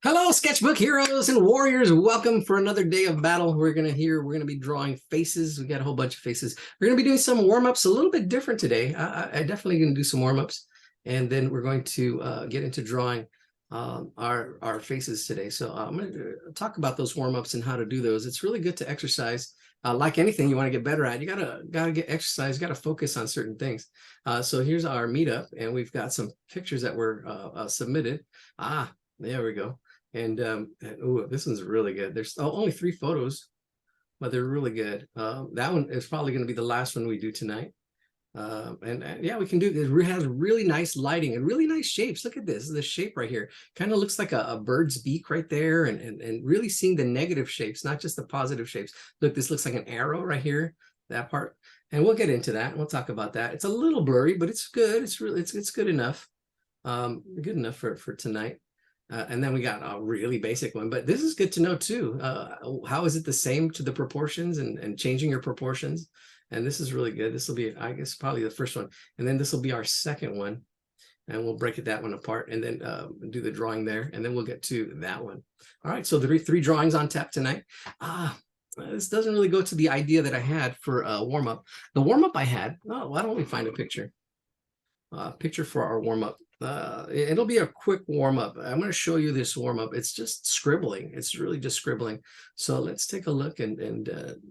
Hello, sketchbook heroes and warriors. Welcome for another day of battle. We're going to be drawing faces. We got a whole bunch of faces. We're going to be doing some warm-ups, a little bit different today. I definitely going to do some warm-ups, and then we're going to get into drawing our faces today. So I'm going to talk about those warm-ups and how to do those. It's really good to exercise. Like anything you want to get better at, you gotta get exercise, gotta focus on certain things. So here's our meetup, and we've got some pictures that were submitted. There we go. And ooh, this one's really good. There's only 3 photos, but they're really good. That one is probably going to be the last one we do tonight. Yeah, we can do this. It has really nice lighting and really nice shapes. Look at this shape right here. Kind of looks like a bird's beak right there, and really seeing the negative shapes, not just the positive shapes. Look, this looks like an arrow right here, that part. And we'll get into that. We'll talk about that. It's a little blurry, but it's good. It's good enough. Good enough for tonight. And then we got a really basic one, but this is good to know too. How is it the same to the proportions and changing your proportions? And this is really good. This will be, I guess, probably the first one. And then this will be our second one. And we'll break that one apart and then do the drawing there. And then we'll get to that one. All right, so the three drawings on tap tonight. This doesn't really go to the idea that I had for a warm-up. The warm-up I had, why don't we find a picture? Picture for our warm-up. It'll be a quick warm-up. I'm going to show you this warm-up. It's just scribbling. It's really just scribbling. So let's take a look and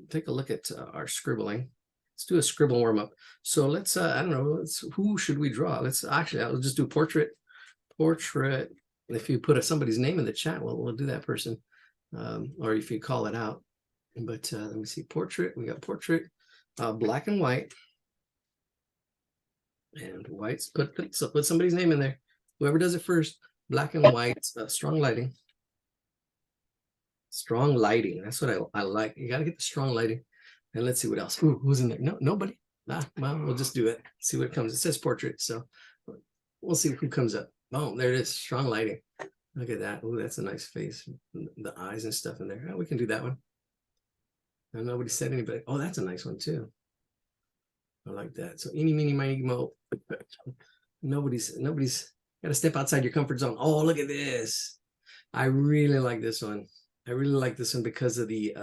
take a look at our scribbling. Let's do a scribble warm-up. So let's I don't know, who should we draw? I'll just do portrait. If you put somebody's name in the chat, we'll do that person, or if you call it out. But let me see, portrait. We got portrait, black and white. And whites, put somebody's name in there. Whoever does it first. Black and white, strong lighting. Strong lighting. That's what I like. You got to get the strong lighting. And let's see what else. Ooh, who's in there? No, nobody. Well, we'll just do it. See what comes. It says portrait, so we'll see who comes up. Oh, there it is. Strong lighting. Look at that. Ooh, that's a nice face. The eyes and stuff in there. Oh, we can do that one. And nobody said anybody. Oh, that's a nice one too. I like that. So eeny, meeny, miny, mo. Nobody's got to step outside your comfort zone. Oh, look at this. I really like this one. I really like this one because of the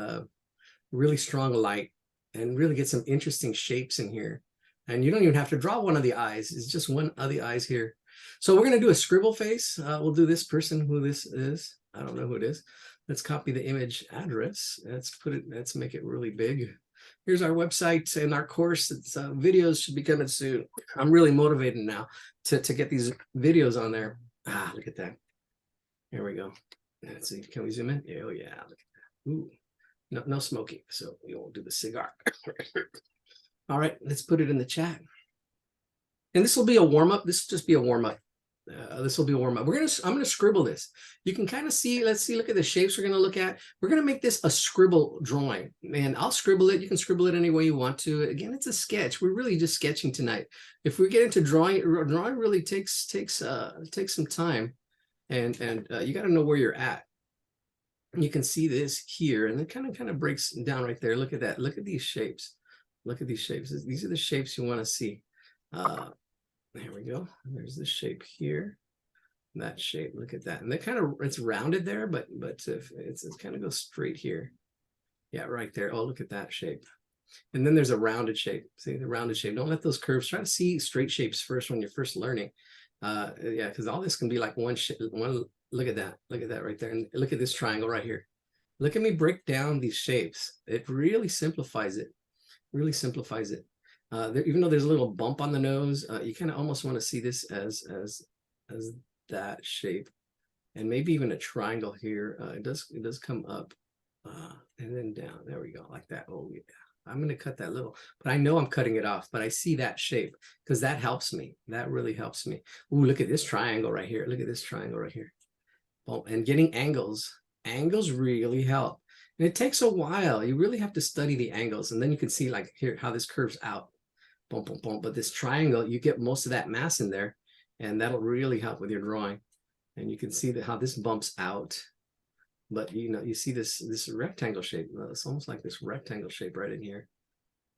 really strong light and really get some interesting shapes in here. And you don't even have to draw one of the eyes. It's just one of the eyes here. So we're going to do a scribble face. We'll do this person, who this is. I don't know who it is. Let's copy the image address. Let's make it really big. Here's our website and our course. Videos should be coming soon. I'm really motivated now to get these videos on there. Look at that. Here we go. Let's see. Can we zoom in? Oh, yeah. Look at that. Ooh. No smoking, so we won't do the cigar. All right, let's put it in the chat. And this will be a warm-up. This will just be a warm-up. This will be a warm-up. I'm gonna scribble this. You can kind of see, let's see, look at the shapes we're gonna look at. We're gonna make this a scribble drawing, and I'll scribble it. You can scribble it any way you want to. Again, it's a sketch. We're really just sketching tonight. If we get into drawing really takes some time, and you got to know where you're at. You can see this here, and it kind of breaks down right there. Look at that. Look at these shapes. Look at these shapes. These are the shapes you want to see. There we go. There's the shape here. That shape. Look at that. And it's rounded there, but it's kind of goes straight here. Yeah, right there. Oh, look at that shape. And then there's a rounded shape. See the rounded shape. Don't let those curves. Try to see straight shapes first when you're first learning. Yeah, because all this can be like one shape. Look at that. Look at that right there. And look at this triangle right here. Look at me break down these shapes. It really simplifies it. Really simplifies it. Even though there's a little bump on the nose, you kind of almost want to see this as that shape, and maybe even a triangle here. It does come up and then down. There we go, like that. Oh yeah. I'm going to cut that little, but I know I'm cutting it off, but I see that shape because that helps me. That really helps me. Ooh, look at this triangle right here. Look at this triangle right here. Oh, and getting angles. Angles really help. And it takes a while. You really have to study the angles, and then you can see like here how this curves out. Boom, boom, boom. But this triangle, you get most of that mass in there, and that'll really help with your drawing. And you can see how this bumps out. But you see this rectangle shape. It's almost like this rectangle shape right in here,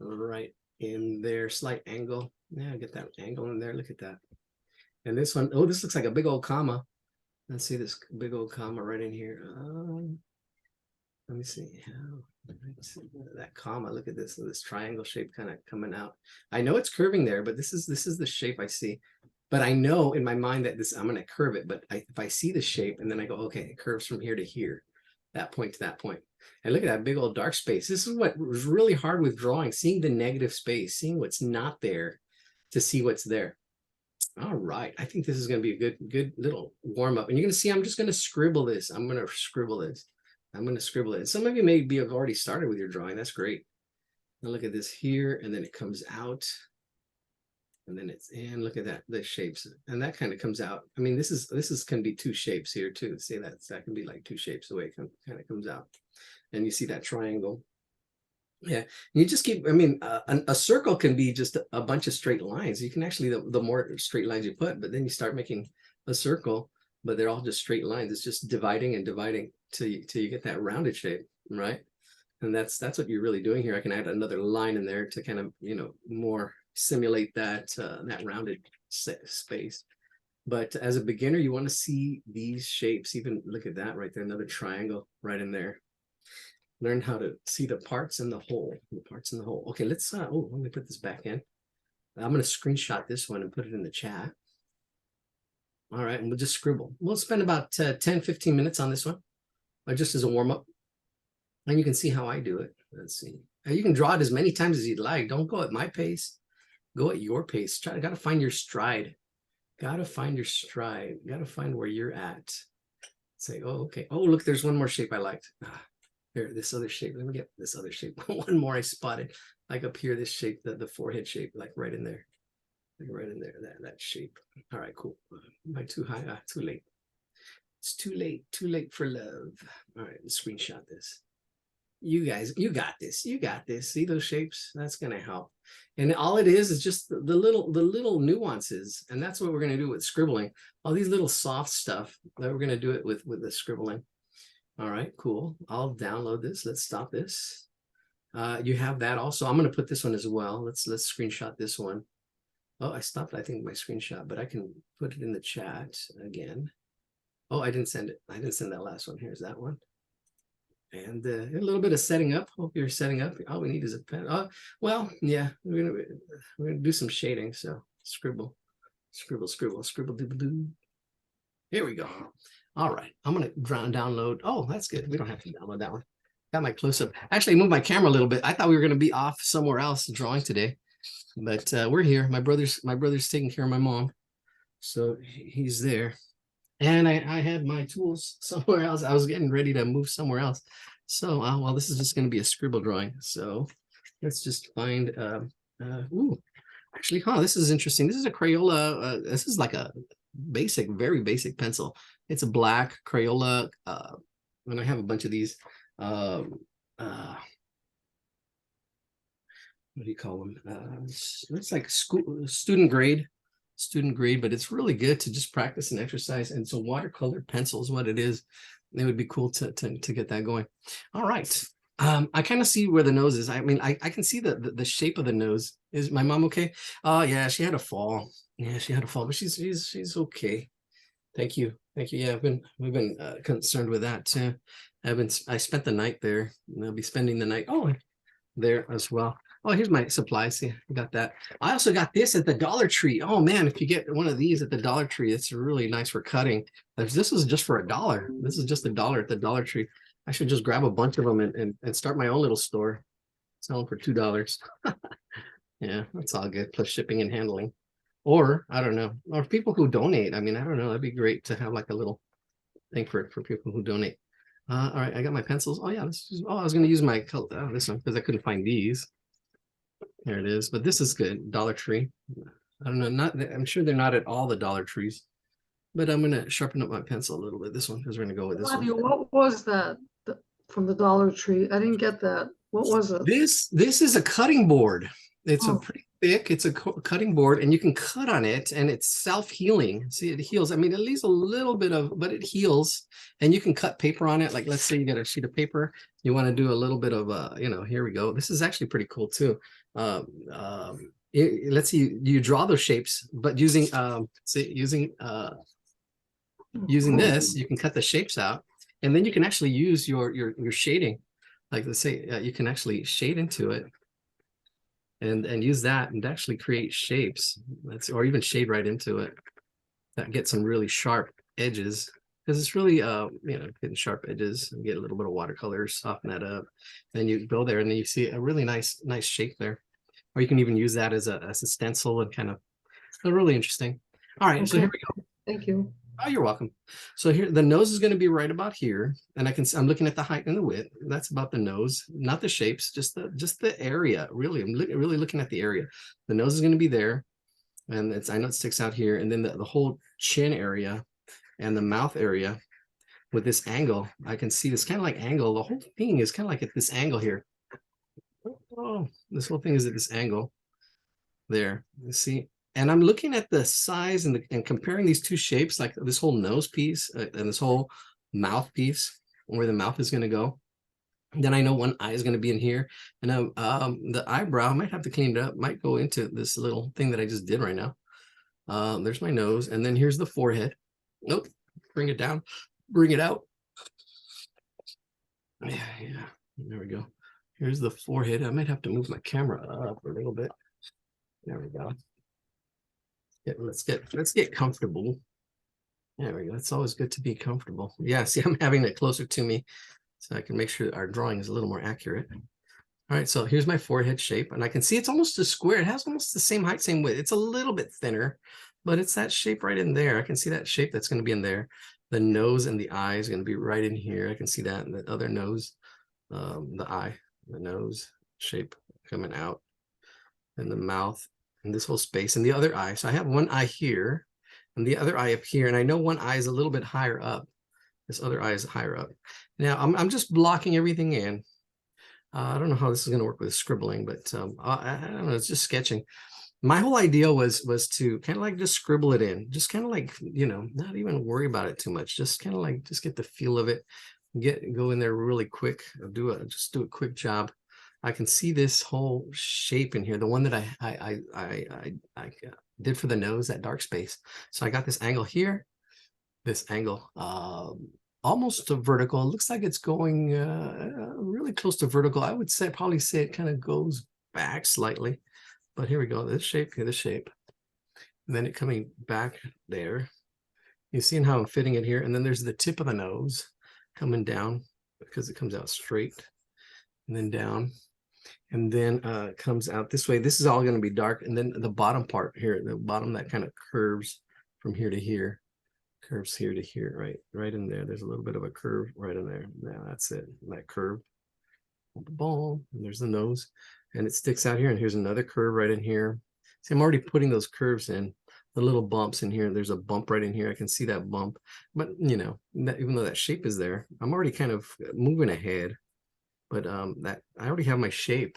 right in there. Slight angle. Yeah, get that angle in there. Look at that. And this one, oh, this looks like a big old comma. Let's see this big old comma right in here. Let me see. That comma. Look at this. This triangle shape kind of coming out. I know it's curving there, but this is the shape I see. But I know in my mind that I'm going to curve it. But if I see the shape and then I go, okay, it curves from here to here, that point to that point. And look at that big old dark space. This is what was really hard with drawing, seeing the negative space, seeing what's not there to see what's there. All right. I think this is going to be a good little warm up. And you're going to see, I'm just going to scribble this. I'm going to scribble this. I'm going to scribble it. Some of you may have already started with your drawing. That's great. Now look at this here, and then it comes out. And then it's in. Look at that, the shapes. And that kind of comes out. I mean, this can be two shapes here too. See, that can be like two shapes the way it kind of comes out. And you see that triangle. Yeah, you just keep, I mean, a circle can be just a bunch of straight lines. You can actually, the more straight lines you put, but then you start making a circle, but they're all just straight lines. It's just dividing and dividing till you get that rounded shape, right? And that's what you're really doing here. I can add another line in there to kind of, more simulate that that rounded space. But as a beginner, you want to see these shapes. Even look at that right there, another triangle right in there. Learn how to see the parts in the whole, Okay, let's, let me put this back in. I'm going to screenshot this one and put it in the chat. All right, and we'll just scribble. We'll spend about 10-15 minutes on this one, just as a warm-up. And you can see how I do it. Let's see. You can draw it as many times as you'd like. Don't go at my pace. Go at your pace. Got to find your stride. Got to find your stride. Got to find where you're at. Say, oh, okay. Oh, look, there's one more shape I liked. Here, this other shape. Let me get this other shape. One more I spotted, like up here, this shape, the forehead shape, like right in there. Like right in there, that shape. All right, cool. Am I too high? Too late. It's too late for love. All right, let's screenshot this. You guys, you got this. You got this. See those shapes? That's gonna help. And all it is just the little nuances. And that's what we're gonna do with scribbling. All these little soft stuff that we're gonna do it with the scribbling. All right, cool. I'll download this. Let's stop this. You have that also. I'm going to put this one as well. Let's screenshot this one. Oh, I stopped, I think, my screenshot, but I can put it in the chat again. Oh, I didn't send it. I didn't send that last one. Here's that one. And a little bit of setting up. Hope you're setting up. All we need is a pen. Well, yeah, we're gonna do some shading. So scribble, doodle. Here we go. All right, I'm going to download. Oh, that's good. We don't have to download that one. Got my close-up. Actually, I moved my camera a little bit. I thought we were going to be off somewhere else drawing today, but we're here. My brother's taking care of my mom, so he's there. And I had my tools somewhere else. I was getting ready to move somewhere else. So, well, this is just going to be a scribble drawing. So let's just find, actually, this is interesting. This is a Crayola. This is like a very basic pencil. It's a black Crayola, and I have a bunch of these. What do you call them? It's like student grade, but it's really good to just practice and exercise. And so watercolor pencil is what it is. It would be cool to get that going. All right. I kind of see where the nose is. I mean, I can see the shape of the nose. Is my mom okay? Oh yeah, she had a fall. Yeah, she had a fall, but she's okay. Thank you. Yeah, we've been concerned with that too. I spent the night there, and I'll be spending the night there as well. Oh, here's my supplies. See, I got that. I also got this at the Dollar Tree. Oh man, if you get one of these at the Dollar Tree, it's really nice for cutting. This is just for $1. This is just $1 at the Dollar Tree. I should just grab a bunch of them and start my own little store. Sell them for $2. Yeah, that's all good. Plus shipping and handling. Or I don't know. Or people who donate. I mean, I don't know. That'd be great to have like a little thing for people who donate. All right, I got my pencils. Oh yeah, I was going to use my this one because I couldn't find these. There it is. But this is good. Dollar Tree. I don't know. I'm sure they're not at all the Dollar Trees. But I'm going to sharpen up my pencil a little bit. This one, because we're going to go with this one. What was that from the Dollar Tree? I didn't get that. What was it? This is a cutting board. It's a pretty thick. It's a cutting board, and you can cut on it, and it's self-healing. See, it heals. I mean, at least a little bit but it heals, and you can cut paper on it. Like, let's say you got a sheet of paper. You want to do a little bit of here we go. This is actually pretty cool too. Let's see, you draw those shapes, but using Using Cool. this, you can cut the shapes out, and then you can actually use your shading. Like let's say you can actually shade into it and use that and actually create shapes. Or even shade right into it. That get some really sharp edges, because it's really getting sharp edges, and get a little bit of watercolor, soften that up. Then you go there and then you see a really nice shape there. Or you can even use that as a stencil and kind of really interesting. All right, so Okay. here we go. Thank you. Oh, you're welcome. So here, the nose is going to be right about here, and I'm looking at the height and the width. That's about the nose, not the shapes, just the area. Really, I'm really looking at the area. The nose is going to be there, and I know it sticks out here, and then the whole chin area and the mouth area with this angle. I can see this kind of like angle. The whole thing is kind of like at this angle here. Oh, this whole thing is at this angle there. You see, and I'm looking at the size and comparing these two shapes, like this whole nose piece and this whole mouth piece, where the mouth is going to go. Then I know one eye is going to be in here, and the eyebrow, I might have to clean it up, might go into this little thing that I just did right now. There's my nose, and then here's the forehead. Nope, bring it down, bring it out. Yeah, there we go. Here's the forehead. I might have to move my camera up a little bit. There we go. Let's get comfortable. There we go. It's always good to be comfortable. Yeah, see, I'm having it closer to me so I can make sure our drawing is a little more accurate. All right, so here's my forehead shape, and I can see it's almost a square. It has almost the same height, same width. It's a little bit thinner, but it's that shape right in there. I can see that shape that's going to be in there. The nose and the eye is going to be right in here. I can see that, and the other nose, the eye, the nose shape coming out, and the mouth, and this whole space, and the other eye. So I have one eye here, and the other eye up here, and I know one eye is a little bit higher up. This other eye is higher up. Now I'm just blocking everything in. I don't know how this is going to work with scribbling, but I don't know. It's just sketching. My whole idea was to kind of like just scribble it in, just kind of like, not even worry about it too much. Just kind of like just get the feel of it, go in there really quick, just do a quick job. I can see this whole shape in here, the one that I did for the nose, that dark space. So I got this angle here, this angle, almost to vertical. It looks like it's going really close to vertical. I would probably say it kind of goes back slightly, but here we go. This shape here, this shape, and then it coming back there. You see how I'm fitting it here, and then there's the tip of the nose coming down because it comes out straight, and then down, and then comes out this way. This is all going to be dark, and then the bottom part here, the bottom that kind of curves from here to here. Curves here to here, right in there. There's a little bit of a curve right in there. Now that's it. That curve. Boom. And there's the nose, and it sticks out here. And here's another curve right in here. See, I'm already putting those curves in. The little bumps in here. There's a bump right in here. I can see that bump. But even though that shape is there, I'm already kind of moving ahead. But that I already have my shape,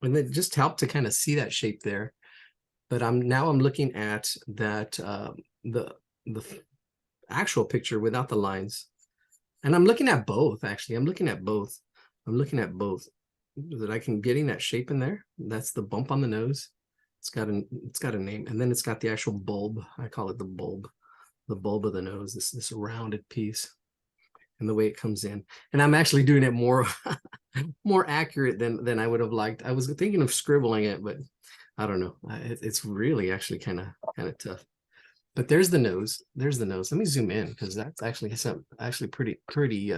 and it just helped to kind of see that shape there. But I'm looking at that the actual picture without the lines, and I'm looking at both. Actually, I'm looking at both that I can getting that shape in there. That's the bump on the nose. It's got a name, and then it's got the actual bulb. I call it the bulb of the nose, this rounded piece, and the way it comes in. And I'm actually doing it more more accurate than I would have liked. I was thinking of scribbling it, but I don't know. It's really actually kind of tough. But there's the nose. There's the nose. Let me zoom in, because that's actually pretty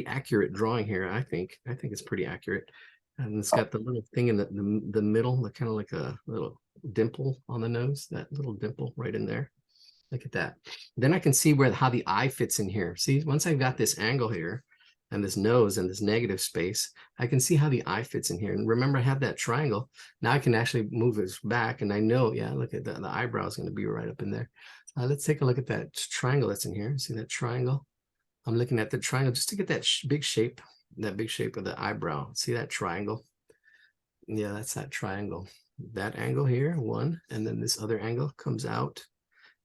accurate drawing here. I think it's pretty accurate. And it's got the little thing in the middle, the kind of like a little dimple on the nose, that little dimple right in there. Look at that. Then I can see how the eye fits in here. See, once I've got this angle here and this nose and this negative space, I can see how the eye fits in here. And remember, I have that triangle. Now I can actually move it back, and I know, yeah, look at the eyebrow is going to be right up in there. Let's take a look at that triangle that's in here. See that triangle? I'm looking at the triangle just to get that big shape of the eyebrow. See that triangle? Yeah, that's that triangle. That angle here, one, and then this other angle comes out,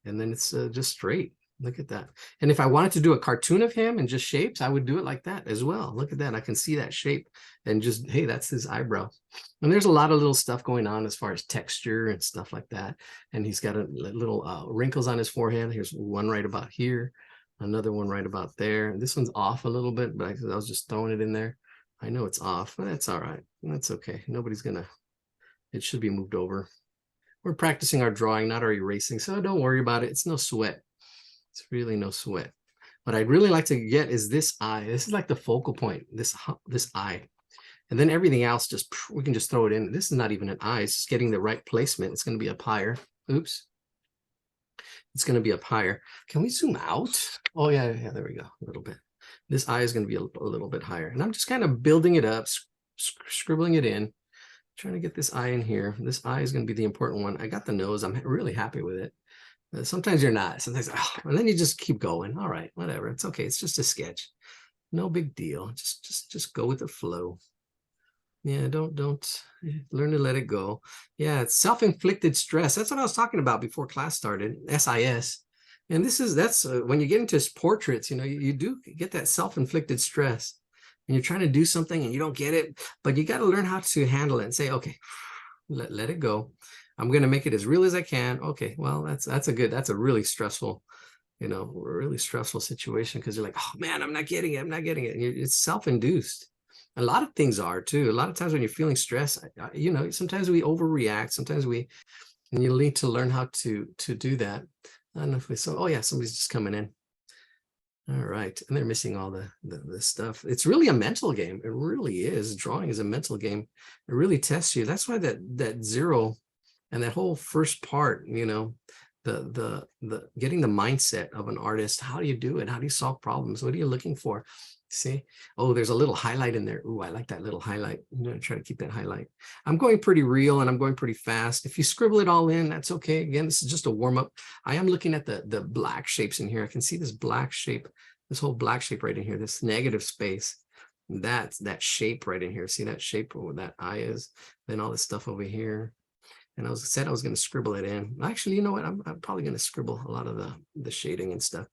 and then it's just straight. Look at that. And if I wanted to do a cartoon of him and just shapes, I would do it like that as well. Look at that. I can see that shape and just, hey, that's his eyebrow. And there's a lot of little stuff going on as far as texture and stuff like that. And he's got a little wrinkles on his forehead. Here's one right about here, another one right about there. This one's off a little bit, but I was just throwing it in there. I know it's off, but that's all right. That's okay. Nobody's gonna, it should be moved over. We're practicing our drawing, not our erasing, so don't worry about it. It's no sweat. It's really no sweat. What I'd really like to get is this eye. This is like the focal point, this eye. And then everything else, just we can just throw it in. This is not even an eye. It's just getting the right placement. It's going to be up higher. Oops. It's going to be up higher. Can we zoom out? Oh, yeah, there we go. A little bit. This eye is going to be a little bit higher. And I'm just kind of building it up, scribbling it in, trying to get this eye in here. This eye is going to be the important one. I got the nose. I'm really happy with it. Sometimes you're not. Sometimes, oh, and then you just keep going. All right, whatever. It's okay. It's just a sketch. No big deal. Just go with the flow. Yeah, don't learn to let it go. Yeah, it's self-inflicted stress. That's what I was talking about before class started. SIS. And that's when you get into portraits, you know, you do get that self-inflicted stress. And you're trying to do something and you don't get it, but you got to learn how to handle it and say, okay, let it go. I'm going to make it as real as I can. Okay, well, that's a really stressful, you know, really stressful situation because you're like, oh man, I'm not getting it. I'm not getting it. And it's self-induced. A lot of things are too. A lot of times when you're feeling stress, you know, sometimes we overreact. Sometimes and you need to learn how to do that. I don't know if we saw, oh yeah, somebody's just coming in. All right, and they're missing all the stuff. It's really a mental game. It really is. Drawing is a mental game. It really tests you. That's why that zero and that whole first part, you know, the getting the mindset of an artist. How do you do it? How do you solve problems? What are you looking for? See, oh, there's a little highlight in there. Ooh, I like that little highlight. I'm gonna try to keep that highlight. I'm going pretty real and I'm going pretty fast. If you scribble it all in, that's okay. Again, this is just a warm-up. I am looking at the black shapes in here. I can see this black shape, this whole black shape right in here, this negative space. That's that shape right in here. See that shape where that eye is? Then all this stuff over here. And I was going to scribble it in. Actually, you know what? I'm probably going to scribble a lot of the shading and stuff.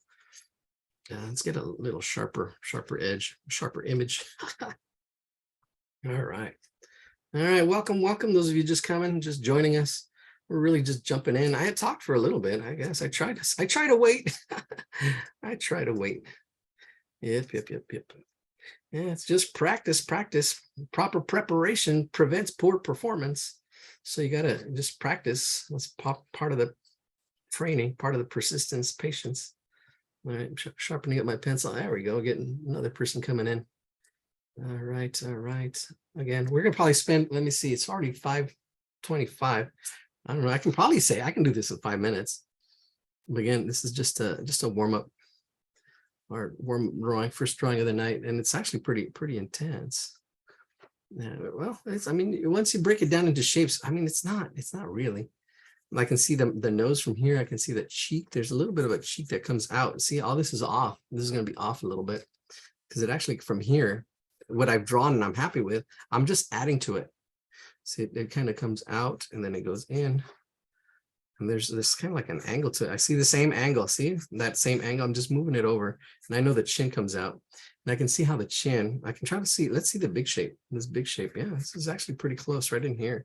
Let's get a little sharper edge, sharper image. All right. All right. Welcome. Those of you just coming, just joining us. We're really just jumping in. I had talked for a little bit, I guess. I try to wait. I try to wait. Yep. Yeah, it's just practice. Proper preparation prevents poor performance. So you got to just practice. That's part of the training, part of the persistence, patience. All right, I'm sharpening up my pencil. There we go, getting another person coming in. All right. Again, we're going to probably spend, let me see, it's already 5:25. I don't know, I can probably say I can do this in 5 minutes. But again, this is just a warm-up, or warm drawing, first drawing of the night, and it's actually pretty intense. Yeah, well, I mean, once you break it down into shapes, I mean, it's not really. I can see the nose from here. I can see the cheek. There's a little bit of a cheek that comes out. See, all this is off. This is going to be off a little bit because it actually from here, what I've drawn and I'm happy with, I'm just adding to it. See, it kind of comes out and then it goes in. And there's this kind of like an angle to it. I see the same angle. See that same angle? I'm just moving it over. And I know the chin comes out. And I can see how the chin, I can try to see, let's see the big shape. This big shape. Yeah, this is actually pretty close right in here.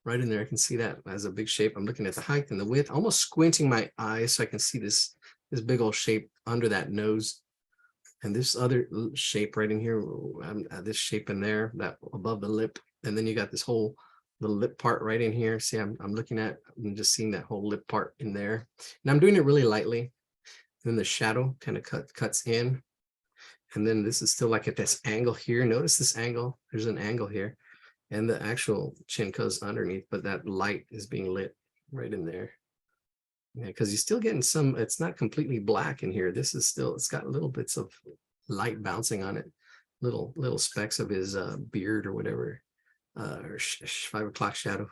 Right in there, I can see that as a big shape. I'm looking at the height and the width, almost squinting my eyes so I can see this big old shape under that nose. And this other shape right in here, this shape in there, that above the lip. And then you got this whole, the lip part right in here. See, I'm just seeing that whole lip part in there. And I'm doing it really lightly. Then the shadow kind of cuts in. And then this is still like at this angle here. Notice this angle. There's an angle here. And the actual chin goes underneath, but that light is being lit right in there. Yeah, because you're still getting some, it's not completely black in here. This is still, it's got little bits of light bouncing on it. Little specks of his beard or whatever, or 5 o'clock shadow.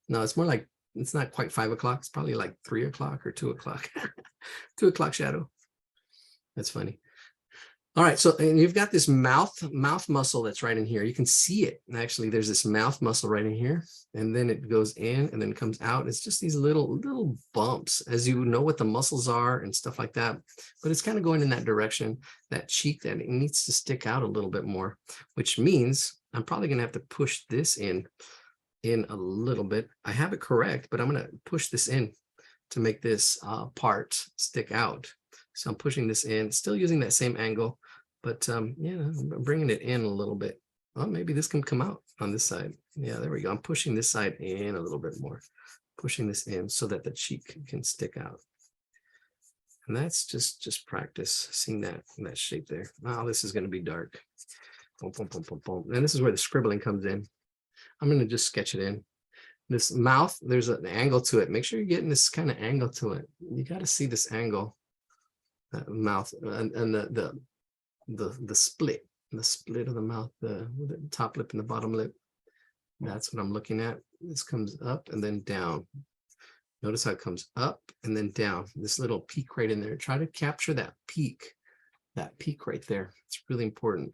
No, it's more like, it's not quite 5 o'clock. It's probably like 3 o'clock or 2 o'clock. 2 o'clock shadow. That's funny. All right, so and you've got this mouth muscle that's right in here. You can see it. Actually, there's this mouth muscle right in here, and then it goes in and then comes out. It's just these little bumps, as you know what the muscles are and stuff like that. But it's kind of going in that direction, that cheek that it needs to stick out a little bit more, which means I'm probably gonna have to push this in a little bit. I have it correct, but I'm gonna push this in to make this part stick out. So I'm pushing this in, still using that same angle, but yeah, I'm bringing it in a little bit. Oh, maybe this can come out on this side. Yeah, there we go. I'm pushing this side in a little bit more, pushing this in so that the cheek can stick out. And that's just practice seeing that shape there. Oh, this is going to be dark. Boom, boom, boom, boom, boom. And this is where the scribbling comes in. I'm going to just sketch it in. This mouth, there's an angle to it. Make sure you're getting this kind of angle to it. You got to see this angle. Mouth and the split of the mouth, the top lip and the bottom lip. That's what I'm looking at. This comes up and then down. Notice how it comes up and then down. This little peak right in there. Try to capture that peak right there. It's really important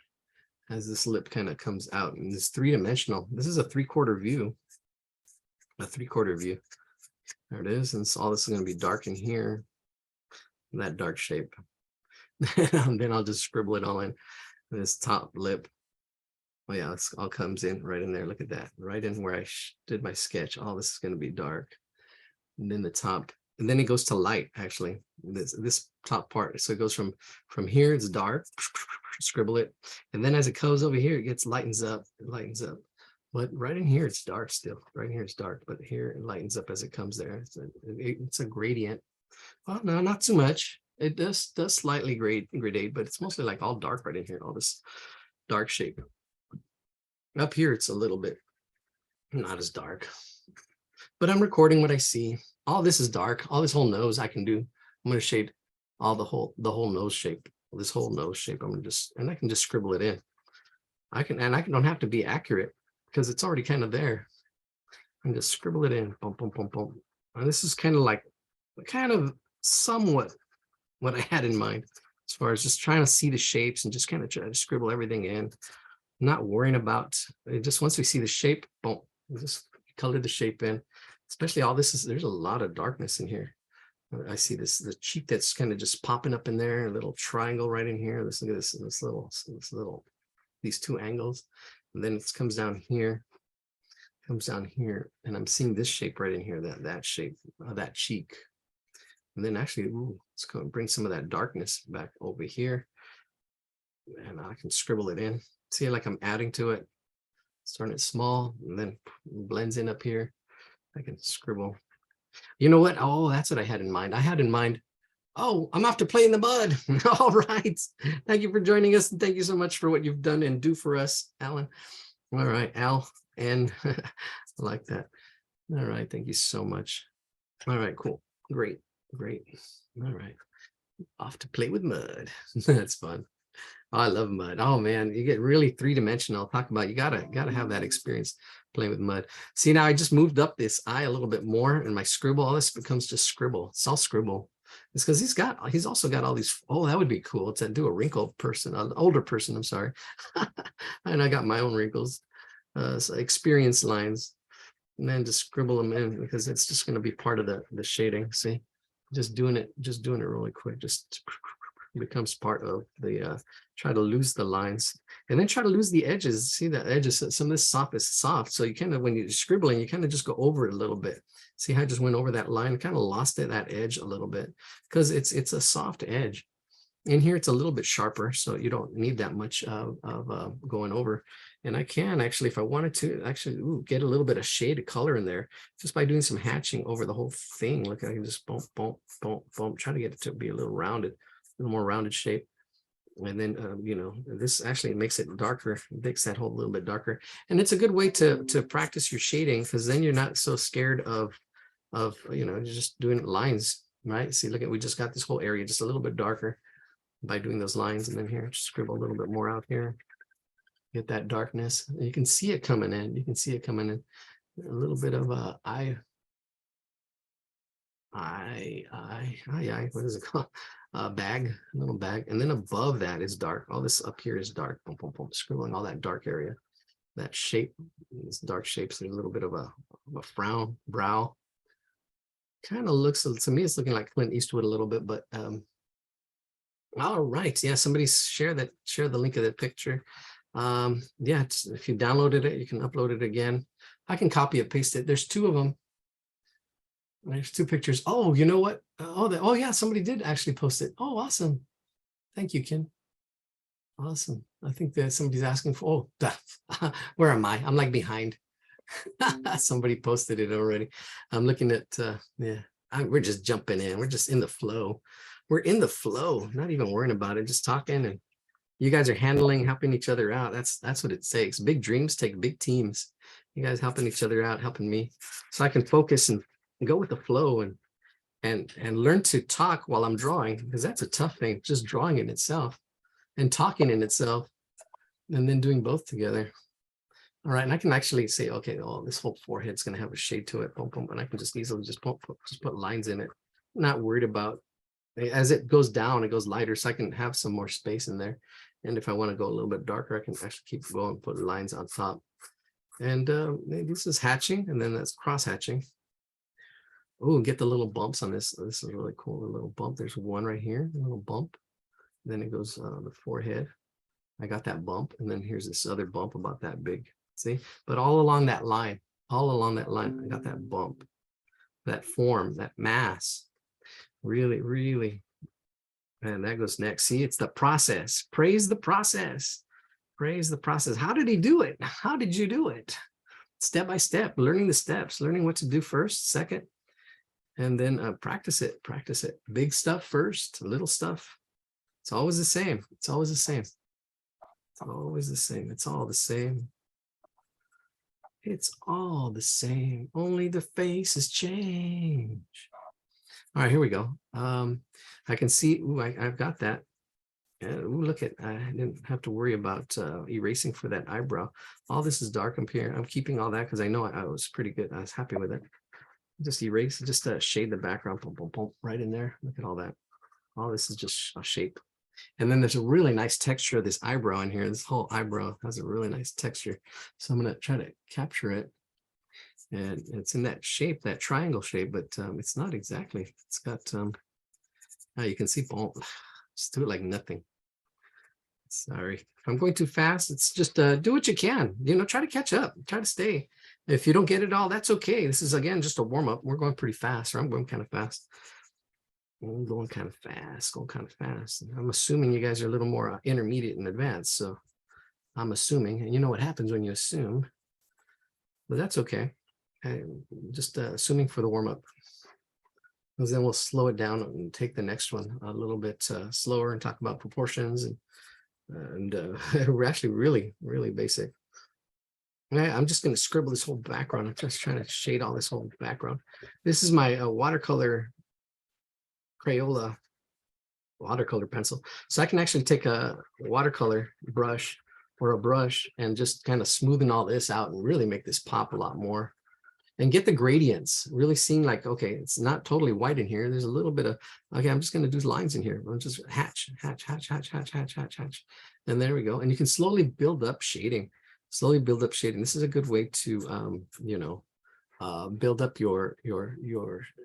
as this lip kind of comes out. And this three-dimensional. This is a three-quarter view. A three-quarter view. There it is. And so all this is going to be dark in here. That dark shape. And then I'll just scribble it all in this top lip. Oh yeah, this all comes in right in there. Look at that, right in where I did my sketch. All this is going to be dark. And then the top, and then it goes to light. Actually, this top part. So it goes from here, it's dark. Scribble it, and then as it goes over here, it lightens up. It lightens up. But right in here, it's dark still. Right here, it's dark, but here it lightens up as it comes there. It's a gradient. Well, no, not too much. It does slightly gradate, but it's mostly like all dark right in here, all this dark shape. Up here, it's a little bit not as dark, but I'm recording what I see. All this is dark. All this whole nose I can do. I'm going to shade all the whole nose shape. This whole nose shape. I'm going to and I can just scribble it in. I don't have to be accurate because it's already kind of there. And just scribble it in. Boom, boom, boom, boom. And this is kind of somewhat what I had in mind as far as just trying to see the shapes and just kind of try to scribble everything in, not worrying about it. Just once we see the shape, boom, just color the shape in. Especially all this there's a lot of darkness in here. I see the cheek that's kind of just popping up in there, a little triangle right in here. Look at this little these two angles, and then it comes down here, and I'm seeing this shape right in here, that shape, that cheek. And then actually, let's go and bring some of that darkness back over here. And I can scribble it in. See, like I'm adding to it, starting it small, and then blends in up here. I can scribble. You know what? Oh, that's what I had in mind. I had in mind, oh, I'm off to play in the mud. All right. Thank you for joining us. And thank you so much for what you've done and do for us, Alan. All right, Al. And I like that. All right. Thank you so much. All right, cool. Great. All right, off to play with mud. That's fun. Oh, I love mud. Oh man, you get really three-dimensional. Talk about, you gotta have that experience playing with mud. See, now I just moved up this eye a little bit more, and my scribble, all this becomes just scribble. It's all scribble. It's because he's also got all these. Oh, that would be cool to do a wrinkled person, an older person. I'm sorry, and I got my own wrinkles, so experience lines, and then just scribble them in because it's just going to be part of the shading. See. Just doing it really quick, just becomes part of the try to lose the lines and then try to lose the edges. See the edges, some of this soft is soft, so you kind of, when you're scribbling, you kind of just go over it a little bit. See how I just went over that line, kind of lost that edge a little bit because it's a soft edge. In here it's a little bit sharper, so you don't need that much of going over. And I can actually, if I wanted to, actually get a little bit of shade of color in there just by doing some hatching over the whole thing. Look, I can just boom, boom, boom, boom, try to get it to be a little rounded, a little more rounded shape. And then, this actually makes it darker, makes that whole little bit darker. And it's a good way to practice your shading, because then you're not so scared of you're just doing lines, right? See, look at, we just got this whole area just a little bit darker by doing those lines. And then here, just scribble a little bit more out here. Get that darkness. You can see it coming in. You can see it coming in. A little bit of eye. What is it called? bag, a little bag. And then above that is dark. All this up here is dark. Boom, boom, boom, scribbling all that dark area. That shape, these dark shapes, there's a little bit of a frown, brow. Kind of looks, to me, it's looking like Clint Eastwood a little bit, but all right. Yeah, somebody share the link of that picture. Yeah, if you downloaded it, you can upload it again. I can copy it, paste it. There's two of them. There's two pictures. Oh, you know what? Oh yeah, somebody did actually post it. Oh, awesome. Thank you, Ken. Awesome. I think that somebody's asking for, oh, where am I? I'm like behind. Somebody posted it already. I'm looking at, yeah, we're just jumping in. We're just in the flow. We're in the flow, not even worrying about it, just talking. And you guys are helping each other out. That's what it takes. Big dreams take big teams. You guys helping each other out, helping me, so I can focus and go with the flow and learn to talk while I'm drawing, because that's a tough thing, just drawing in itself and talking in itself, and then doing both together. All right, and I can actually say, okay, oh, this whole forehead's going to have a shade to it, boom, boom, and I can just easily just put lines in it. I'm not worried about, as it goes down, it goes lighter, so I can have some more space in there. And if I want to go a little bit darker, I can actually keep going, put lines on top. And this is hatching, and then that's cross hatching. Oh, get the little bumps on this. This is really cool. A little bump. There's one right here, a little bump. Then it goes the forehead. I got that bump, and then here's this other bump about that big. See, but all along that line, I got that bump, that form, that mass. Really, really. And that goes next. See, it's the process. Praise the process. Praise the process. How did he do it? How did you do it? Step by step, learning the steps, learning what to do first, second, and then practice it. Practice it. Big stuff first, little stuff. It's always the same. It's always the same. It's always the same. It's all the same. It's all the same. Only the faces change. All right, here we go. I can see, ooh, I've got that. Ooh, look at, I didn't have to worry about erasing for that eyebrow. All this is dark up here. I'm keeping all that because I know I was pretty good. I was happy with it. Just erase, just shade the background, boom, boom, boom, right in there. Look at all that. All this is just a shape. And then there's a really nice texture of this eyebrow in here. This whole eyebrow has a really nice texture. So I'm going to try to capture it. And it's in that shape, that triangle shape, but it's not exactly. It's got, you can see, boom, just do it like nothing. Sorry, if I'm going too fast, it's just do what you can, try to catch up, try to stay. If you don't get it all, that's okay. This is, again, just a warm-up. We're going pretty fast, or I'm going kind of fast. I'm going kind of fast, I'm assuming you guys are a little more intermediate and advanced, so I'm assuming, and you know what happens when you assume, but that's okay. I'm just assuming for the warm-up, because then we'll slow it down and take the next one a little bit slower and talk about proportions, and we're actually really, really basic. I'm just going to scribble this whole background. I'm just trying to shade all this whole background. This is my watercolor Crayola watercolor pencil. So I can actually take a watercolor brush or a brush and just kind of smoothen all this out and really make this pop a lot more. And get the gradients, really seeing like, okay, it's not totally white in here. There's a little bit of, okay, I'm just going to do lines in here. I'll just hatch. And there we go. And you can slowly build up shading, This is a good way to, build up your,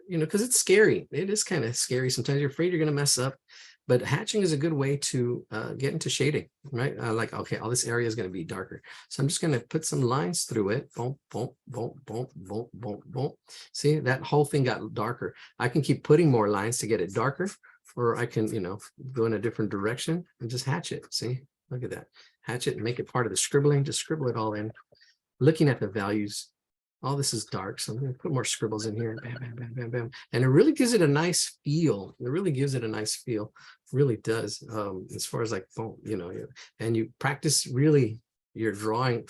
because it's scary. It is kind of scary. Sometimes you're afraid you're going to mess up. But hatching is a good way to get into shading, right? Like, okay, all this area is going to be darker. So I'm just going to put some lines through it. Boom, boom, boom, boom, boom, boom, boom. See, that whole thing got darker. I can keep putting more lines to get it darker, or I can, go in a different direction and just hatch it. See, look at that. Hatch it and make it part of the scribbling. Just scribble it all in. Looking at the values. All this is dark, so I'm going to put more scribbles in here. Bam, bam, bam, bam, bam. And it really gives it a nice feel. It really gives it a nice feel. It really does. As far as like, and you practice really your drawing,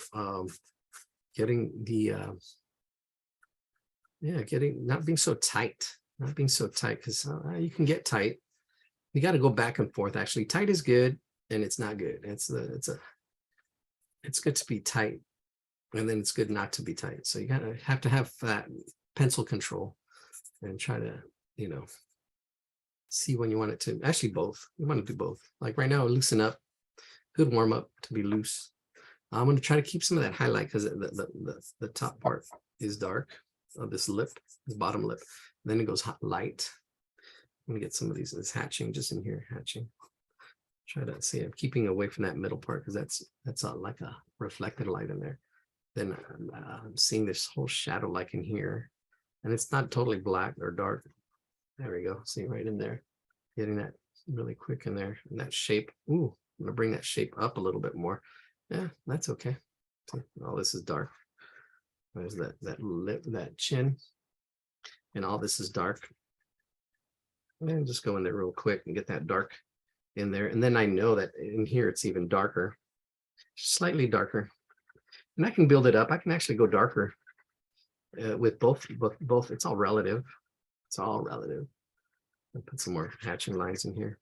getting the, not being so tight, because you can get tight. You got to go back and forth. Actually, tight is good, and it's not good. It's good to be tight. And then it's good not to be tight. So you have to have that pencil control and try to, See when you want it to, actually both. You want to do both. Like right now, loosen up, good warm up to be loose. I'm going to try to keep some of that highlight because the top part is dark of this lip, this bottom lip. Then it goes light. I'm going to get some of these, this hatching just in here, hatching. Try to see, I'm keeping away from that middle part because that's like a reflected light in there. Then I'm seeing this whole shadow like in here, and it's not totally black or dark. There we go. See right in there, getting that really quick in there, and that shape. Ooh, I'm gonna bring that shape up a little bit more. Yeah, that's okay. All this is dark. There's that lip, that chin, and all this is dark. And just go in there real quick and get that dark in there. And then I know that in here it's even darker, slightly darker. And I can build it up. I can actually go darker with both. It's all relative. It's all relative. I'll put some more hatching lines in here.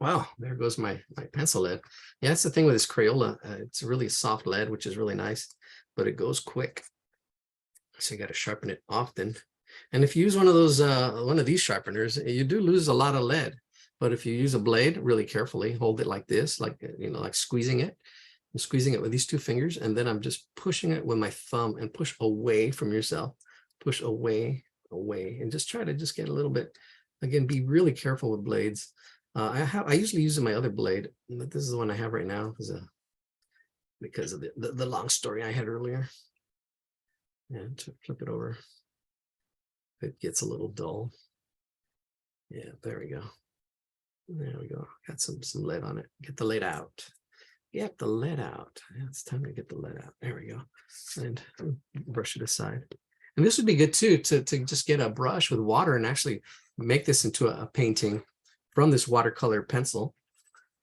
Wow, there goes my pencil lead. Yeah, that's the thing with this Crayola. It's a really soft lead, which is really nice, but it goes quick. So you got to sharpen it often. And if you use one of these sharpeners, you do lose a lot of lead. But if you use a blade really carefully, hold it like this, like like squeezing it. I'm squeezing it with these two fingers, and then I'm just pushing it with my thumb and push away from yourself. Push away, and just try to just get a little bit. Again, be really careful with blades. I usually use my other blade, but this is the one I have right now because of the long story I had earlier. And to flip it over, it gets a little dull. Yeah, there we go. There we go. Got some lead on it. Get the lead out. Get the lead out. Yeah, it's time to get the lead out. There we go. And brush it aside. And this would be good too, to just get a brush with water and actually make this into a painting from this watercolor pencil.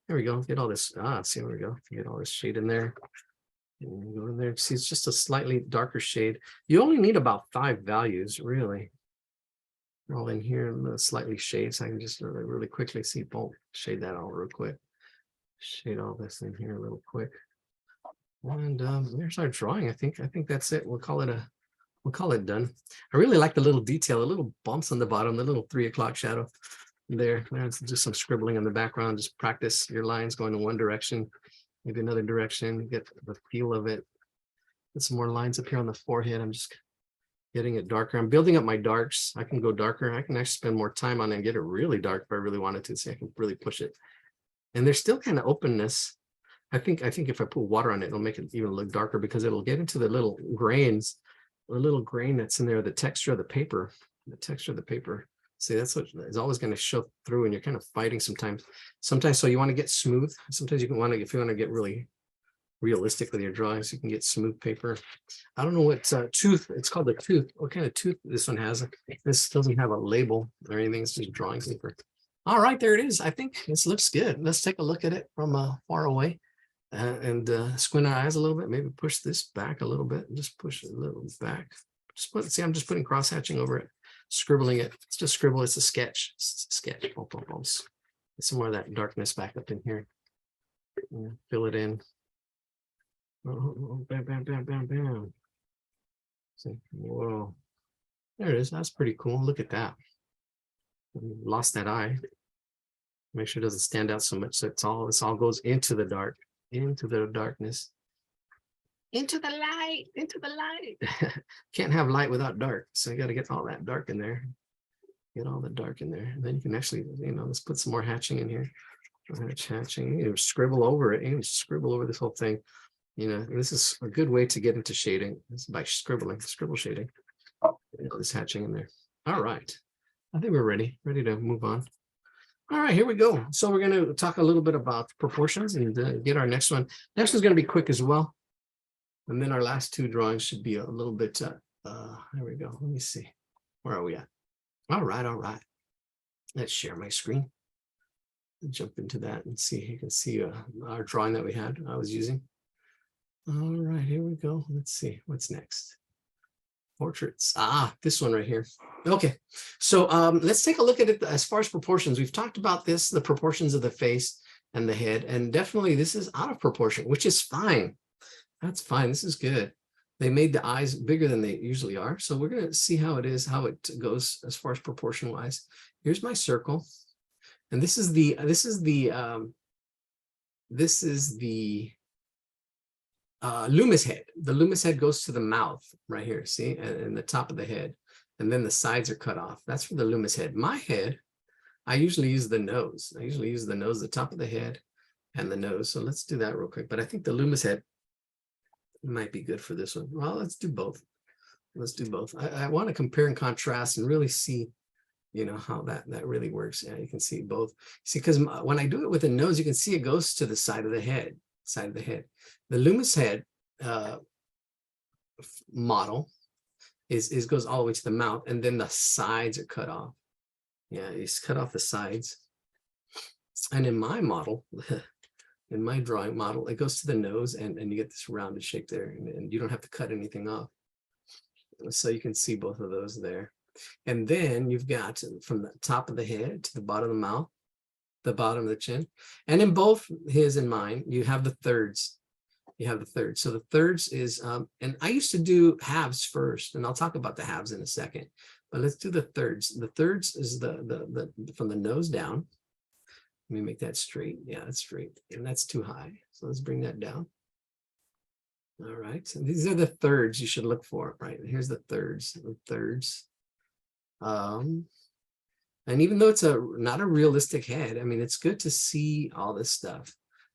There we go. Get all this. See, there we go. Get all this shade in there. And go in there. See, it's just a slightly darker shade. You only need about 5 values, really. All in here, slightly shade. So I can just really quickly see. Boom, shade that all real quick. Shade all this in here a little quick. And there's our drawing. I think that's it. We'll call it done. I really like the little detail, the little bumps on the bottom, the little 3 o'clock shadow there. There's just some scribbling in the background. Just practice your lines going in one direction, maybe another direction, get the feel of it. Get some more lines up here on the forehead. I'm just getting it darker. I'm building up my darks. I can go darker. I can actually spend more time on it and get it really dark if I really wanted to. See, I can really push it. And there's still kind of openness. I think if I put water on it, it'll make it even look darker because it'll get into the little grains, the little grain that's in there, the texture of the paper, See, that's what is always going to show through, and you're kind of fighting sometimes. So you want to get smooth. Sometimes if you want to get really realistic with your drawings, you can get smooth paper. I don't know what tooth, it's called a tooth. What kind of tooth this one has? This doesn't have a label or anything. It's just drawing paper. All right, there it is. I think this looks good. Let's take a look at it from far away and squint our eyes a little bit. Maybe push this back a little bit and just push it a little back. See, I'm just putting cross hatching over it, scribbling it. It's just scribble. It's a sketch. Boom, boom, boom. Some more of that darkness back up in here. Fill it in. Oh, bam, bam, bam, bam, bam. See, whoa. There it is. That's pretty cool. Look at that. Lost that eye. Make sure it doesn't stand out so much. So this all goes into the dark, into the darkness, into the light. Can't have light without dark. So you got to get all that dark in there. Get all the dark in there. And then you can actually, let's put some more hatching in here. Hatching. You scribble over it. You scribble over this whole thing. This is a good way to get into shading. This is by scribble shading. This hatching in there. All right. I think we're ready to move on. All right, here we go. So we're going to talk a little bit about proportions and get our next one. Next one's going to be quick as well. And then our last 2 drawings should be a little bit, there we go. Let me see. Where are we at? All right. Let's share my screen. Jump into that and see. You can see our drawing that I was using. All right, here we go. Let's see what's next. Portraits. This one right here. Okay, so let's take a look at it as far as proportions. We've talked about this, the proportions of the face and the head, and definitely this is out of proportion, which is fine. That's fine. This is good. They made the eyes bigger than they usually are. So we're going to see how it is, how it goes as far as proportion wise. Here's my circle. And this is the Loomis head. The Loomis head goes to the mouth right here, see, and the top of the head. And then the sides are cut off. That's for the Loomis head. My head, I usually use the nose. I usually use the nose, the top of the head and the nose. So let's do that real quick. But I think the Loomis head might be good for this one. Well, let's do both. Let's do both. I want to compare and contrast and really see, you know, how that really works. Yeah, you can see both. See, because when I do it with the nose, you can see it goes to the side of the head, The Loomis head model goes all the way to the mouth, and then the sides are cut off. Yeah, it's cut off the sides. And in my model, in my drawing model, it goes to the nose, and you get this rounded shape there, and you don't have to cut anything off. So you can see both of those there. And then you've got from the top of the head to the bottom of the mouth, the bottom of the chin. And in both his and mine, you have the thirds. You have the thirds. So the thirds is, and I used to do halves first, and I'll talk about the halves in a second, but let's do the thirds. The thirds is the from the nose down. Let me make that straight. Yeah, that's straight. And that's too high. So let's bring that down. All right. So these are the thirds you should look for, right? Here's the thirds. And even though it's not a realistic head, I mean, it's good to see all this stuff.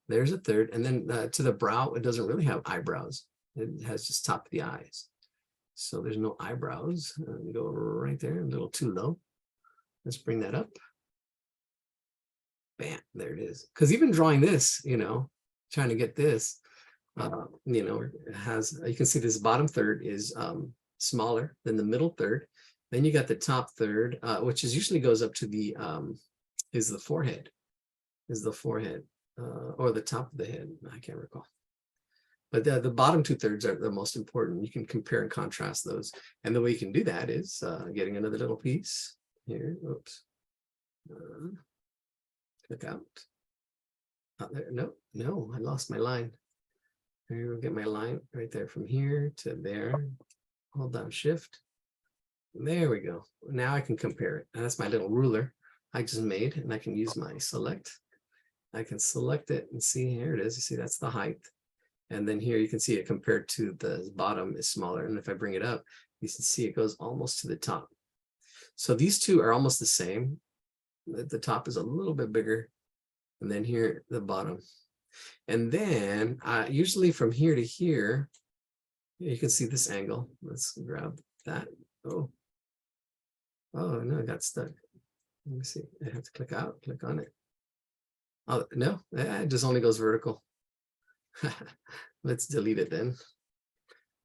There's a third. And then to the brow, it doesn't really have eyebrows. It has just top of the eyes. So there's no eyebrows. Go right there, a little too low. Let's bring that up. Bam, there it is. Because even drawing this, you know, trying to get this, you know, it has, you can see this bottom third is smaller than the middle third. Then you got the top third, which is usually goes up to the, is the forehead, or the top of the head. I can't recall. But the bottom two thirds are the most important. You can compare and contrast those. And the way you can do that is getting another little piece here. Oops. Click out. There. No, I lost my line. Here we'll get my line right there from here to there. Hold down shift. There we go. Now I can compare it. And that's my little ruler I just made, and I can use my select. I can select it and see, here it is. You see, that's the height. And then here you can see it compared to the bottom is smaller. And if I bring it up, you can see it goes almost to the top. So these two are almost the same. The top is a little bit bigger. And then here, the bottom. And then usually from here to here, you can see this angle. Let's grab that. Oh no, I got stuck. Let me see. I have to click out, click on it. Oh no, it just only goes vertical. Let's delete it then.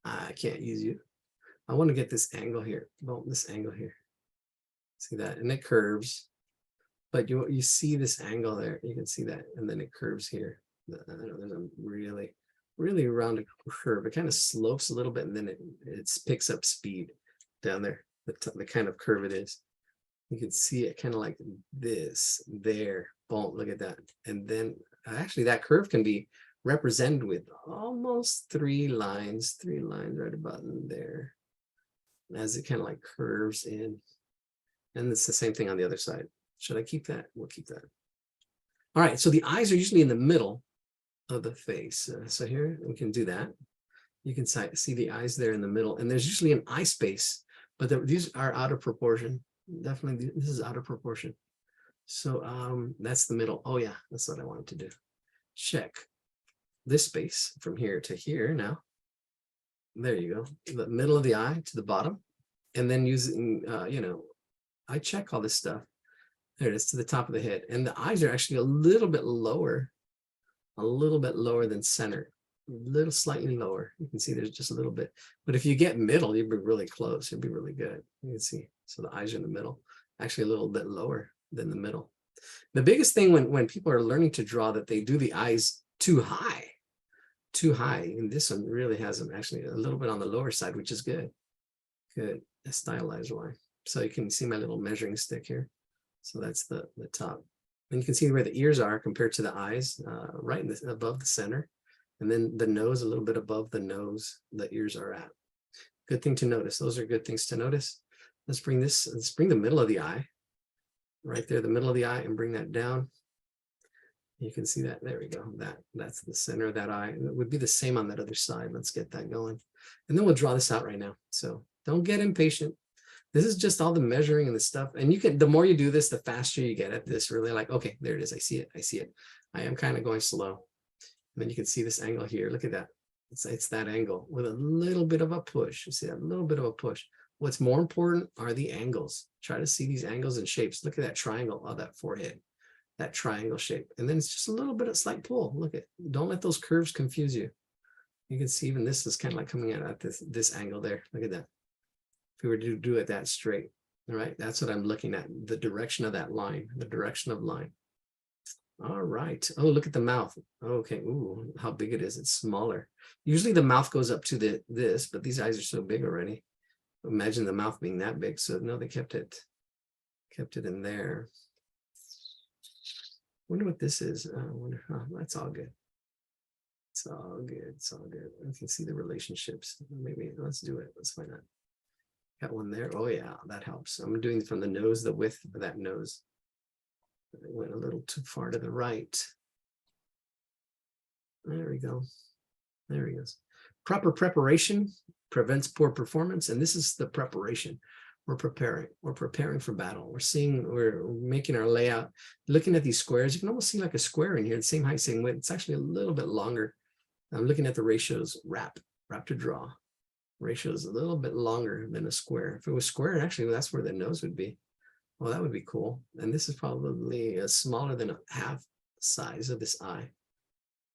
I can't use you. I want to get this angle here. Well, this angle here. See that? And it curves. But you see this angle there. You can see that. And then it curves here. I know there's a really rounded curve. It kind of slopes a little bit, and then it picks up speed down there. The kind of curve it is. You can see it kind of like this there. Boom, look at that. And then actually that curve can be represented with almost three lines right about in there, as it kind of like curves in. And it's the same thing on the other side. Should I keep that? We'll keep that. All right, so the eyes are usually in the middle of the face. So here we can do that. You can see the eyes there in the middle, and there's usually an eye space, but these are out of proportion. Definitely, this is out of proportion. So that's the middle. Oh yeah, that's what I wanted to do. Check this space from here to here now. There you go. The middle of the eye to the bottom, and then using, you know, I check all this stuff. There it is, to the top of the head. And the eyes are actually a little bit lower than center, a little slightly lower. You can see there's just a little bit. But if you get middle, you'd be really close. You'd be really good. You can see. So the eyes are in the middle, actually a little bit lower than the middle. The biggest thing when people are learning to draw, that they do the eyes too high. And this one really has them actually a little bit on the lower side, which is good. Good, a stylized line. So you can see my little measuring stick here. So that's the top. And you can see where the ears are compared to the eyes, right above the center. And then the nose a little bit above the nose the ears are at. Good thing to notice. Those are good things to notice. Let's bring the middle of the eye right there, the middle of the eye, and bring that down. You can see that. There we go. That's the center of that eye. It would be the same on that other side. Let's get that going. And then we'll draw this out right now. So don't get impatient. This is just all the measuring and the stuff. And you can, the more you do this, the faster you get at this. Really like, okay, there it is. I see it. I see it. I am kind of going slow. And then you can see this angle here. Look at that. It's that angle with a little bit of a push. You see that little bit of a push. What's more important are the angles. Try to see these angles and shapes. Look at that triangle of that forehead, that triangle shape. And then it's just a little bit of slight pull. Look at, don't let those curves confuse you. You can see even this is kind of like coming out at this angle there. Look at that. If we were to do it that straight, all right, that's what I'm looking at, the direction of that line, the direction of line. All right. Oh, look at the mouth. Okay. Ooh, how big it is. It's smaller. Usually the mouth goes up to this, but these eyes are so big already. Imagine the mouth being that big. So no, they kept it in there. Wonder what this is. That's all good. It's all good. It's all good. I can see the relationships. Maybe let's do it. Let's find out. Got one there. Oh yeah, that helps. I'm doing from the nose, the width of that nose. I went a little too far to the right. There we go. There he goes. Proper preparation prevents poor performance. And this is the preparation. We're preparing. We're preparing for battle. We're making our layout. Looking at these squares, you can almost see like a square in here, the same height, same width. It's actually a little bit longer. I'm looking at the ratios, wrap to draw. Ratios a little bit longer than a square. If it was square, actually, that's where the nose would be. Well, that would be cool. And this is probably smaller than a half size of this eye.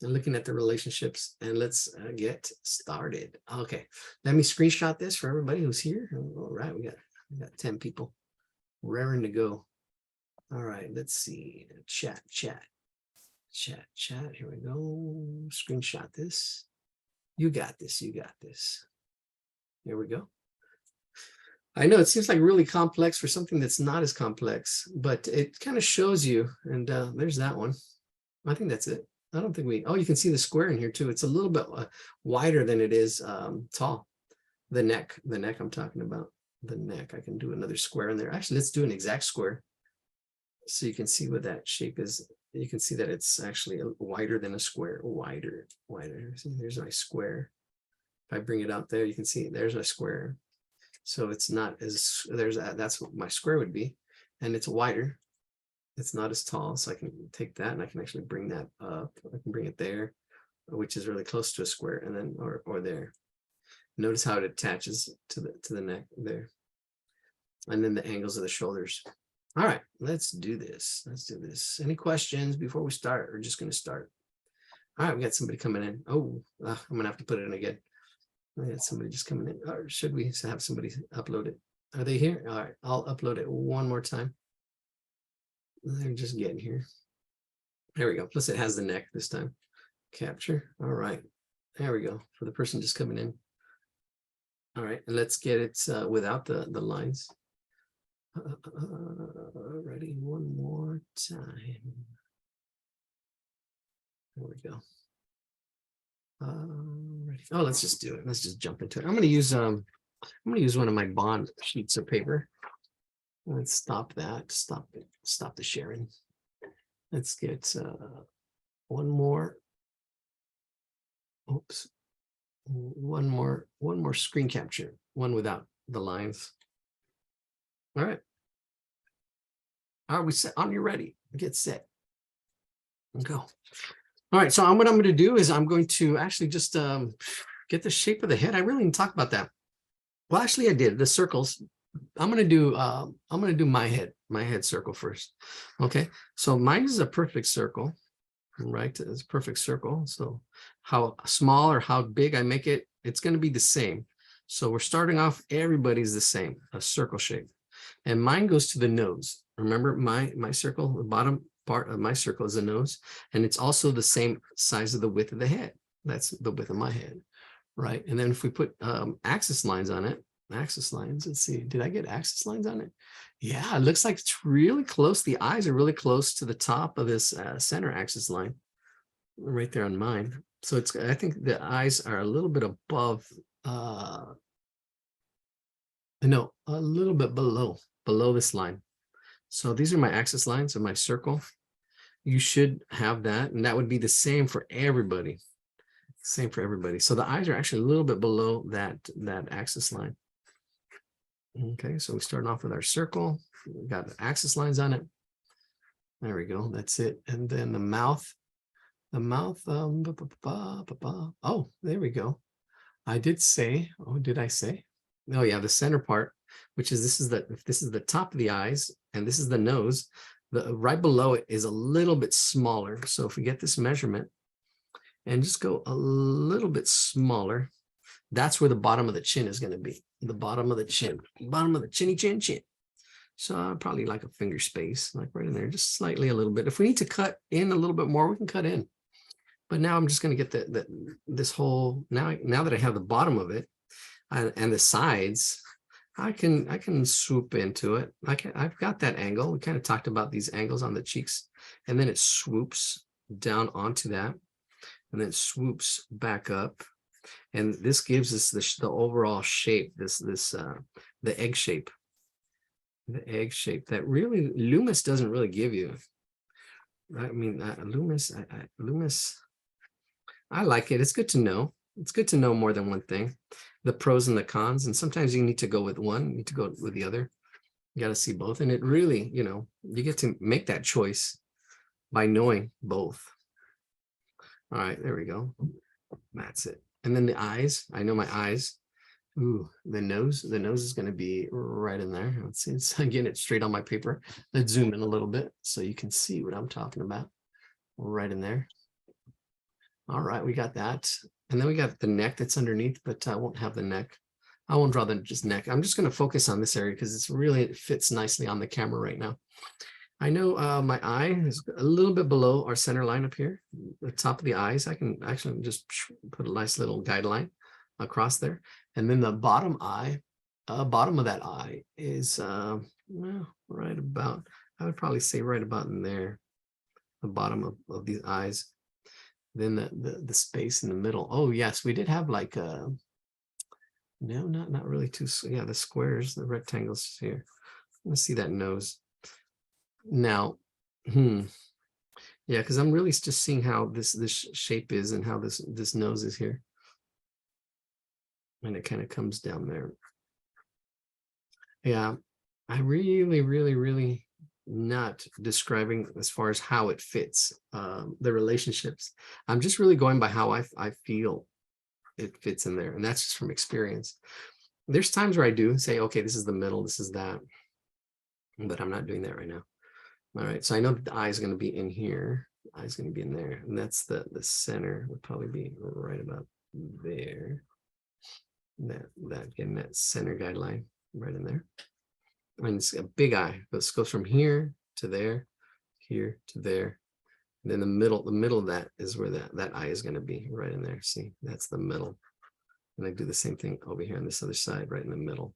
And looking at the relationships, and let's get started. Okay, let me screenshot this for everybody who's here. All right, we got 10 people raring to go. All right, let's see. Chat. Here we go. Screenshot this. You got this. Here we go. I know it seems like really complex for something that's not as complex, but it kind of shows you. And there's that one. I think that's it. I don't think oh, you can see the square in here too. It's a little bit wider than it is tall. The neck I'm talking about. The neck. I can do another square in there. Actually, let's do an exact square. So you can see what that shape is. You can see that it's actually wider than a square. Wider. See, there's my square. If I bring it out there, you can see there's my square. So it's not as, that's what my square would be. And it's wider. It's not as tall. So I can take that and I can actually bring that up. I can bring it there, which is really close to a square, and then, or there. Notice how it attaches to the neck there. And then the angles of the shoulders. All right, let's do this. Any questions before we start? We're just going to start. All right, we got somebody coming in. Oh, I'm going to have to put it in again. I had somebody just coming in. Or should we have somebody upload it? Are they here? All right, I'll upload it one more time. They're just getting here. There we go. Plus it has the neck this time. Capture. All right. There we go. For the person just coming in. All right, and let's get it without the lines. Ready, one more time. There we go. Ready. Oh, let's just do it. Let's just jump into it. I'm going to use one of my bond sheets of paper. Let's stop that. Stop the sharing. Let's get one more. Oops. One more screen capture. One without the lines. All right. Are we set? On you ready? Get set. Go. All right. So what I'm going to do is I'm going to actually just get the shape of the head. I really didn't talk about that. Well, actually, I did the circles. I'm going to do my head circle first. Okay. So mine is a perfect circle, right? It's a perfect circle. So how small or how big I make it, it's going to be the same. So we're starting off, everybody's the same, a circle shape. And mine goes to the nose. Remember my circle, the bottom part of my circle is the nose. And it's also the same size of the width of the head. That's the width of my head, right? And then if we put axis lines on it, axis lines, let's see, did I get axis lines on it? Yeah, it looks like it's really close. The eyes are really close to the top of this center axis line. right there on mine. So it's, I think the eyes are a little bit above, no, a little bit below this line. So these are my axis lines of my circle. You should have that, and that would be the same for everybody. Same for everybody. So the eyes are actually a little bit below that axis line. Okay, so we start off with our circle. We got the axis lines on it. There we go. That's it. And then the mouth. Oh, there we go. I did say, oh, did I say? Oh yeah, the center part, which is this is the top of the eyes, and this is the nose. The right below it is a little bit smaller. So if we get this measurement and just go a little bit smaller, that's where the bottom of the chin is going to be. The bottom of the chin, bottom of the chinny chin. So probably like a finger space, like right in there, just slightly a little bit. If we need to cut in a little bit more, we can cut in. But now I'm just going to get this whole, now that I have the bottom of it and the sides, I can swoop into it. I've got that angle. We kind of talked about these angles on the cheeks, and then it swoops down onto that, and then swoops back up. And this gives us the overall shape, the egg shape. The egg shape that really Loomis doesn't really give you. I mean, Loomis, I like it. It's good to know. It's good to know more than one thing, the pros and the cons. And sometimes you need to go with one, you need to go with the other. You got to see both. And it really, you get to make that choice by knowing both. All right, there we go. That's it. And then the eyes, I know my eyes. Ooh, the nose is going to be right in there. Let's see, it's getting it straight on my paper. Let's zoom in a little bit so you can see what I'm talking about. Right in there. All right, we got that. And then we got the neck that's underneath, but I won't have the neck. I won't draw the just neck. I'm just going to focus on this area because it fits nicely on the camera right now. I know my eye is a little bit below our center line up here, the top of the eyes. I can actually just put a nice little guideline across there. And then the bottom eye, bottom of that eye is well, right about, I would probably say right about in there, the bottom of these eyes. Then the space in the middle. Oh yes, we did have like no, not really too, yeah, the squares, the rectangles here. Let's see that nose. Now, yeah, because I'm really just seeing how this shape is and how this nose is here. And it kind of comes down there. Yeah, I really not describing as far as how it fits the relationships. I'm just really going by how I feel it fits in there, and that's just from experience. There's times where I do say, okay, this is the middle, this is that, but I'm not doing that right now. All right, so I know that the eye is going to be in here, the eye is going to be in there, and that's the center would probably be right about there. That getting that center guideline right in there. And it's a big eye. This goes from here to there, here to there. And then the middle of that is where that eye is going to be, right in there. See, that's the middle. And I do the same thing over here on this other side, right in the middle.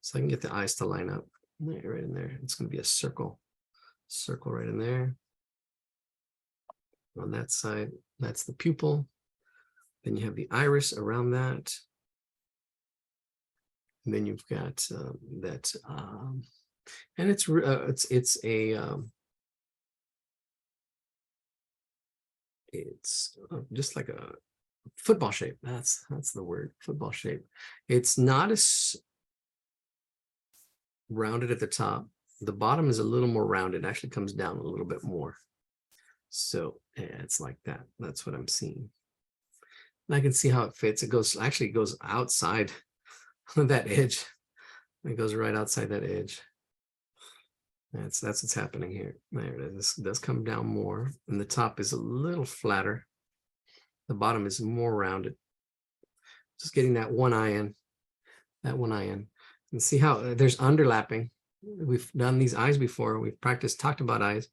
So I can get the eyes to line up right in there. It's going to be a circle right in there. On that side, that's the pupil. Then you have the iris around that. And then you've got that, and it's just like a football shape. That's the word, football shape. It's not as rounded at the top. The bottom is a little more rounded. It actually comes down a little bit more. So yeah, it's like that. That's what I'm seeing. And I can see how it fits. It goes outside that edge. It goes right outside that edge. That's what's happening here. There it is. This does come down more, and the top is a little flatter. The bottom is more rounded. Just getting that one eye in, and see how there's underlapping. We've done these eyes before. We've talked about eyes.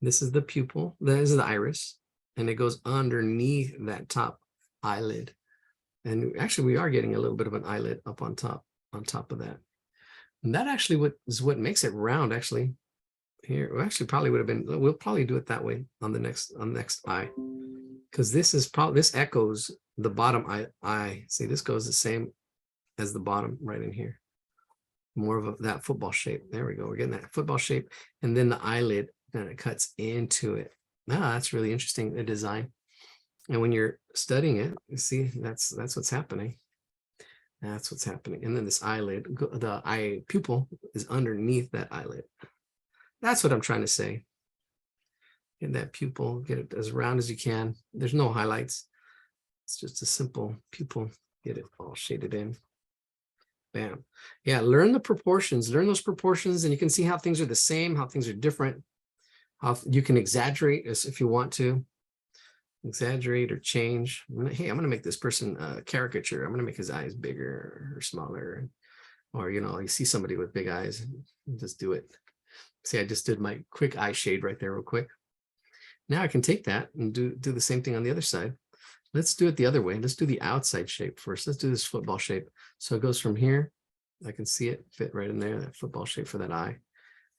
This is the pupil. This is the iris, and it goes underneath that top eyelid. And actually, we are getting a little bit of an eyelid up on top of that. And that actually is what makes it round. Actually, here we actually probably would have been. We'll probably do it that way on the next eye. because this is probably, this echoes the bottom eye. See, this goes the same as the bottom right in here. More of that football shape. There we go. We're getting that football shape. And then the eyelid, and it cuts into it. Ah, that's really interesting, the design. And when you're studying it, you see, that's what's happening. That's what's happening. And then this eyelid, the eye pupil is underneath that eyelid. That's what I'm trying to say. Get that pupil, get it as round as you can. There's no highlights. It's just a simple pupil. Get it all shaded in. Bam. Yeah, learn the proportions, learn those proportions, and you can see how things are the same, how things are different, how you can exaggerate if you want to. Exaggerate or change. Hey, I'm going to make this person a caricature. I'm going to make his eyes bigger or smaller. Or, you know, you see somebody with big eyes, just do it. See, I just did my quick eye shade right there real quick. Now I can take that and do the same thing on the other side. Let's do it the other way. Let's do the outside shape first. Let's do this football shape. So it goes from here. I can see it fit right in there, that football shape for that eye.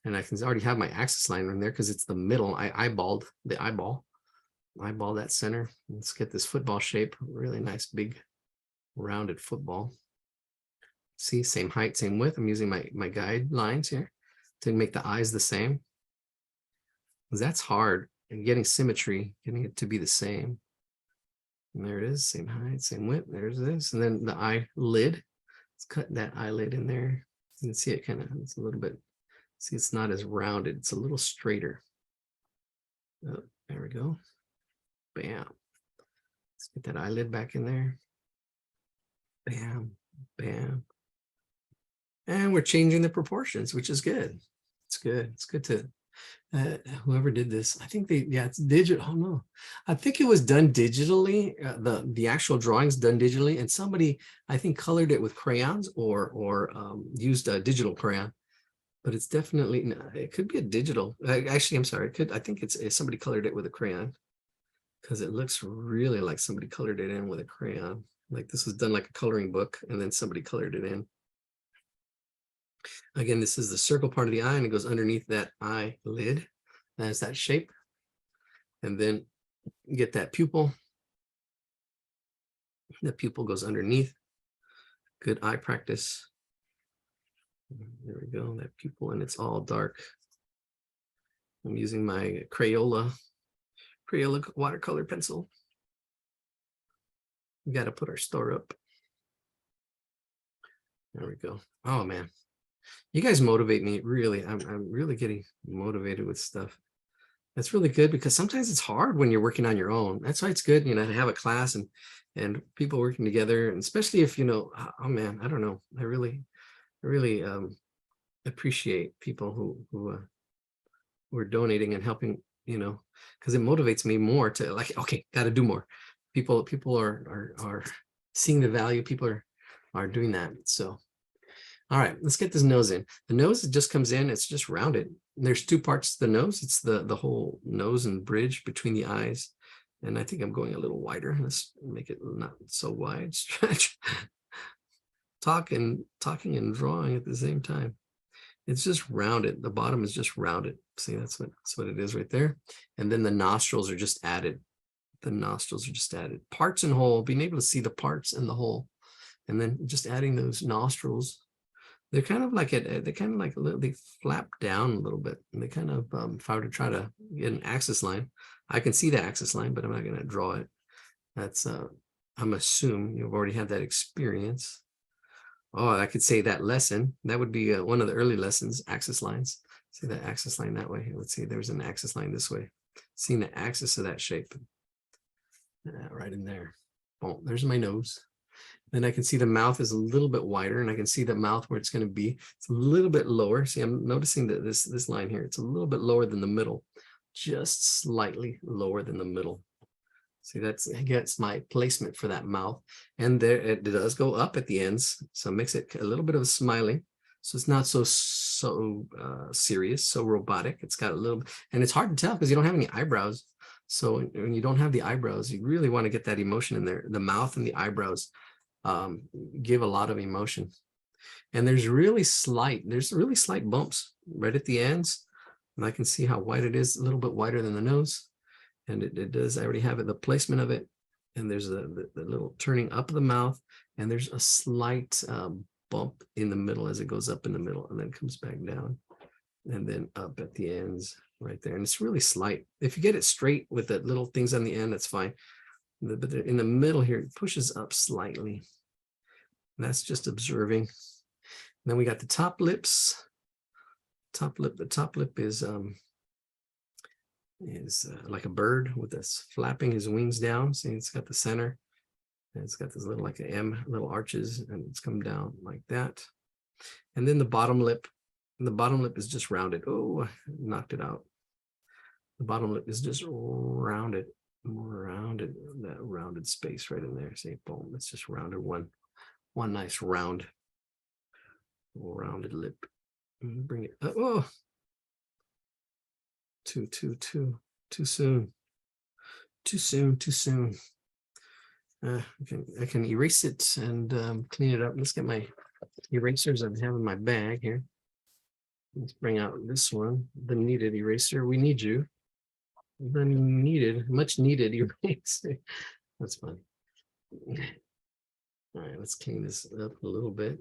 And I can already have my axis line in there because it's the middle. I eyeballed the eyeball. Eyeball that center. Let's get this football shape. Really nice, big, rounded football. See, same height, same width. I'm using my guidelines here to make the eyes the same. That's hard. And getting symmetry, getting it to be the same. And there it is, same height, same width. There's this. And then the eyelid. Let's cut that eyelid in there. You can see it kind of, it's a little bit, see, it's not as rounded. It's a little straighter. Oh, there we go. Bam. Let's get that eyelid back in there. Bam, bam. And we're changing the proportions, which is good. It's good. It's good to, whoever did this, I think it's digital. Oh no, I think it was done digitally. The actual drawings done digitally, and somebody, I think, colored it with crayons or used a digital crayon. But it's definitely, it could be a digital. Actually, I'm sorry. I think it's somebody colored it with a crayon, because it looks really like somebody colored it in with a crayon. Like this was done like a coloring book, and then somebody colored it in. Again, this is the circle part of the eye, and it goes underneath that eyelid. That's that shape. And then get that pupil. The pupil goes underneath. Good eye practice. There we go, that pupil, and it's all dark. I'm using my Crayola watercolor pencil. We got to put our store up. There we go. Oh man, you guys motivate me, really. I'm really getting motivated with stuff. That's really good, because sometimes it's hard when you're working on your own. That's why it's good, you know, to have a class and people working together, and especially if, you know, oh man, I don't know, I really appreciate people who are donating and helping, you know, because it motivates me more to, like, okay, got to do more. People are seeing the value. People are doing that. So, all right, let's get this nose in. The nose, it just comes in. It's just rounded. There's two parts to the nose. It's the whole nose and bridge between the eyes. And I think I'm going a little wider. Let's make it not so wide. Stretch. Talking and drawing at the same time. It's just rounded. The bottom is just rounded. See, that's what it is right there. And then the nostrils are just added. The nostrils are just added. Parts and whole, being able to see the parts and the whole. And then just adding those nostrils. They're kind of like they flap down a little bit. And they kind of, if I were to try to get an axis line, I can see the axis line, but I'm not going to draw it. That's, I'm assuming you've already had that experience. Oh, I could say that lesson. That would be one of the early lessons, axis lines. See that axis line that way. Let's see, there's an axis line this way. Seeing the axis of that shape. Right in there. Oh, there's my nose. Then I can see the mouth is a little bit wider, and I can see the mouth where it's going to be. It's a little bit lower. See, I'm noticing that this line here, it's a little bit lower than the middle, just slightly lower than the middle. See, that gets my placement for that mouth. And there it does go up at the ends. So it makes it a little bit of a smiling. So it's not so serious, so robotic. It's got a little, and it's hard to tell because you don't have any eyebrows. So when you don't have the eyebrows, you really want to get that emotion in there. The mouth and the eyebrows give a lot of emotion. And there's really slight bumps right at the ends. And I can see how wide it is, a little bit wider than the nose. And it does, I already have it, the placement of it. And there's the little turning up the mouth, and there's a slight bump in the middle as it goes up in the middle and then comes back down and then up at the ends right there. And it's really slight. If you get it straight with the little things on the end, that's fine. But in the middle here, it pushes up slightly. And that's just observing. And then we got the top lips. Top lip. The top lip is like a bird with this flapping his wings down. See, it's got the center. And it's got this little like an M, little arches, and it's come down like that. And then the bottom lip is just rounded. Oh, I knocked it out. The bottom lip is just rounded, that rounded space right in there. See, boom, it's just rounded, one nice rounded lip. Bring it up. Oh, too soon. I can erase it and clean it up. Let's get my erasers I have in my bag here. Let's bring out this one, the needed eraser. We need you. The much needed eraser. That's fun. All right, let's clean this up a little bit.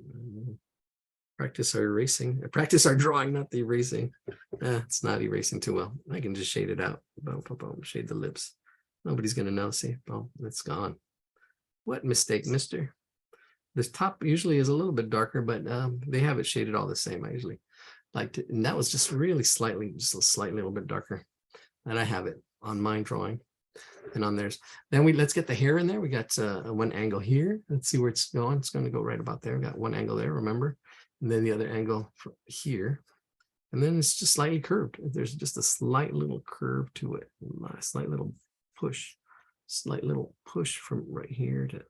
Practice our erasing. Practice our drawing, not the erasing. It's not erasing too well. I can just shade it out. Boom, boom, boom. Shade the lips. Nobody's gonna know. See, boom, it's gone. What mistake, mister? This top usually is a little bit darker, but they have it shaded all the same. I usually like to, and that was just really slightly, just a slightly little bit darker. And I have it on my drawing and on theirs. Then let's get the hair in there. We got one angle here. Let's see where it's going. It's going to go right about there. We got one angle there, remember? And then the other angle here. And then it's just slightly curved. There's just a slight little curve to it. A slight little push from right here to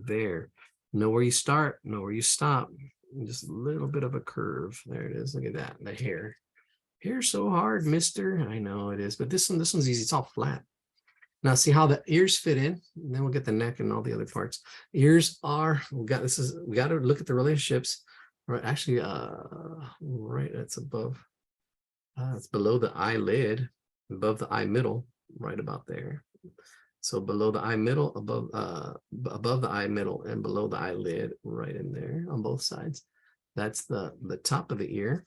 there. Know where you start, know where you stop. Just a little bit of a curve. There it is. Look at that. The hair. Hair's so hard, mister. I know it is, but this one's easy. It's all flat. Now see how the ears fit in, and then we'll get the neck and all the other parts. Ears are, we got to look at the relationships. Right, actually, right, that's above. It's below the eyelid, above the eye middle, right about there. So below the eye middle, above the eye middle, and below the eyelid, right in there on both sides. That's the top of the ear.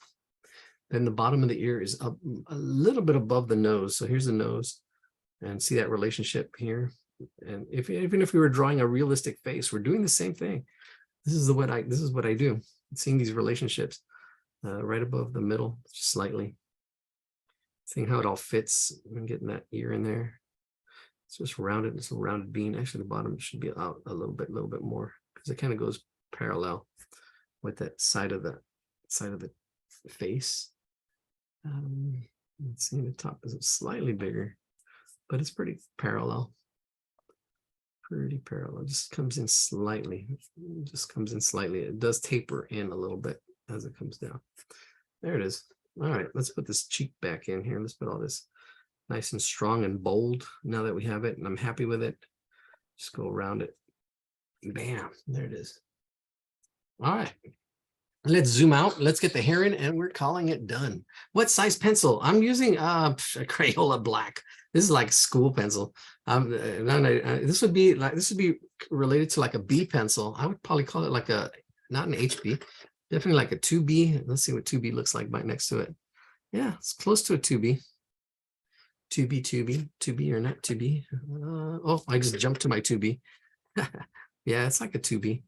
Then the bottom of the ear is up a little bit above the nose. So here's the nose, and see that relationship here. And even if we were drawing a realistic face, we're doing the same thing. This is what I do. Seeing these relationships right above the middle, just slightly. Seeing how it all fits and getting that ear in there. It's just rounded. It's a rounded bean. Actually, the bottom should be out a little bit more because it kind of goes parallel with that side of the face. Let's see, the top is slightly bigger, but it's pretty parallel. Just comes in slightly. It does taper in a little bit as it comes down. There it is. All right, let's put this cheek back in here. Let's put all this nice and strong and bold now that we have it, and I'm happy with it. Just go around it. Bam, there it is. All right. Let's zoom out. Let's get the hair in, and we're calling it done. What size pencil? I'm using a Crayola black. This is like school pencil. This would be related to like a B pencil. I would probably call it like not an HB, definitely like a 2B. Let's see what 2B looks like right next to it. Yeah, it's close to a 2B. 2B or not 2B. Oh, I just jumped to my 2B. Yeah, it's like a 2B,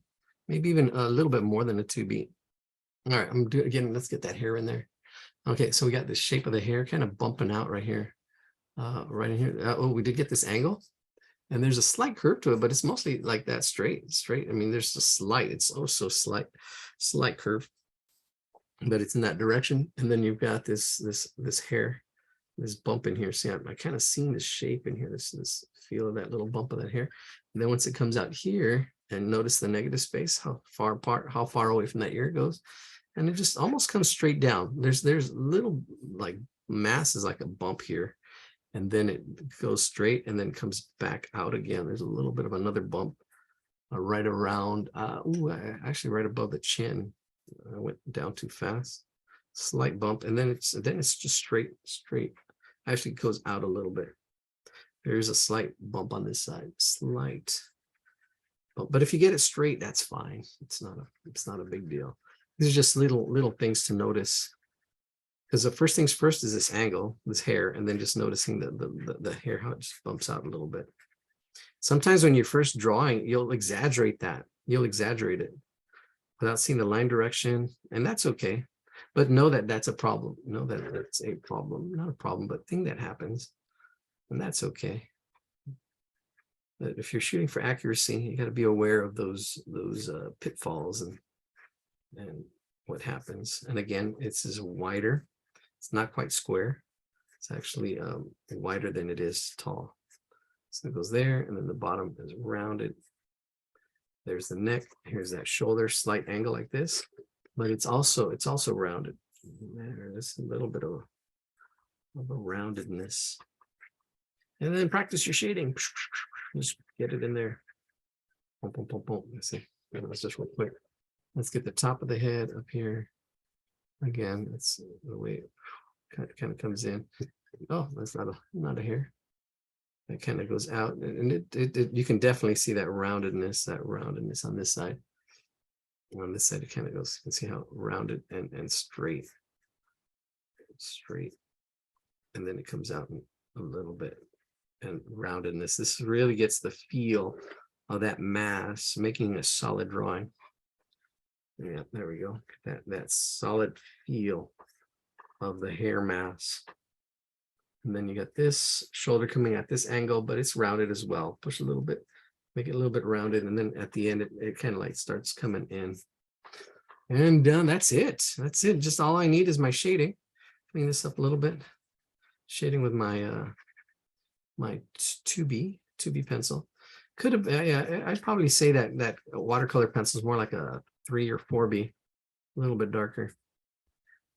maybe even a little bit more than a 2B. All right, I'm doing again. Let's get that hair in there. Okay, so we got the shape of the hair kind of bumping out right here. Right in here. Oh, we did get this angle, and there's a slight curve to it, but it's mostly like that straight. I mean, there's a slight, it's so slight curve, but it's in that direction. And then you've got this hair, this bump in here. See, I kind of seen this shape in here, this feel of that little bump of that hair. And then once it comes out here, and notice the negative space, how far apart, how far away from that ear it goes. And it just almost comes straight down. There's little like masses, like a bump here. And then it goes straight and then comes back out again. There's a little bit of another bump right around, actually right above the chin. I went down too fast. Slight bump, and then it's just straight. Actually goes out a little bit. There's a slight bump on this side, slight. But if you get it straight, that's fine. It's not a big deal. These are just little things to notice. Because the first things first is this angle, this hair, and then just noticing the hair, how it just bumps out a little bit. Sometimes when you're first drawing, you'll exaggerate that. You'll exaggerate it without seeing the line direction, and that's okay. But know that that's a problem. Know that that's a problem. Not a problem, but thing that happens, and that's okay. But if you're shooting for accuracy, you got to be aware of those pitfalls and what happens. And again, it's just wider. It's not quite square. It's actually wider than it is tall. So it goes there, and then the bottom is rounded. There's the neck. Here's that shoulder, slight angle like this, but it's also rounded. There's a little bit of a roundedness. And then practice your shading. Just get it in there. Boom, boom, boom, boom. Let's see. Let's just real quick. Let's get the top of the head up here. Again, that's the way it kind of comes in. Oh, that's not a hair. It kind of goes out, and you can definitely see that roundedness on this side. On this side, it kind of goes. You can see how rounded and straight, and then it comes out a little bit, and roundedness. This really gets the feel of that mass, making a solid drawing. Yeah, there we go. That solid feel of the hair mass. And then you got this shoulder coming at this angle, but it's rounded as well. Push a little bit, make it a little bit rounded. And then at the end, it kind of like starts coming in. And that's it. That's it. Just all I need is my shading. Clean this up a little bit. Shading with my my 2B pencil. Could have, yeah, I'd probably say that watercolor pencil is more like a 3 or 4B, a little bit darker.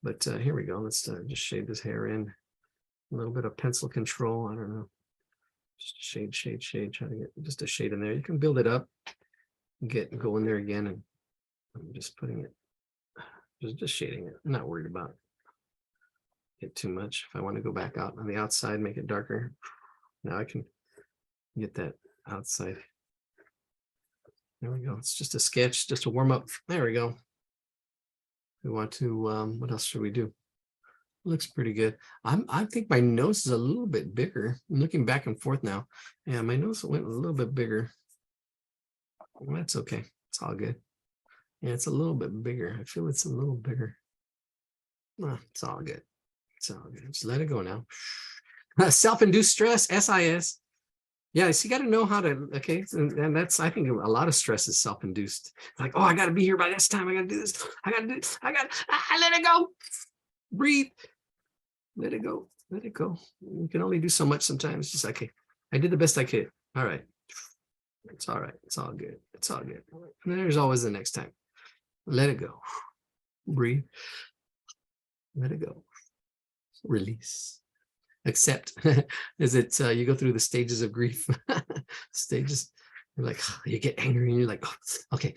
But here we go. Let's just shade this hair in. A little bit of pencil control. I don't know. Just shade. Try to get just a shade in there. You can build it up, go in there again, and I'm just putting it, just shading it. I'm not worried about it too much. If I want to go back out on the outside, make it darker. Now I can get that outside. There we go. It's just a sketch, just a warm up. There we go. We want to. What else should we do? Looks pretty good. I think my nose is a little bit bigger. I'm looking back and forth now. Yeah, my nose went a little bit bigger. Well, that's okay. It's all good. Yeah, it's a little bit bigger. I feel it's a little bigger. Well, it's all good. It's all good. Just let it go now. Self-induced stress, SIS. Yeah, so you got to know how to, okay, and that's, I think a lot of stress is self-induced. Like, oh, I got to be here by this time. I got to do this. I got to do this. Let it go. Breathe. Let it go. Let it go. You can only do so much sometimes. Just okay. I did the best I could. All right. It's all right. It's all good. It's all good. And there's always the next time. Let it go. Breathe. Let it go. Release. Accept. Is it you go through the stages of grief? Stages. You're like, you get angry and you're like, oh, okay.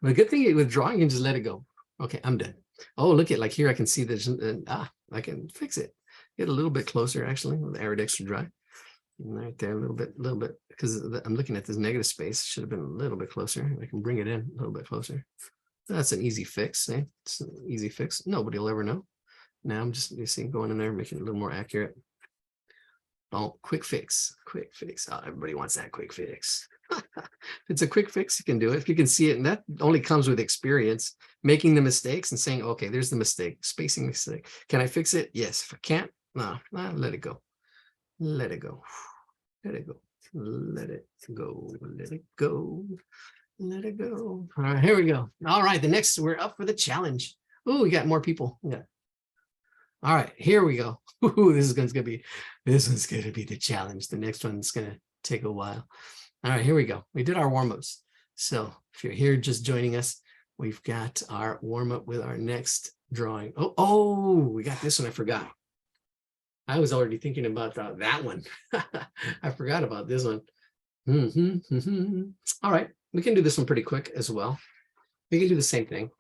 But the good thing with drawing, you can just let it go. Okay, I'm done. Oh, look at, like here I can see this. I can fix it. Get a little bit closer actually with the Arid Extra Dry. Right there, a little bit, because I'm looking at this negative space. Should have been a little bit closer. I can bring it in a little bit closer. That's an easy fix. Eh? It's an easy fix. Nobody will ever know. Now I'm just, you see, going in there, making it a little more accurate. Oh, quick fix. Oh, everybody wants that quick fix. If it's a quick fix, you can do it. If you can see it, and that only comes with experience, making the mistakes and saying, okay, there's the mistake, spacing mistake. Can I fix it? Yes. If I can't, no, let it go. Let it go. Let it go. Let it go. Let it go. Let it go. All right, here we go. All right, the next, we're up for the challenge. Oh, we got more people. Yeah. All right, here we go. Ooh, this one's gonna be the challenge. The next one's gonna take a while. All right, here we go. We did our warm-ups. So if you're here just joining us, we've got our warm-up with our next drawing. Oh, we got this one. I forgot. I was already thinking about that one. I forgot about this one. All right, we can do this one pretty quick as well. We can do the same thing.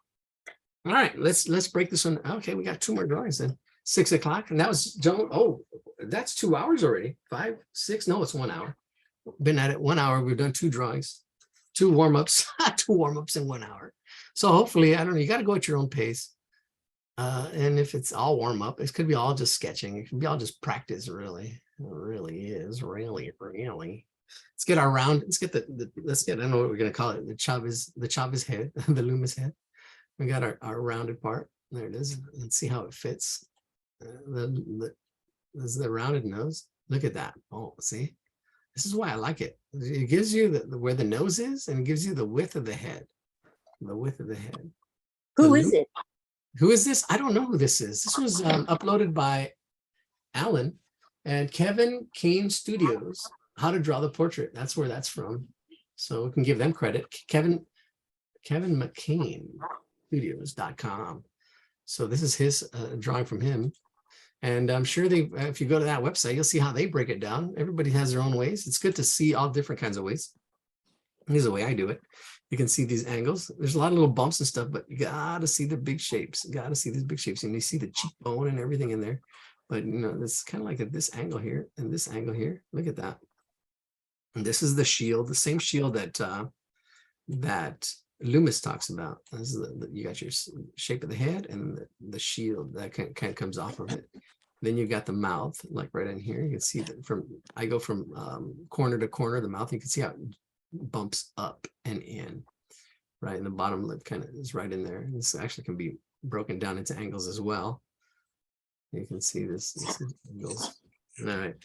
All right, let's break this one. Okay, we got 2 more drawings then. 6 o'clock, and that was Joan. Oh, that's 2 hours already. 5, 6, no, it's 1 hour. Been at it 1 hour. We've done 2 drawings, 2 warm-ups, 2 warm-ups in 1 hour. So hopefully, I don't know, you got to go at your own pace. And if it's all warm up, it could be all just sketching. It could be all just practice, really. It really is, really. Let's get our round. Let's get let's get, I don't know what we're going to call it. The Chavez head, the Loomis head. We got our rounded part. There it is. Let's see how it fits. This is the rounded nose. Look at that. Oh, see, this is why I like it. It gives you where the nose is, and it gives you the width of the head. The width of the head. Who is it? Who is this? I don't know who this is. This was uploaded by Alan and Kevin Kane Studios. How to Draw the Portrait. That's where that's from. So we can give them credit. Kevin McCain Studios.com. So this is his drawing from him. And I'm sure if you go to that website, you'll see how they break it down. Everybody has their own ways. It's good to see all different kinds of ways. Here's the way I do it. You can see these angles. There's a lot of little bumps and stuff, but you gotta see the big shapes. You gotta see these big shapes, and you see the cheekbone and everything in there. But you know, it's kind of like at this angle here and this angle here. Look at that. And this is the shield, the same shield that Loomis talks about. This is you got your shape of the head and the shield that kind of comes off of it. Then you got the mouth, like right in here. You can see that I go from corner to corner of the mouth. You can see how it bumps up and in, right? And the bottom lip kind of is right in there. This actually can be broken down into angles as well. You can see this is angles. All right,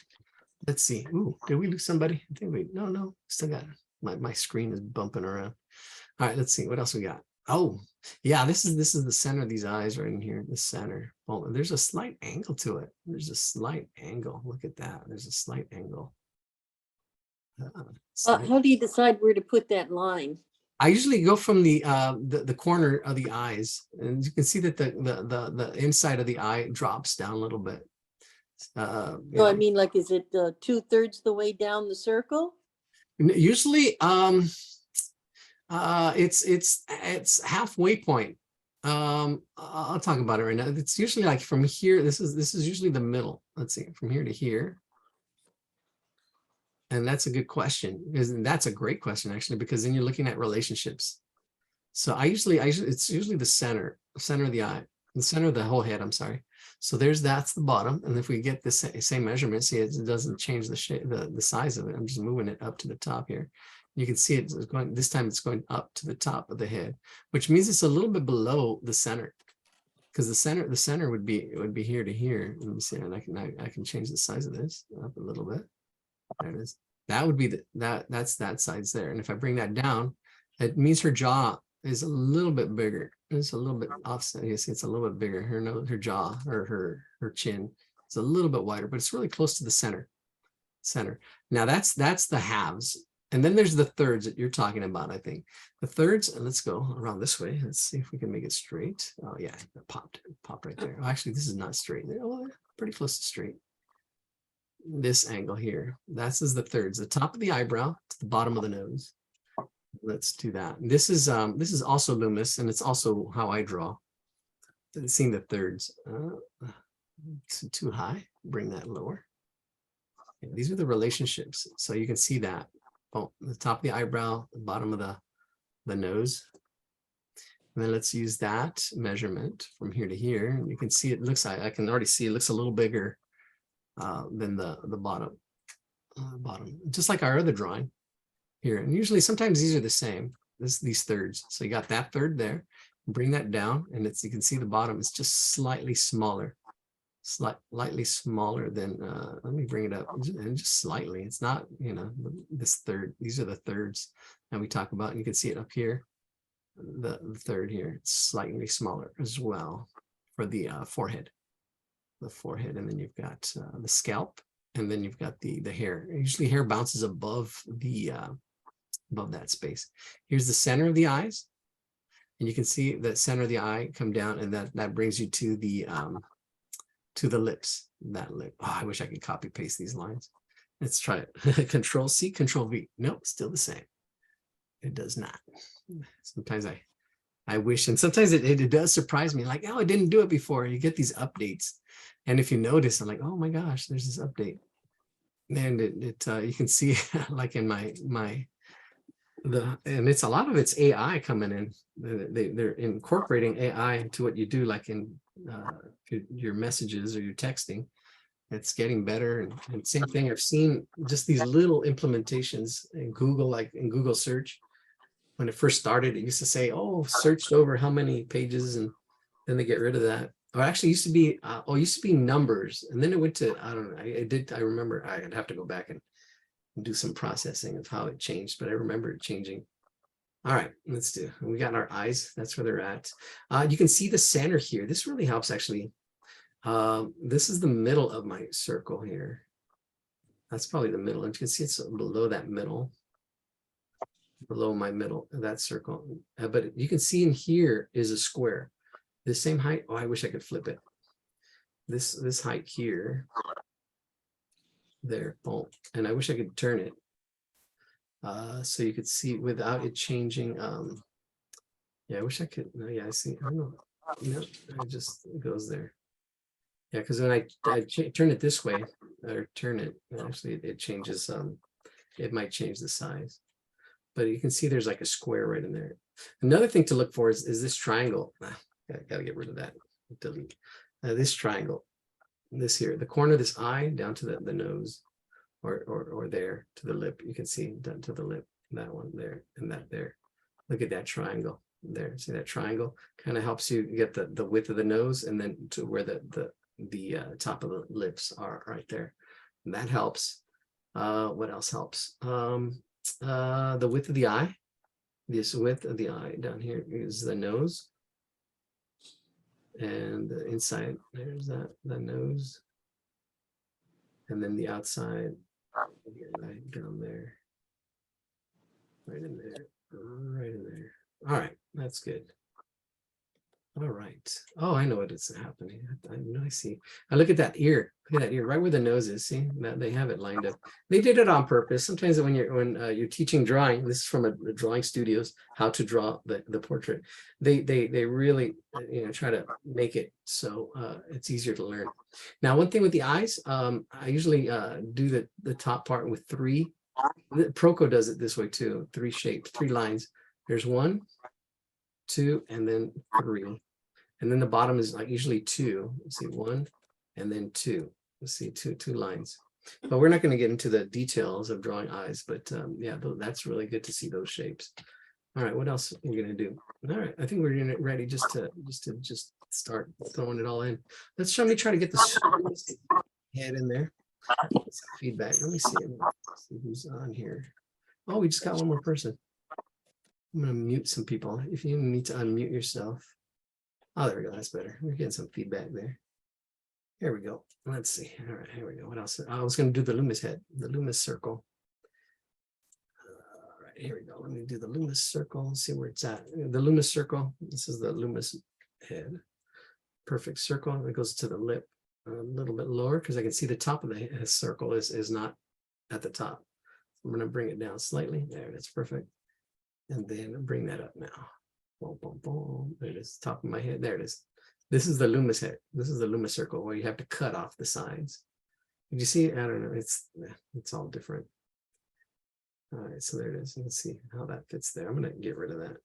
let's see. Ooh, did we lose somebody? I think no, still got my screen is bumping around. All right, let's see what else we got. Oh, yeah, this is the center of these eyes right in here, the center. Oh, there's a slight angle to it. There's a slight angle. Look at that. There's a slight angle. How do you decide where to put that line? I usually go from the corner of the eyes, and you can see that the inside of the eye drops down a little bit. So I mean, like, is it 2/3 the way down the circle? Usually, it's halfway point. I'll talk about it right now. It's usually like from here. This is usually the middle. Let's see, from here to here. And that's a good question, because that's a great question, actually, because then you're looking at relationships. So it's usually the center of the eye, the center of the whole head, I'm sorry. So that's the bottom. And if we get the same measurement, see, it doesn't change the shape, the size of it. I'm just moving it up to the top here. You can see it's going, this time it's going up to the top of the head, which means it's a little bit below the center, because the center would be here to here. Let me see, and I can change the size of this up a little bit. There it is. That would be that's that size there. And if I bring that down, it means her jaw is a little bit bigger. It's a little bit offset. You see, it's a little bit bigger. Her jaw or her chin is a little bit wider, but it's really close to the center. Now that's the halves. And then there's the thirds that you're talking about, I think. The thirds, let's go around this way. Let's see if we can make it straight. Oh yeah, it popped right there. Oh, actually, this is not straight. Oh, pretty close to straight. This angle here, that's the thirds, the top of the eyebrow to the bottom of the nose. Let's do that. This is also Loomis, and it's also how I draw. Seeing the thirds. Too high, bring that lower. Okay, these are the relationships, so you can see that. Oh, the top of the eyebrow, the bottom of the nose. And then let's use that measurement from here to here. And you can see it looks, I can already see it looks a little bigger than the bottom, just like our other drawing here. And usually sometimes these are the same, these thirds. So you got that third there, bring that down, and you can see the bottom is just slightly smaller, slightly smaller than, let me bring it up, and just slightly. It's not, this third, these are the thirds that we talk about, and you can see it up here. The third here, it's slightly smaller as well for the forehead. The forehead, and then you've got the scalp, and then you've got the hair. Usually hair bounces above that space. Here's the center of the eyes, and you can see the center of the eye come down, and that brings you to the lips. That lip. Oh, I wish I could copy paste these lines. Let's try it. Control C, Control V. Nope, still the same. It does not. Sometimes I I wish, and sometimes it does surprise me, like, oh, I didn't do it before. You get these updates. And if you notice, I'm like, oh my gosh, there's this update. And you can see like in and it's a lot of it's AI coming in. They're incorporating AI into what you do, like in your messages or your texting. It's getting better. And same thing, I've seen just these little implementations in Google, like in Google search. When it first started, it used to say, oh, searched over how many pages, and then they get rid of that. Or actually used to be numbers, and then it went to, I don't know, I remember I'd have to go back and do some processing of how it changed, but I remember it changing. All right, we got our eyes, that's where they're at. You can see the center here. This really helps actually. This is the middle of my circle here. That's probably the middle, and you can see it's below that middle. Below my middle of that circle, but you can see in here is a square, the same height. Oh, I wish I could flip it. This height here, there, boom, and I wish I could turn it so you could see without it changing. Yeah, I wish I could. No, yeah, I see. I don't know. No, it just goes there. Yeah, because when I turn it this way or turn it, actually it changes. It might change the size. But you can see there's like a square right in there. Another thing to look for is this triangle. Gotta get rid of that. Delete. This triangle. This here, the corner of this eye down to the nose, or there to the lip. You can see down to the lip. That one there and that there. Look at that triangle there. See that triangle kind of helps you get the width of the nose, and then to where the top of the lips are right there. And that helps. What else helps? The width of the eye. This width of the eye down here is the nose, and the inside there's the nose, and then the outside right down there, right in there, right in there. All right, that's good. All right. Oh, I know what is happening. I know. I see. I look at that ear. Look at that ear, right where the nose is. See that they have it lined up. They did it on purpose. Sometimes when you're teaching drawing, this is from a drawing studios, how to draw the portrait. They really try to make it so it's easier to learn. Now, one thing with the eyes, I usually do the top part with 3. Proco does it this way too. 3 shapes, 3 lines. There's 1, 2, and then 3, and then the bottom is like usually 2. Let's see, 1 and then 2. Let's see, two lines. But we're not going to get into the details of drawing eyes, but yeah, that's really good to see those shapes. All right, what else are we going to do? All right, I think we're getting it ready just to start throwing it all in. Let's try to get this head in there. Feedback. Let me see who's on here. Oh, we just got one more person. I'm going to mute some people. If you need to unmute yourself. Oh, there we go. That's better. We're getting some feedback there. Here we go. Let's see. All right, here we go. What else? I was going to do the Loomis head, the Loomis circle. All right, here we go. Let me do the Loomis circle. See where it's at. The Loomis circle. This is the Loomis head. Perfect circle. It goes to the lip a little bit lower because I can see the top of the circle is not at the top. I'm going to bring it down slightly. There, that's perfect. And then bring that up now. Boom, boom, boom. There it is, top of my head. There it is. This is the Loomis head. This is the Loomis circle where you have to cut off the sides. Did you see? I don't know. It's all different. All right, so there it is. Let's see how that fits there. I'm gonna get rid of that.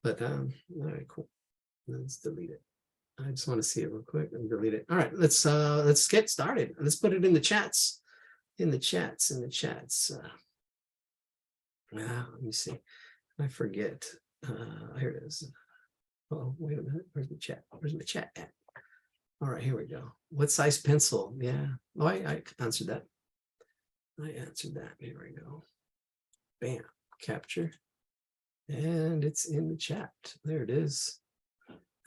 But all right, cool. Let's delete it. I just want to see it real quick and delete it. All right, let's get started. Let's put it in the chats. In the chats. Let me see. I forget. Here it is. Oh, wait a minute. Where's the chat? Where's the chat at? All right, here we go. What size pencil? Yeah. Oh, I answered that. Here we go. Bam. Capture. And it's in the chat. There it is.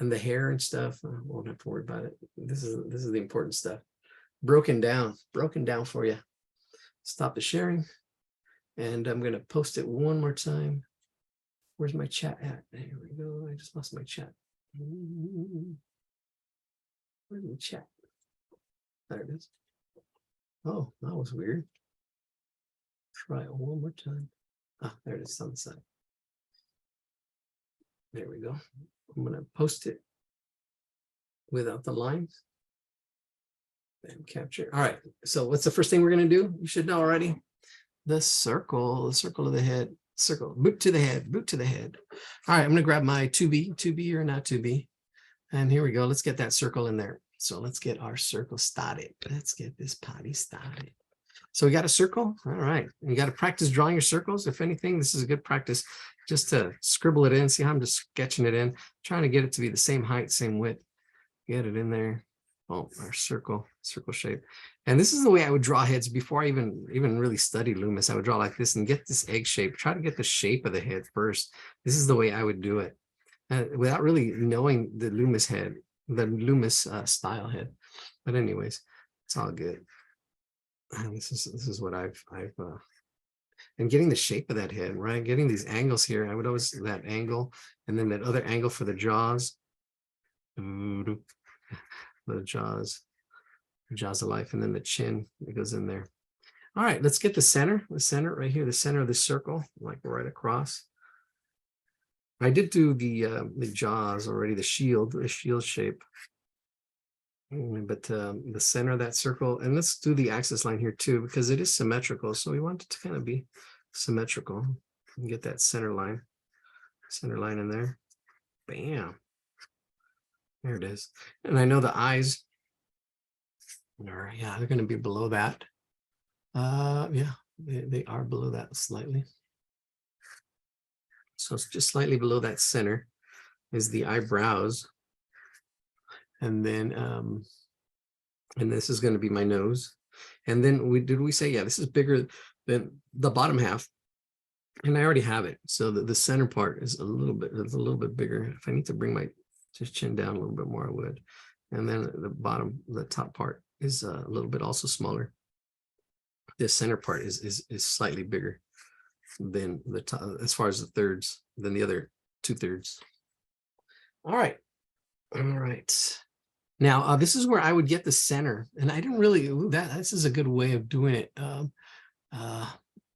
And the hair and stuff. I won't have to worry about it. This is the important stuff. Broken down for you. Stop the sharing. And I'm going to post it one more time. Where's my chat at? There we go. I just lost my chat. Where's my chat? There it is. Oh, that was weird. Try it one more time. Ah, there it is on the side. There we go. I'm going to post it without the lines. And capture. All right. So what's the first thing we're going to do? You should know already. The circle of the head. Circle. Boot to the head. Boot to the head. All right. I'm going to grab my 2B or not 2B. And here we go. Let's get that circle in there. So let's get our circle started. Let's get this party started. So we got a circle. All right. You got to practice drawing your circles. If anything, this is a good practice just to scribble it in. See how I'm just sketching it in, trying to get it to be the same height, same width. Get it in there. Oh, our circle shape. And this is the way I would draw heads before I even really studied Loomis. I would draw like this and get this egg shape. Try to get the shape of the head first. This is the way I would do it without really knowing the Loomis head, the Loomis style head. But anyways, it's all good. And this is what I've and getting the shape of that head, right? Getting these angles here. I would always that angle and then that other angle for the jaws. The jaws of life, and then the chin that goes in there. All right, let's get the center right here, the center of the circle, like right across. I did do the jaws already, the shield shape. But the center of that circle, and let's do the axis line here too, because it is symmetrical. So we want it to kind of be symmetrical and get that center line in there. Bam. There it is. And I know the eyes are, yeah, they're going to be below that. Yeah, they are below that slightly. So it's just slightly below that center is the eyebrows. And then, and this is going to be my nose. And then did we say, yeah, this is bigger than the bottom half. And I already have it. So the center part is a little bit bigger. If I need to bring my just chin down a little bit more, I would. And then the top part is a little bit also smaller. This center part is slightly bigger than the top, as far as the thirds, than the other 2/3. All right. Now this is where I would get the center, and I didn't really. This is a good way of doing it.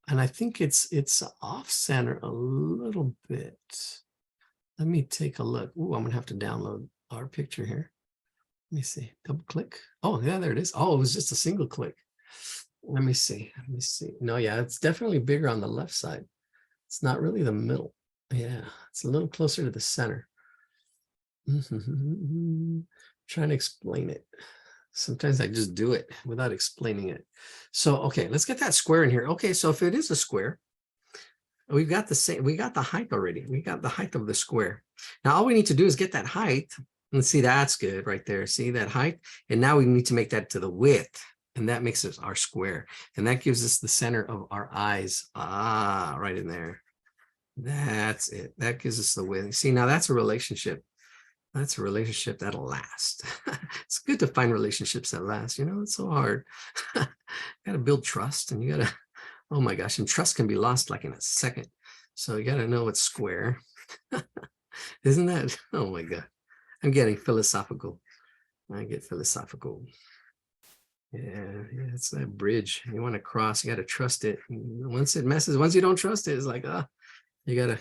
And I think it's off center a little bit. Let me take a look. Ooh, I'm gonna have to download our picture here. Let me see. Double click. Oh, yeah, there it is. Oh, it was just a single click. Let me see. No, yeah, it's definitely bigger on the left side. It's not really the middle. Yeah, it's a little closer to the center. Trying to explain it. Sometimes I just do it without explaining it. So, okay, let's get that square in here. Okay, so if it is a square, we got the height already. We got the height of the square. Now all we need to do is get that height. And see, that's good right there. See that height? And now we need to make that to the width. And that makes us our square. And that gives us the center of our eyes. Ah, right in there. That's it. That gives us the width. See, now that's a relationship. That's a relationship that'll last. It's good to find relationships that last. You know, it's so hard. You got to build trust, and you got to, oh my gosh, and trust can be lost like in a second. So you got to know it's square. Isn't that? Oh my God. I'm getting philosophical. I get philosophical. Yeah, it's that bridge. You want to cross, you got to trust it. Once it messes, once you don't trust it, it's like, you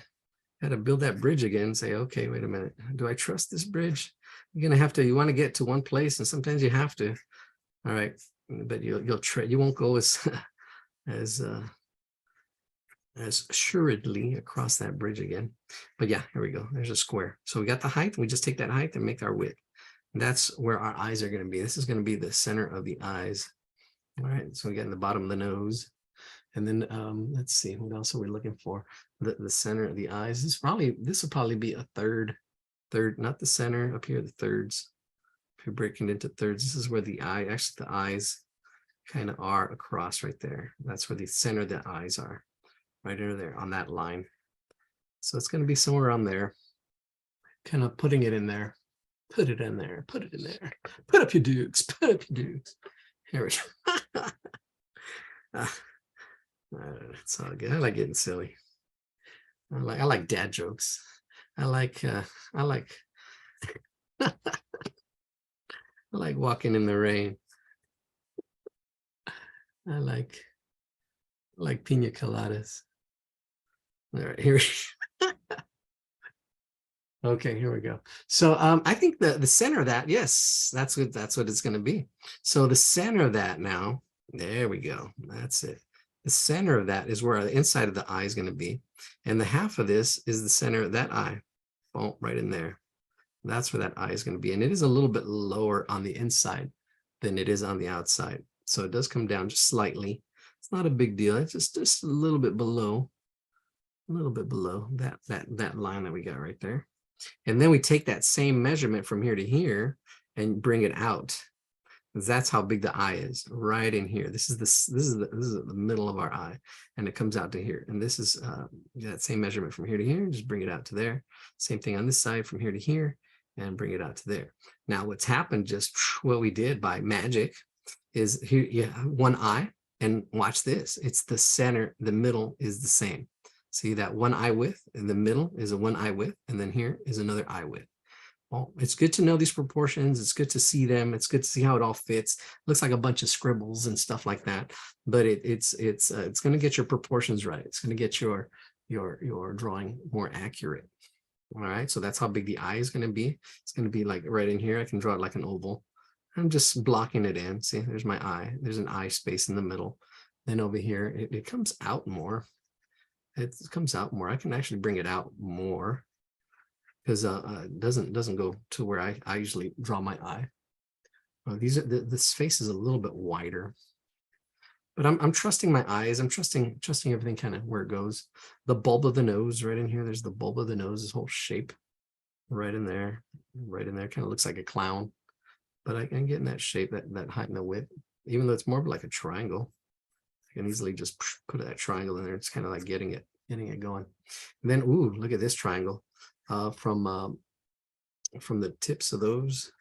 gotta build that bridge again and say, okay, wait a minute. Do I trust this bridge? You're gonna have to, you want to get to one place, and sometimes you have to. All right. But you won't go as assuredly across that bridge again. But yeah, here we go. There's a square. So we got the height. We just take that height and make our width. That's where our eyes are going to be. This is going to be the center of the eyes. All right. So we got in the bottom of the nose. And then let's see, what else are we looking for? The center of the eyes. This will probably be a third, not the center up here, the thirds. If you're breaking it into thirds, this is where the eyes kind of are across right there. That's where the center of the eyes are, right under there on that line. So it's going to be somewhere on there, kind of putting it in there. Put it in there, put it in there. Put up your dukes, put up your dukes. Here we go. It's all good. I like getting silly. I like dad jokes. I like I like walking in the rain. I like pina coladas. All right, here Okay, here we go. So I think the center of that, yes, that's what it's going to be. So the center of that now, there we go. That's it. The center of that is where the inside of the eye is going to be. And the half of this is the center of that eye. Boom, right in there. That's where that eye is going to be. And it is a little bit lower on the inside than it is on the outside. So it does come down just slightly. It's not a big deal. It's just a little bit below that line that we got right there. And then we take that same measurement from here to here and bring it out. That's how big the eye is, right in here. This is the middle of our eye, and it comes out to here. And this is that same measurement from here to here. Just bring it out to there. Same thing on this side from here to here, and bring it out to there. Now, what's happened, just what we did by magic, is here you have one eye, and watch this. It's the center. The middle is the same. See that one eye width in the middle is a one eye width, and then here is another eye width. Well, it's good to know these proportions. It's good to see them. It's good to see how it all fits. Looks like a bunch of scribbles and stuff like that, but it's going to get your proportions right. It's going to get your drawing more accurate. All right, so that's how big the eye is going to be. It's going to be like right in here. I can draw it like an oval. I'm just blocking it in. See, there's my eye. There's an eye space in the middle. Then over here, it comes out more. It comes out more. I can actually bring it out more because it doesn't go to where I usually draw my eye. This face is a little bit wider, but I'm trusting my eyes. I'm trusting everything kind of where it goes. The bulb of the nose right in here. There's the bulb of the nose. This whole shape right in there. Kind of looks like a clown, but I can get in that shape, that height and the width, even though it's more like a triangle. I can easily just put that triangle in there. It's kind of like getting it going. And then, ooh, look at this triangle. From the tips of those,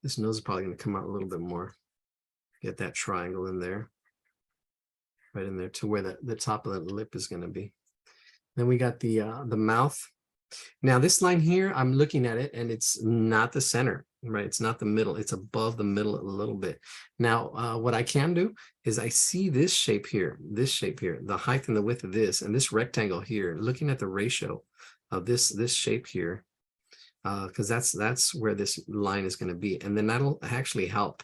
this nose is probably going to come out a little bit more. Get that triangle in there, right in there to where the top of the lip is going to be. Then we got the mouth. Now this line here, I'm looking at it and it's not the center, right? It's not the middle. It's above the middle a little bit. Now, what I can do is I see this shape here, the height and the width of this, and this rectangle here, looking at the ratio of this shape here, because that's where this line is going to be. And then that'll actually help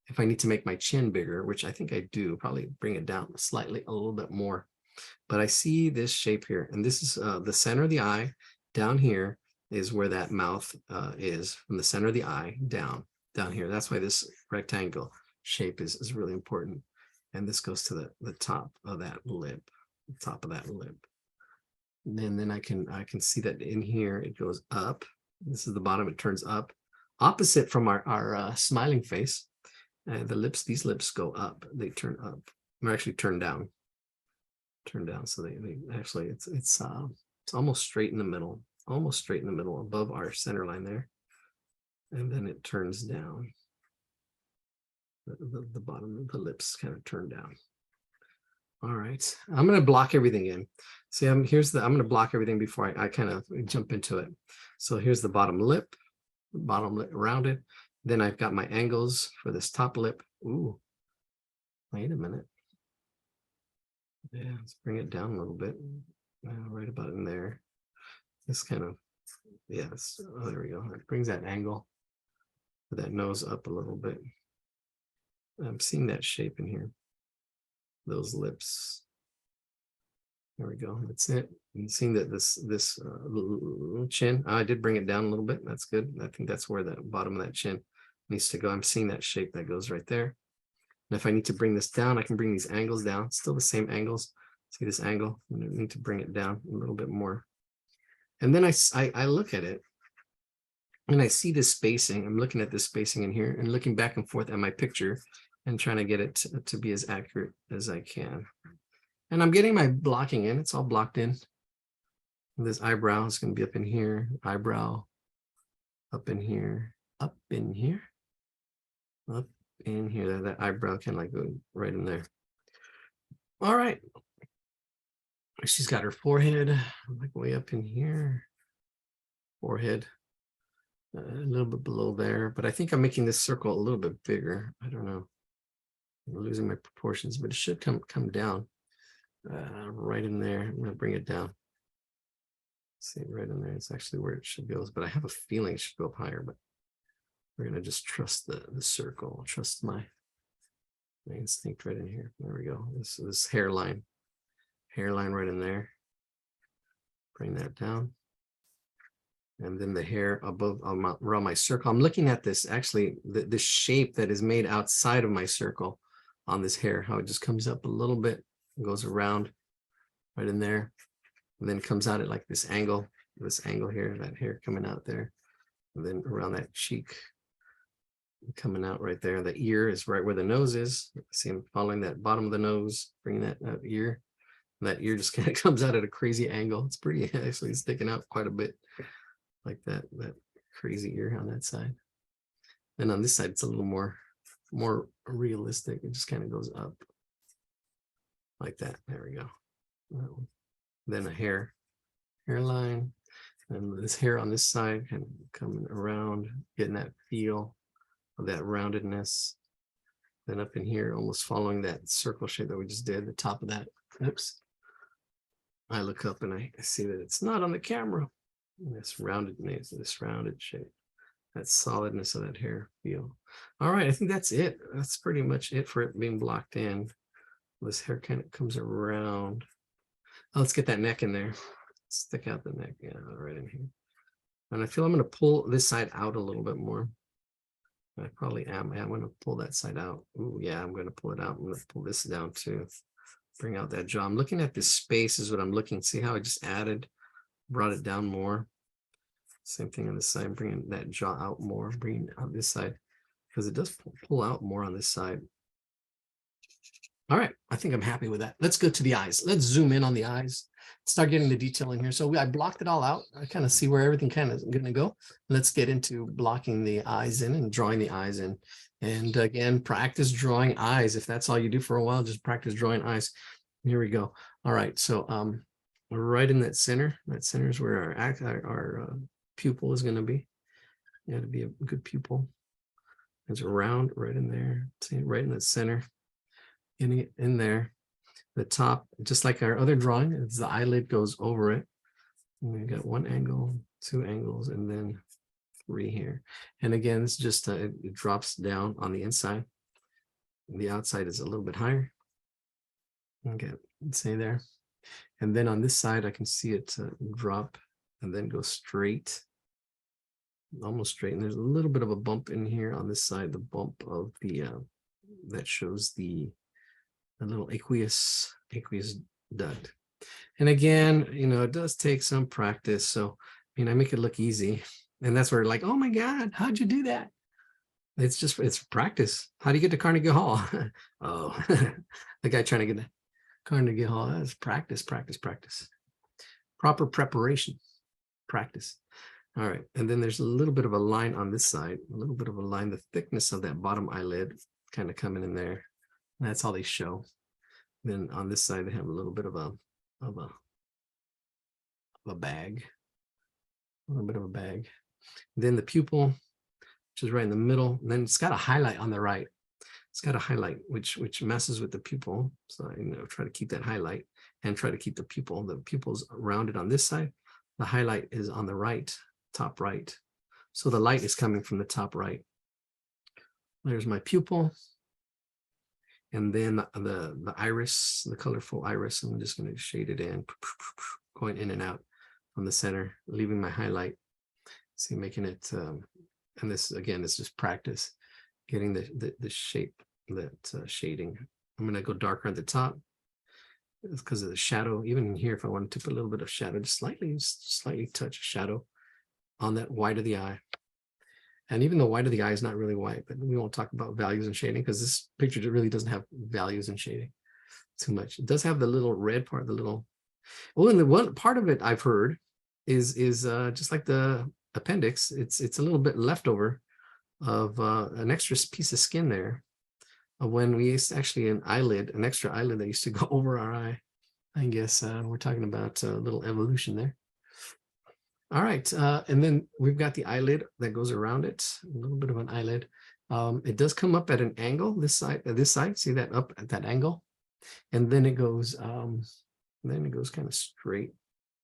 if I need to make my chin bigger, which I think I do, probably bring it down slightly a little bit more. But I see this shape here, and this is the center of the eye. Down here is where that mouth is, from the center of the eye down here. That's why this rectangle shape is really important. And this goes to the top of that lip, And then I can see that in here it goes up. This is the bottom, it turns up. Opposite from our smiling face. These lips go up, they turn up. Or actually turn down. So they actually it's almost straight in the middle, above our center line there. And then it turns down. The bottom of the lips kind of turn down. All right, I'm going to block everything in. See, I'm going to block everything before I kind of jump into it. So here's the bottom lip rounded. Then I've got my angles for this top lip. Ooh, wait a minute. Yeah, let's bring it down a little bit. Right about in there. This kind of, yes. Oh, there we go. It brings that angle for that nose up a little bit. I'm seeing that shape in here. Those lips. There we go. That's it. You seeing that this chin, I did bring it down a little bit. That's good. I think that's where the bottom of that chin needs to go. I'm seeing that shape that goes right there. And if I need to bring this down, I can bring these angles down. Still the same angles. See this angle? I need to bring it down a little bit more. And then I look at it and I see this spacing. I'm looking at this spacing in here and looking back and forth at my picture and trying to get it to be as accurate as I can. And I'm getting my blocking in. It's all blocked in. This eyebrow is going to be up in here. Eyebrow up in here. Up in here. Up in here. That eyebrow can like go right in there. All right. She's got her forehead like way up in here. Forehead a little bit below there. But I think I'm making this circle a little bit bigger. I don't know. I'm losing my proportions, but it should come down right in there. I'm going to bring it down. See, right in there. It's actually where it should go, but I have a feeling it should go up higher, but we're gonna just trust the circle, trust my instinct right in here. There we go. This hairline right in there. Bring that down. And then the hair above around my circle. I'm looking at this actually, the shape that is made outside of my circle on this hair, how it just comes up a little bit, goes around right in there, and then comes out at like this angle here, that hair coming out there, and then around that cheek coming out right there. The ear is right where the nose is. See, I'm following that bottom of the nose, bringing that ear. And that ear just kind of comes out at a crazy angle. It's pretty actually sticking out quite a bit, like that crazy ear on that side. And on this side, it's a little more realistic. It just kind of goes up like that. There we go. Then a hairline, and this hair on this side kind of coming around, getting that feel of that roundedness. Then up in here, almost following that circle shape that we just did, the top of that. Oops. I look up and I see that it's not on the camera. This roundedness, this rounded shape, that solidness of that hair feel. All right, I think that's it. That's pretty much it for it being blocked in. This hair kind of comes around. Oh, let's get that neck in there. Stick out the neck, yeah, right in here. And I feel I'm going to pull this side out a little bit more. I probably am. I'm going to pull that side out. Ooh, yeah, I'm going to pull it out. I'm going to pull this down too. Bring out that jaw. I'm looking at this space is what I'm looking. See how I just brought it down more. Same thing on this side, bringing that jaw out more, bringing out this side, because it does pull out more on this side. All right, I think I'm happy with that. Let's go to the eyes. Let's zoom in on the eyes, start getting the detail in here. So I blocked it all out. I kind of see where everything kind of going to go. Let's get into blocking the eyes in and drawing the eyes in. And again, practice drawing eyes. If that's all you do for a while, just practice drawing eyes. Here we go. All right, so right in that center is where our pupil is going to be. You have to be a good pupil. There's a round right in there. See, right in the center. In there, the top, just like our other drawing, it's the eyelid goes over it. And we've got one angle, two angles, and then three here. And again, it's just it drops down on the inside. The outside is a little bit higher. Okay, say there. And then on this side, I can see it drop and then go straight, almost straight. And there's a little bit of a bump in here on this side, the bump of the that shows the little aqueous duct. And again, you know, it does take some practice. So, I make it look easy. And that's where like, oh my God, how'd you do that? It's practice. How do you get to Carnegie Hall? Oh, the guy trying to get to Carnegie Hall. That's practice. Proper preparation, practice. All right. And then there's a little bit of a line on this side, a little bit of a line, the thickness of that bottom eyelid kind of coming in there. That's all they show. Then on this side, they have a little bit of a bag, a little bit of a bag. Then the pupil, which is right in the middle. And then it's got a highlight on the right. It's got a highlight, which messes with the pupil. So try to keep that highlight and try to keep the pupil. The pupil's rounded on this side. The highlight is on the right, top right. So the light is coming from the top right. There's my pupil. And then the iris, the colorful iris, I'm just going to shade it in, going in and out from the center, leaving my highlight. See, making it, and this, again, is just practice, getting the shape, that shading. I'm going to go darker at the top. It's because of the shadow. Even in here, if I want to put a little bit of shadow, just slightly touch shadow on that white of the eye. And even the white of the eye is not really white, but we won't talk about values and shading because this picture really doesn't have values and shading too much. It does have the little red part, and the one part of it I've heard is just like the appendix. It's a little bit leftover of an extra piece of skin there. When we used to actually an extra eyelid that used to go over our eye. I guess we're talking about a little evolution there. All right, and then we've got the eyelid that goes around it, a little bit of an eyelid. It does come up at an angle, this side, see that up at that angle? And then it goes kind of straight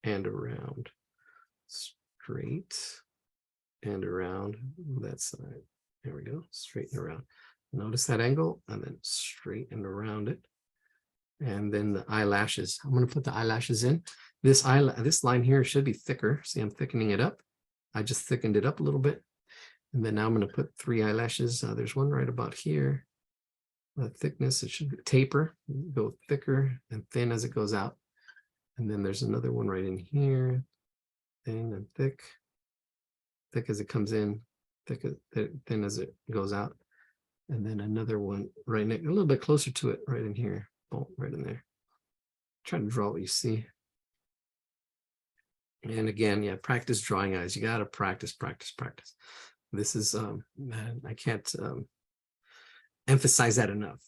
and around. straight and around that side. There we go, straight and around. Notice that angle, and then straight and around it. And then the eyelashes. I'm going to put the eyelashes in. This line here should be thicker. See, I'm thickening it up. I just thickened it up a little bit. And then now I'm going to put 3 eyelashes. There's one right about here. The thickness, it should taper, go thicker and thin as it goes out. And then there's another one right in here, thin and thick as it comes in, thin as it goes out. And then another one right next, a little bit closer to it, right in here, boom, right in there. Try to draw what you see. And again, yeah, practice drawing eyes. You got to practice. This is, man, I can't emphasize that enough.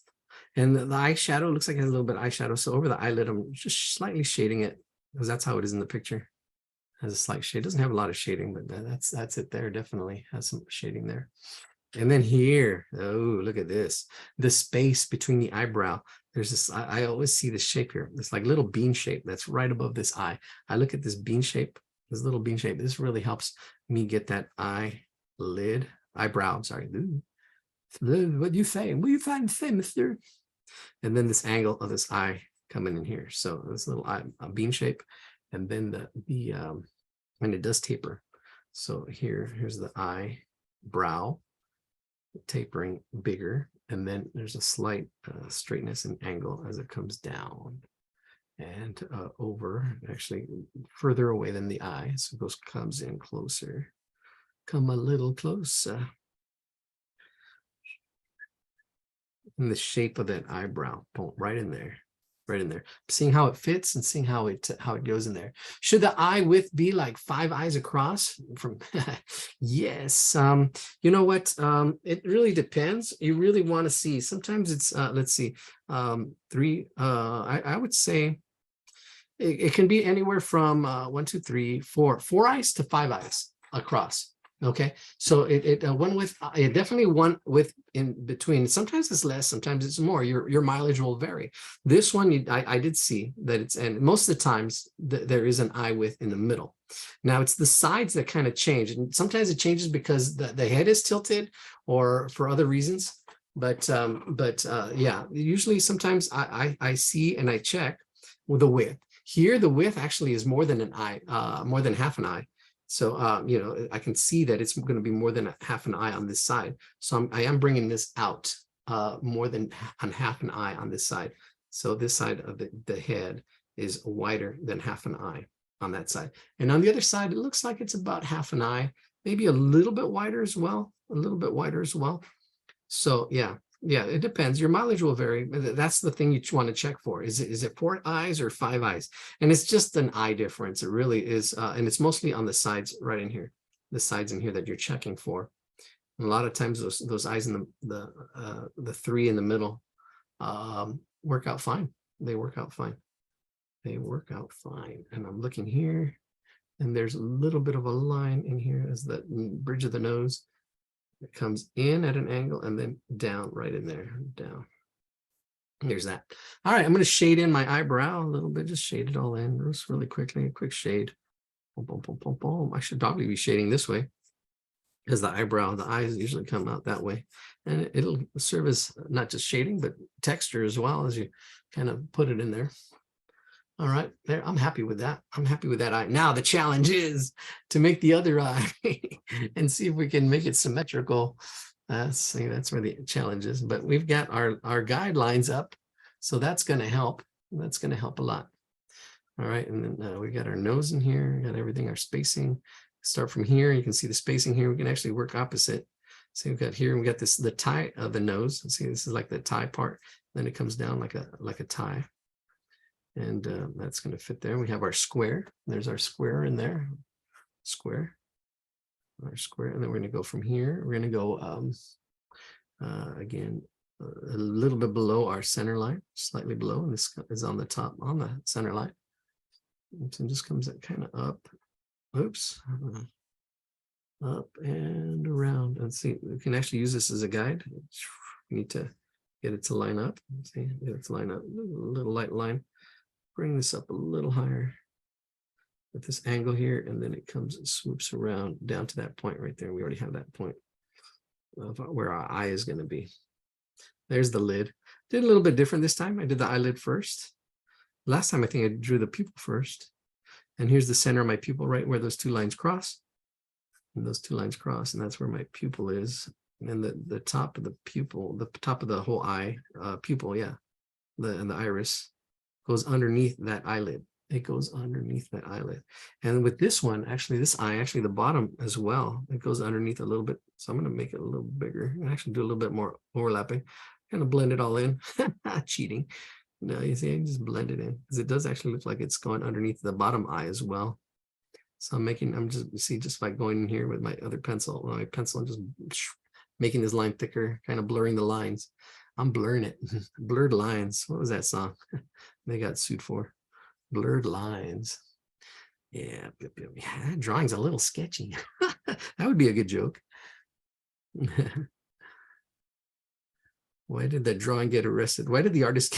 And the eyeshadow looks like it has a little bit of eyeshadow. So over the eyelid, I'm just slightly shading it because that's how it is in the picture. It has a slight shade. It doesn't have a lot of shading, but that's it there. Definitely has some shading there. And then here, oh, look at this. The space between the eyebrow. There's this, I always see this shape here. This like little bean shape that's right above this eye. I look at this bean shape, this little bean shape. This really helps me get that eyebrow, I'm sorry. What do you say? What do you find to say, mister? And then this angle of this eye coming in here. So this little eye, bean shape, and then and it does taper. So here's the eyebrow tapering bigger, and then there's a slight straightness and angle as it comes down and over, actually further away than the eye. So it comes in closer, come a little closer. In the shape of that eyebrow, boom, right in there, seeing how it fits and seeing how it goes in there. Should the eye width be like 5 eyes across from yes, you know what, it really depends. You really want to see, sometimes it's let's see, 3, I would say it can be anywhere from 1, 2, 3, 4 eyes to 5 eyes across. Okay, so one with definitely one with in between. Sometimes it's less, sometimes it's more. Your mileage will vary. This one, I did see that it's, and most of the times there is an eye width in the middle. Now it's the sides that kind of change, and sometimes it changes because the head is tilted or for other reasons. But yeah, usually sometimes I see and I check with the width. Here, the width actually is more than an eye, more than half an eye. So, you know, I can see that it's going to be more than half an eye on this side. So I am bringing this out more than half an eye on this side. So this side of the head is wider than half an eye on that side. And on the other side, it looks like it's about half an eye, maybe a little bit wider as well, So yeah, it depends. Your mileage will vary. That's the thing you want to check for. Is it 4 eyes or 5 eyes? And it's just an eye difference. It really is. And it's mostly on the sides right in here, the sides in here that you're checking for. And a lot of times those eyes in the 3 in the middle work out fine. They work out fine. And I'm looking here, and there's a little bit of a line in here as the bridge of the nose. It comes in at an angle and then down right in there, down. There's that. All right, I'm going to shade in my eyebrow a little bit, just shade it all in just really quickly, a quick shade. Boom, boom, boom, boom, boom. I should probably be shading this way because the eyes usually come out that way. And it'll serve as not just shading, but texture as well as you kind of put it in there. All right, there, I'm happy with that. I'm happy with that eye. Now the challenge is to make the other eye and see if we can make it symmetrical. That's where the challenge is. But we've got our guidelines up, so that's going to help. That's going to help a lot. All right, and then we got our nose in here. We got everything, our spacing. Start from here. You can see the spacing here. We can actually work opposite. So we've got here. We got this the tie of the nose. See, this is like the tie part. Then it comes down like a tie. And that's going to fit there. We have our square. There's our square in there. Square. Our square. And then we're going to go from here. We're going to go, again, a little bit below our center line, slightly below. And this is on the top, on the center line. So it just comes kind of up. Oops. Up and around. Let's see. We can actually use this as a guide. We need to get it to line up. Let's see. Get it to line up. A little light line. Bring this up a little higher. with this angle here, and then it comes and swoops around down to that point right there. We already have that point of where our eye is going to be. There's the lid. Did a little bit different this time. I did the eyelid first. Last time I think I drew the pupil first. And here's the center of my pupil, right where those two lines cross. And those two lines cross, and that's where my pupil is. And then the top of the pupil, the top of the whole eye, pupil, yeah, and the iris goes underneath that eyelid. It goes underneath that eyelid. And with this one, actually, this eye, actually the bottom as well, it goes underneath a little bit. So I'm going to make it a little bigger and actually do a little bit more overlapping, kind of blend it all in. Cheating. No, you see, I just blend it in because it does actually look like it's going underneath the bottom eye as well. So I'm just by going in here with my other pencil, and just making this line thicker, kind of blurring the lines. I'm blurring it. Blurred lines. What was that song they got sued for? Blurred lines. Yeah, that drawing's a little sketchy. That would be a good joke. Why did that drawing get arrested? Why did the artist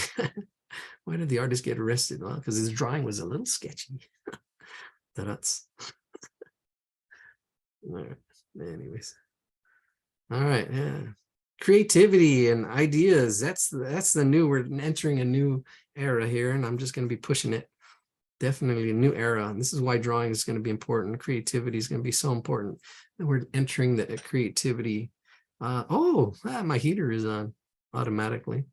get arrested? Well, because his drawing was a little sketchy. That's all right. Anyways. All right. Yeah. Creativity and ideas. That's the new, we're entering a new era here, and I'm just going to be pushing it. Definitely a new era. And this is why drawing is going to be important. Creativity is going to be so important. And we're entering the creativity. My heater is on automatically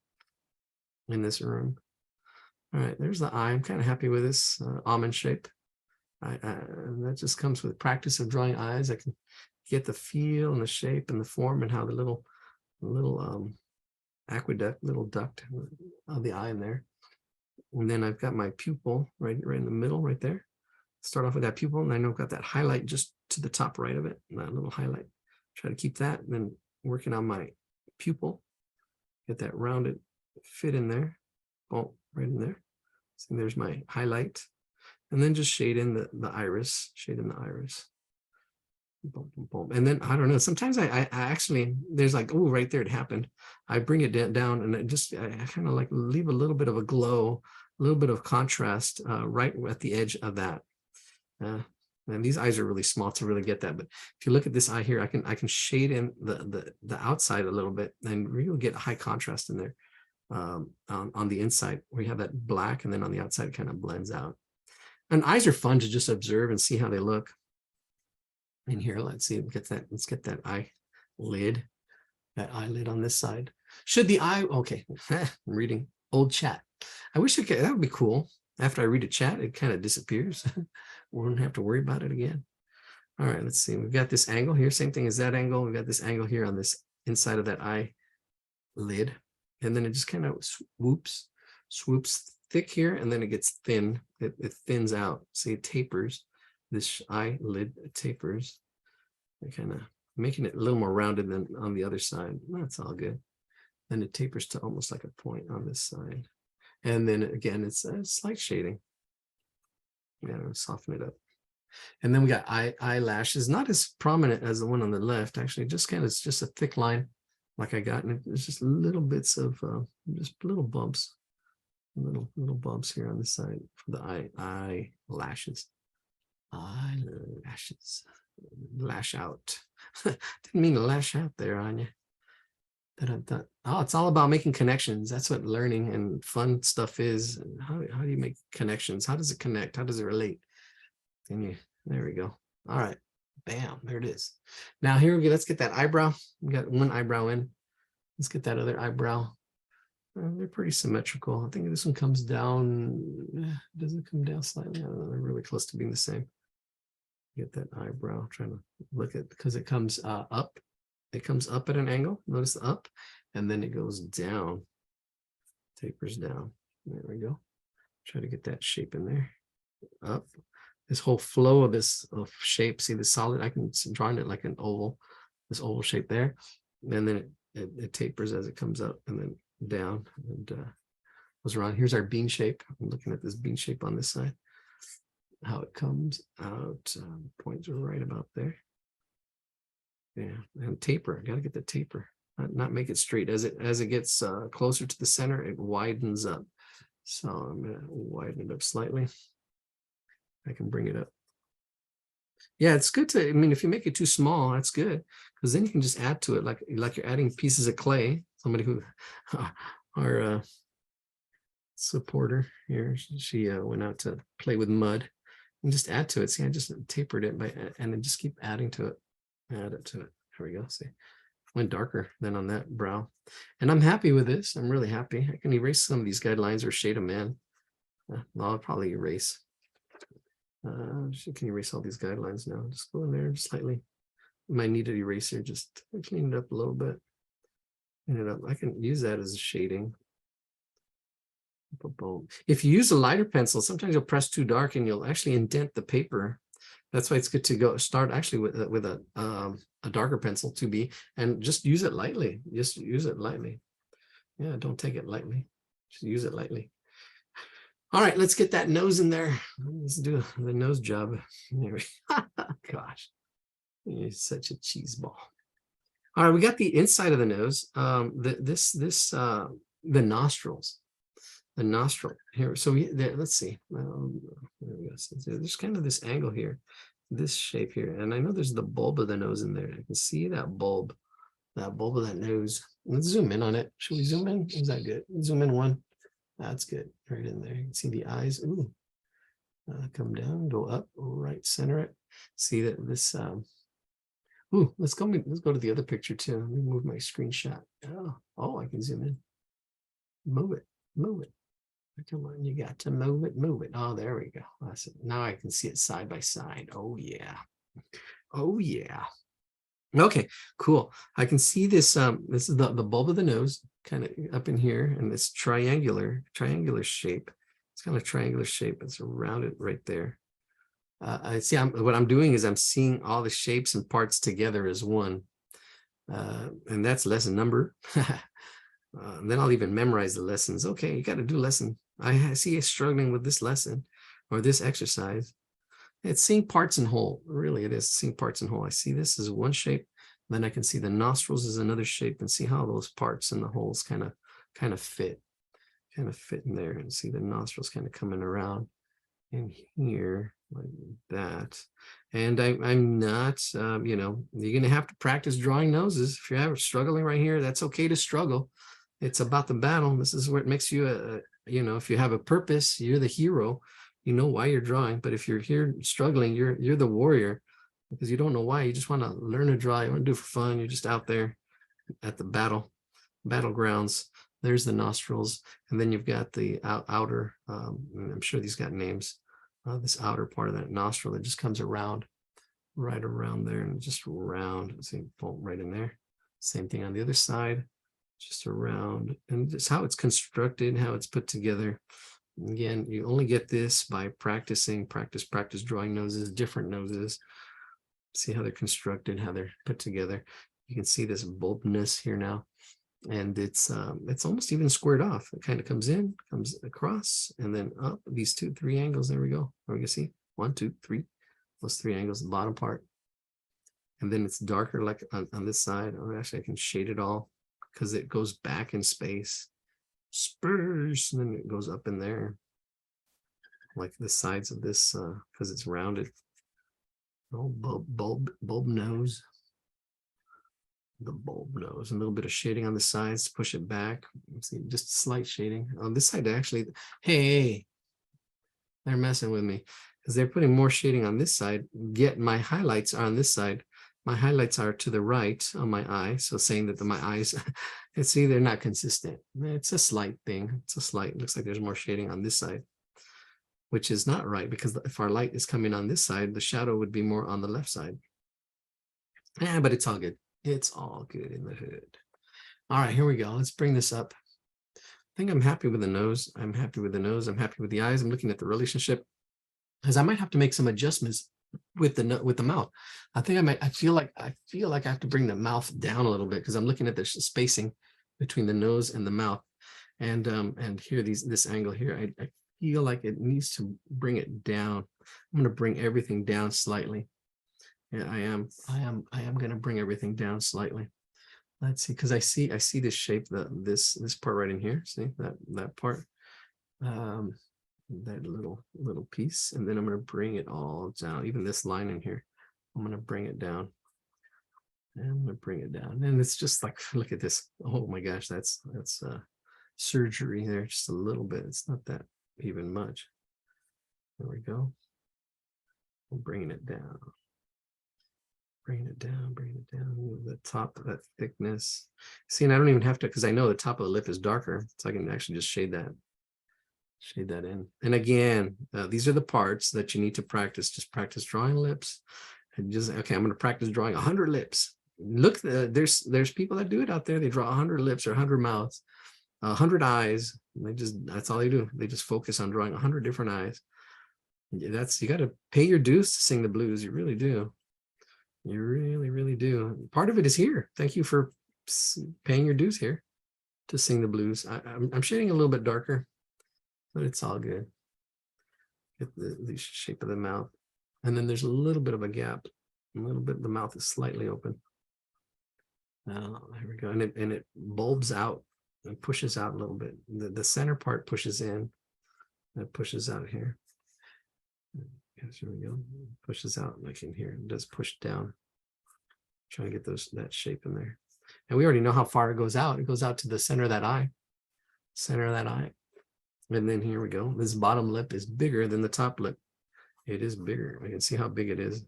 in this room. All right, there's the eye. I'm kind of happy with this almond shape. That just comes with practice of drawing eyes. I can get the feel and the shape and the form and how the little aqueduct, little duct of the eye in there. And then I've got my pupil right in the middle, right there. Start off with that pupil, and I know I've got that highlight just to the top right of it, that little highlight. Try to keep that, and then working on my pupil, get that rounded fit in there. Oh, right in there. So there's my highlight. And then just shade in the iris, Boom, boom, boom. And then, I don't know, sometimes I actually, there's like, oh, right there, it happened. I bring it down and I kind of like leave a little bit of a glow, a little bit of contrast right at the edge of that. And these eyes are really small to really get that. But if you look at this eye here, I can shade in the outside a little bit and really get a high contrast in there on the inside where you have that black, and then on the outside it kind of blends out. And eyes are fun to just observe and see how they look. And here, let's get that eyelid, on this side. Should the eye, okay, I'm reading old chat. I wish that would be cool. After I read a chat, it kind of disappears. We wouldn't have to worry about it again. All right, let's see. We've got this angle here, same thing as that angle. We've got this angle here on this inside of that eyelid. And then it just kind of swoops thick here, and then it gets thin. It thins out. See, it tapers. This eyelid tapers. They're kind of making it a little more rounded than on the other side. That's all good. Then it tapers to almost like a point on this side. And then again, it's a slight shading. Yeah, soften it up. And then we got eyelashes, not as prominent as the one on the left, actually, just kind of, it's just a thick line like I got. And it's just little bits of, just little bumps, little bumps here on the side for the eyelashes. Eyelashes. Lash out. Didn't mean to lash out there, Anya. Oh, it's all about making connections. That's what learning and fun stuff is. How do you make connections? How does it connect? How does it relate? There we go. All right. Bam. There it is. Now here we go. Let's get that eyebrow. We got one eyebrow in. Let's get that other eyebrow. They're pretty symmetrical. I think this one comes down. Does it come down slightly? I don't know. They're really close to being the same. Get that eyebrow. Trying to look at, because it comes up. It comes up at an angle. Notice the up, and then it goes down. Tapers down. There we go. Try to get that shape in there. Up. This whole flow of this shape. See the solid? I can draw it like an oval. This oval shape there, and then it tapers as it comes up, and then down, and goes around. Here's our bean shape. I'm looking at this bean shape on this side. How it comes out. Points are right about there. Yeah, and taper. Got to get the taper. Not make it straight. As it gets closer to the center, it widens up. So I'm gonna widen it up slightly. I can bring it up. Yeah, it's good to, I mean, if you make it too small, that's good, because then you can just add to it like you're adding pieces of clay. Somebody who, our supporter here, she went out to play with mud and just add to it. See, I just tapered it and then just keep adding to it. Add it to it. Here we go. See, went darker than on that brow. And I'm happy with this. I'm really happy. I can erase some of these guidelines or shade them in. I'll probably erase. She can erase all these guidelines now. Just go in there slightly. You might need an eraser. Just clean it up a little bit. Clean it up. I can use that as a shading. If you use a lighter pencil, sometimes you'll press too dark and you'll actually indent the paper. That's why it's good to start actually with a darker pencil 2B and just use it lightly. Just use it lightly. Yeah, don't take it lightly. Just use it lightly. All right, let's get that nose in there. Let's do the nose job. Gosh, you're such a cheese ball. All right, we got the inside of the nose. The nostrils. The nostril here. So let's see. There we go. So there's kind of this angle here, this shape here, and I know there's the bulb of the nose in there. I can see that bulb of that nose. Let's zoom in on it. Should we zoom in? Is that good? Zoom in one. That's good. Right in there. You can see the eyes. Ooh. Come down, go up, right, center it. See that this. Ooh, let's go to the other picture too. Let me move my screenshot. Oh, I can zoom in. Move it. Come on, you got to move it. Oh, there we go. Awesome. Now I can see it side by side. Oh yeah. Okay, cool. I can see this. This is the bulb of the nose, kind of up in here, and this triangular shape. It's kind of triangular shape. It's rounded right there. I see. What I'm doing is I'm seeing all the shapes and parts together as one, and that's lesson number. Then I'll even memorize the lessons. Okay, you got to do lesson. I see you struggling with this lesson or this exercise. It's seeing parts and whole. Really, it is seeing parts and whole. I see this as one shape. Then I can see the nostrils as another shape and see how those parts and the holes kind of fit in there, and see the nostrils kind of coming around in here like that. And I'm not, you're going to have to practice drawing noses. If you're struggling right here, that's okay to struggle. It's about the battle. This is where it makes you if you have a purpose, you're the hero. You know why you're drawing. But if you're here struggling, you're the warrior, because you don't know why. You just want to learn to draw. You want to do it for fun. You're just out there at the battlegrounds. There's the nostrils, and then you've got the outer. I'm sure these got names. This outer part of that nostril that just comes around, right around there, and just around. See, boom, right in there. Same thing on the other side. Just around, and just how it's constructed, how it's put together. Again, you only get this by practice drawing noses, different noses. See how they're constructed, how they're put together. You can see this bulbness here now, and it's almost even squared off. It kind of comes in, comes across, and then up these 3 angles. There we go. There we go. See 1, 2, 3. Those 3 angles, the bottom part, and then it's darker like on this side. Or actually, I can shade it all, because it goes back in space, spurs, and then it goes up in there, like the sides of this, because it's rounded. Oh, bulb nose, the bulb nose, a little bit of shading on the sides to push it back. See, just slight shading on this side. Actually, hey, they're messing with me because they're putting more shading on this side. Yet my highlights are on this side. My highlights are to the right on my eye. So saying that my eyes, see, they're not consistent. It's a slight thing. It's a slight, looks like there's more shading on this side, which is not right, because if our light is coming on this side, the shadow would be more on the left side. Yeah, but it's all good. It's all good in the hood. All right, here we go. Let's bring this up. I think I'm happy with the nose. I'm happy with the nose. I'm happy with the eyes. I'm looking at the relationship, because I might have to make some adjustments with the mouth. I think I feel like I have to bring the mouth down a little bit, because I'm looking at the spacing between the nose and the mouth, and here this angle here. I feel like it needs to bring it down. I'm going to bring everything down slightly. Yeah, I am going to bring everything down slightly. Let's see, because I see this shape, this part right in here. See that part. that little piece, and then I'm going to bring it all down. Even this line in here, I'm going to bring it down. And I'm going to bring it down, and it's just like, look at this. Oh my gosh, that's surgery there, just a little bit. It's not that even much. There we go. I'm bringing it down. Bringing it down, bringing it down. The top of that thickness. See, and I don't even have to, because I know the top of the lip is darker, so I can actually just shade that in. And again, these are the parts that you need to practice. Just practice drawing lips, and just, okay, I'm going to practice drawing 100 lips. Look, there's people that do it out there. They draw 100 lips or 100 mouths, 100 eyes. That's all they do. They just focus on drawing 100 different eyes. You got to pay your dues to sing the blues. You really do. You really, really do. Part of it is here. Thank you for paying your dues here to sing the blues. I'm shading a little bit darker, but it's all good. Get the shape of the mouth. And then there's a little bit of a gap. A little bit, the mouth is slightly open. There we go. And it bulbs out and pushes out a little bit. The center part pushes in. It pushes out here. Yes, here we go. Pushes out like in here. It does push down. Trying to get that shape in there. And we already know how far it goes out. It goes out to the center of that eye. Center of that eye. And then here we go. This bottom lip is bigger than the top lip. It is bigger. I can see how big it is.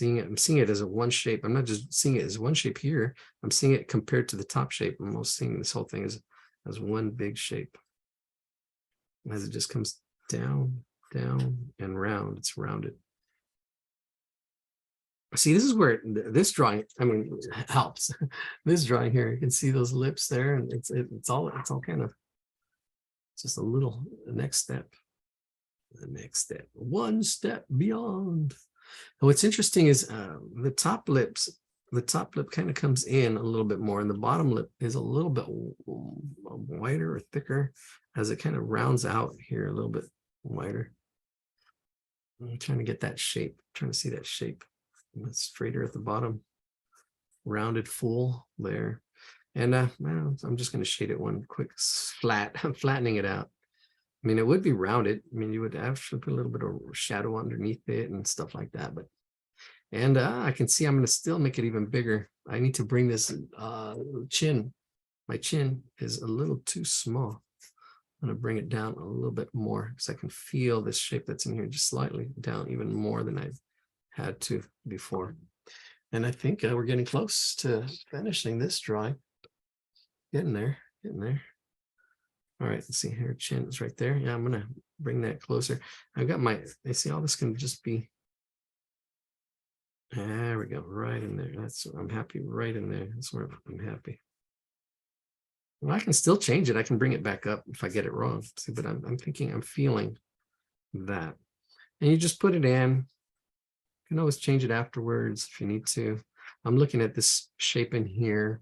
I'm seeing it as a one shape. I'm not just seeing it as one shape here. I'm seeing it compared to the top shape. I'm almost seeing this whole thing as one big shape. As it just comes down, down, and round. It's rounded. See, this is where this drawing, I mean, helps. This drawing here, you can see those lips there, and it's all kind of just a little next step. The next step, one step beyond. And what's interesting is the top lip kind of comes in a little bit more, and the bottom lip is a little bit wider or thicker as it kind of rounds out here a little bit wider. I'm trying to get that shape, trying to see that shape. It's straighter at the bottom, rounded full there. And I'm just going to shade it one quick flat. I'm flattening it out. I mean, it would be rounded. I mean, you would actually put a little bit of shadow underneath it and stuff like that. But I can see I'm going to still make it even bigger. I need to bring this chin. My chin is a little too small. I'm going to bring it down a little bit more because I can feel this shape that's in here just slightly down even more than I've had to before. And I think we're getting close to finishing this drawing. Getting there, getting there. All right, let's see here. Chin is right there. Yeah, I'm going to bring that closer. I've got you see, all this can just be. There we go, right in there. I'm happy right in there. That's where I'm happy. Well, I can still change it. I can bring it back up if I get it wrong. See, but I'm feeling that. And you just put it in. You can always change it afterwards if you need to. I'm looking at this shape in here,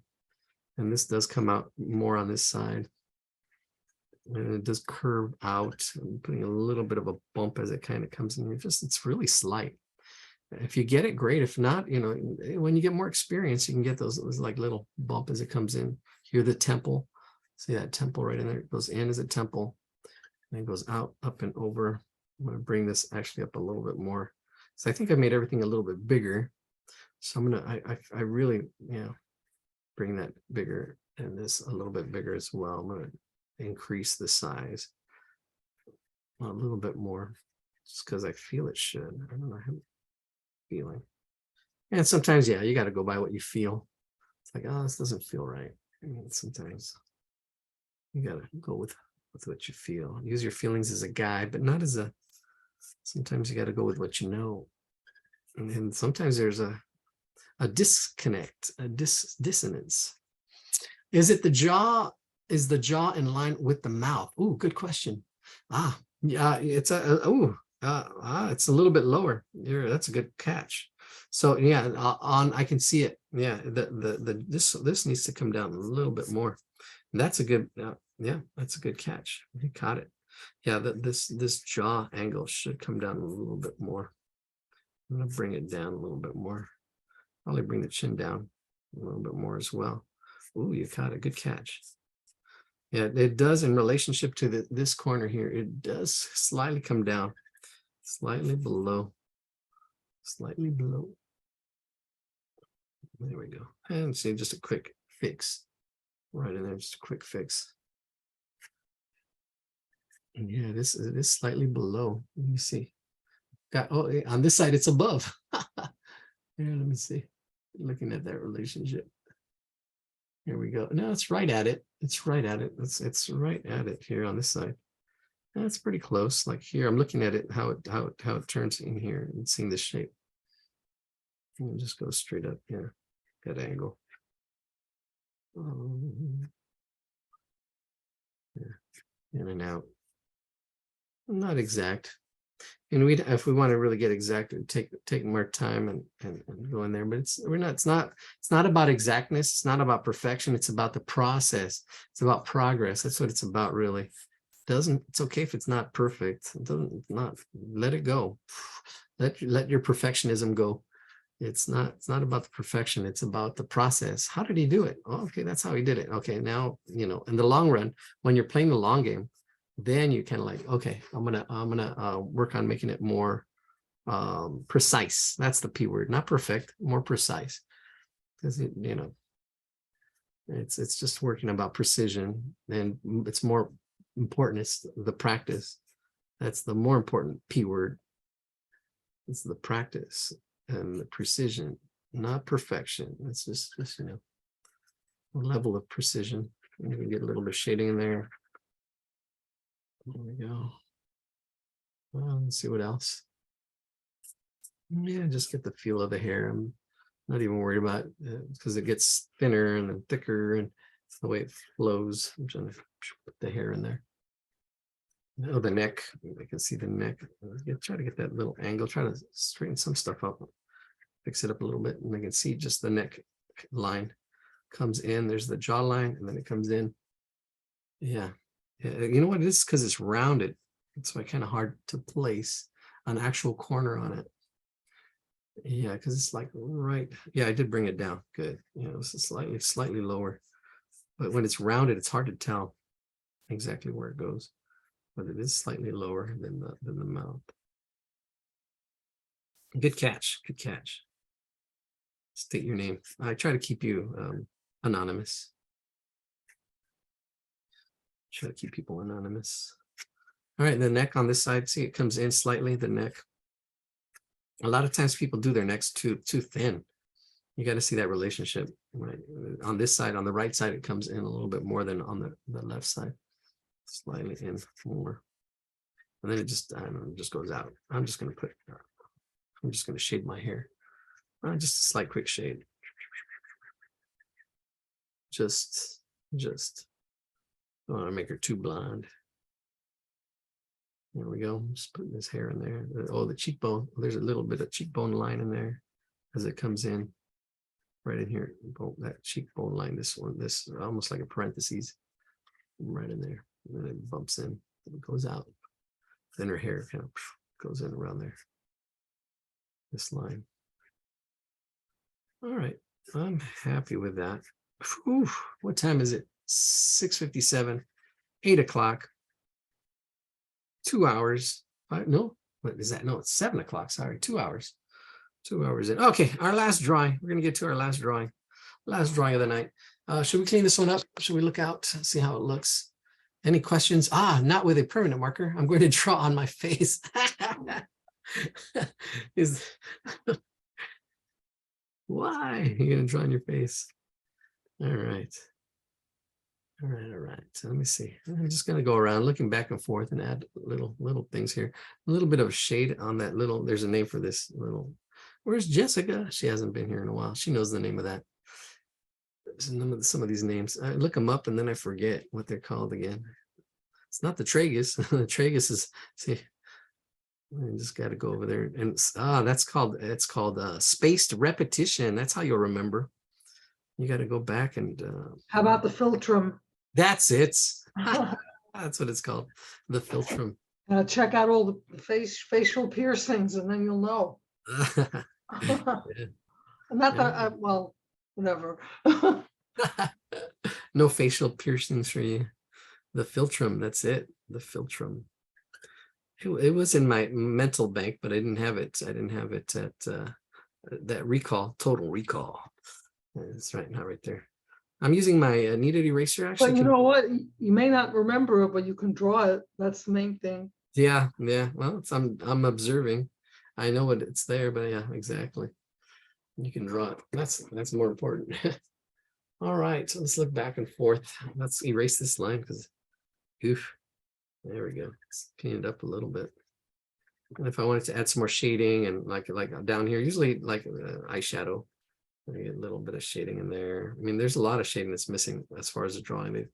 and this does come out more on this side. And it does curve out. I'm putting a little bit of a bump as it kind of comes in here. It's really slight. If you get it, great. If not, when you get more experience, you can get those like little bump as it comes in. Here, the temple. See that temple right in there? It goes in as a temple, and it goes out, up, and over. I'm going to bring this actually up a little bit more. So I think I made everything a little bit bigger. So I'm gonna, I really, bring that bigger, and this a little bit bigger as well. I'm gonna increase the size a little bit more, just because I feel it should. I don't know how I'm feeling. And sometimes, you got to go by what you feel. It's like, oh, this doesn't feel right. And sometimes you got to go with what you feel. Use your feelings as a guide, but not as a. Sometimes you got to go with what you know. And then sometimes there's a disconnect, a dissonance. Is it the jaw? Is the jaw in line with the mouth? Ooh, good question. Yeah, it's it's a little bit lower. That's a good catch. So yeah, I can see it. Yeah, this needs to come down a little bit more. And that's a good. That's a good catch. He caught it. Yeah, this jaw angle should come down a little bit more. I'm gonna bring it down a little bit more. Probably bring the chin down a little bit more as well. Ooh, you caught a good catch. Yeah, it does in relationship to this corner here. It does slightly come down, slightly below, slightly below. There we go. And see, just a quick fix right in there, just a quick fix. And yeah, this is slightly below. Let me see. Got, oh, on this side, it's above. Yeah, let me see. Looking at that relationship. Here we go. No, it's right at it. It's right at it. It's right at it here on this side. That's pretty close. Like here, I'm looking at it, how it turns in here and seeing this shape. And it just goes straight up here, that angle. Yeah, in and out. Not exact. And if we want to really get exact, take more time and go in there. But it's not about exactness. It's not about perfection. It's about the process. It's about progress. That's what it's about, really. It's okay if it's not perfect. It doesn't not let it go. Let your perfectionism go. It's not about the perfection. It's about the process. How did he do it? Oh, okay, that's how he did it. Okay, now in the long run, when you're playing the long game, then you kind of like, okay, I'm gonna work on making it more precise. That's the P word, not perfect, more precise. Because it's just working about precision, and it's more important. It's the practice. That's the more important P word. It's the practice and the precision, not perfection. It's just a level of precision. And we can get a little bit of shading in there. There we go. Let's see what else. Yeah, just get the feel of the hair. I'm not even worried about it because it gets thinner and then thicker, and it's the way it flows. I'm trying to put the hair in there. Oh, the neck. I can see the neck. Try to get that little angle. Try to straighten some stuff up. Fix it up a little bit, and I can see just the neck line comes in. There's the jawline, and then it comes in. Yeah. You know what it is? Because it's rounded. It's kind of hard to place an actual corner on it. Yeah, because it's like right. Yeah, I did bring it down. Good. It's slightly lower. But when it's rounded, it's hard to tell exactly where it goes. But it is slightly lower than the mouth. Good catch. Good catch. State your name. I try to keep you anonymous. Try to keep people anonymous. All right, the neck on this side, see it comes in slightly, the neck. A lot of times people do their necks too thin. You got to see that relationship. Right? On this side, on the right side, it comes in a little bit more than on the left side. Slightly in more. And then it just, I don't know, it just goes out. I'm just going to shade my hair. Just a slight quick shade. Just don't want to make her too blonde. There we go. Just putting this hair in there. Oh, the cheekbone. There's a little bit of cheekbone line in there as it comes in. Right in here. That cheekbone line. This almost like a parentheses. Right in there. And then it bumps in. It goes out. Then her hair kind of goes in around there. This line. All right. I'm happy with that. Whew, what time is it? 6:57, 8 o'clock. 2 hours. No, what is that? No, it's 7 o'clock. Sorry, 2 hours. 2 hours in. Okay, our last drawing. We're going to get to our last drawing. Last drawing of the night. Should we clean this one up? Should we look out, see how it looks? Any questions? Not with a permanent marker. I'm going to draw on my face. Why? You're going to draw on your face. All right. All right. So let me see. I'm just going to go around looking back and forth and add little things here. A little bit of shade on that little, there's a name for this little. Where's Jessica? She hasn't been here in a while. She knows the name of that. Some of these names. I look them up and then I forget what they're called again. It's not the tragus. The tragus is, see, I just got to go over there. And it's called spaced repetition. That's how you'll remember. You got to go back and. How about the philtrum? That's it. That's what it's called. The philtrum. Check out all the facial piercings and then you'll know. Yeah. Not that, well, whatever. No facial piercings for you. The philtrum, that's it. The philtrum. It was in my mental bank, but I didn't have it. I didn't have it at that recall, total recall. It's right now, right there. I'm using my kneaded eraser actually. But you know what? You may not remember it, but you can draw it. That's the main thing. Yeah, yeah. Well, I'm observing. I know what it's there, but yeah, exactly. You can draw it. That's more important. All right, so let's look back and forth. Let's erase this line because, oof, there we go. Let's clean it up a little bit. And if I wanted to add some more shading and like down here, usually like eyeshadow, I get a little bit of shading in there. I mean, there's a lot of shading that's missing as far as the drawing.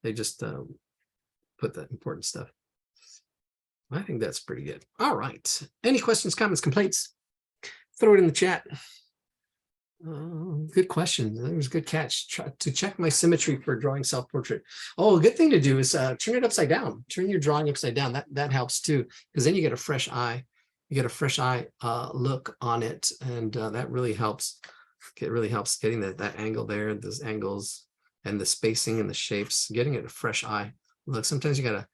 They just put that important stuff. I think that's pretty good. All right. Any questions, comments, complaints? Throw it in the chat. Good question. That was a good catch. Try to check my symmetry for drawing self-portrait. Oh, a good thing to do is turn it upside down. Turn your drawing upside down. That helps too, because then you get a fresh eye. You get a fresh eye look on it, and that really helps. It really helps getting that angle there, those angles, and the spacing and the shapes. Getting it a fresh eye look. Sometimes you gotta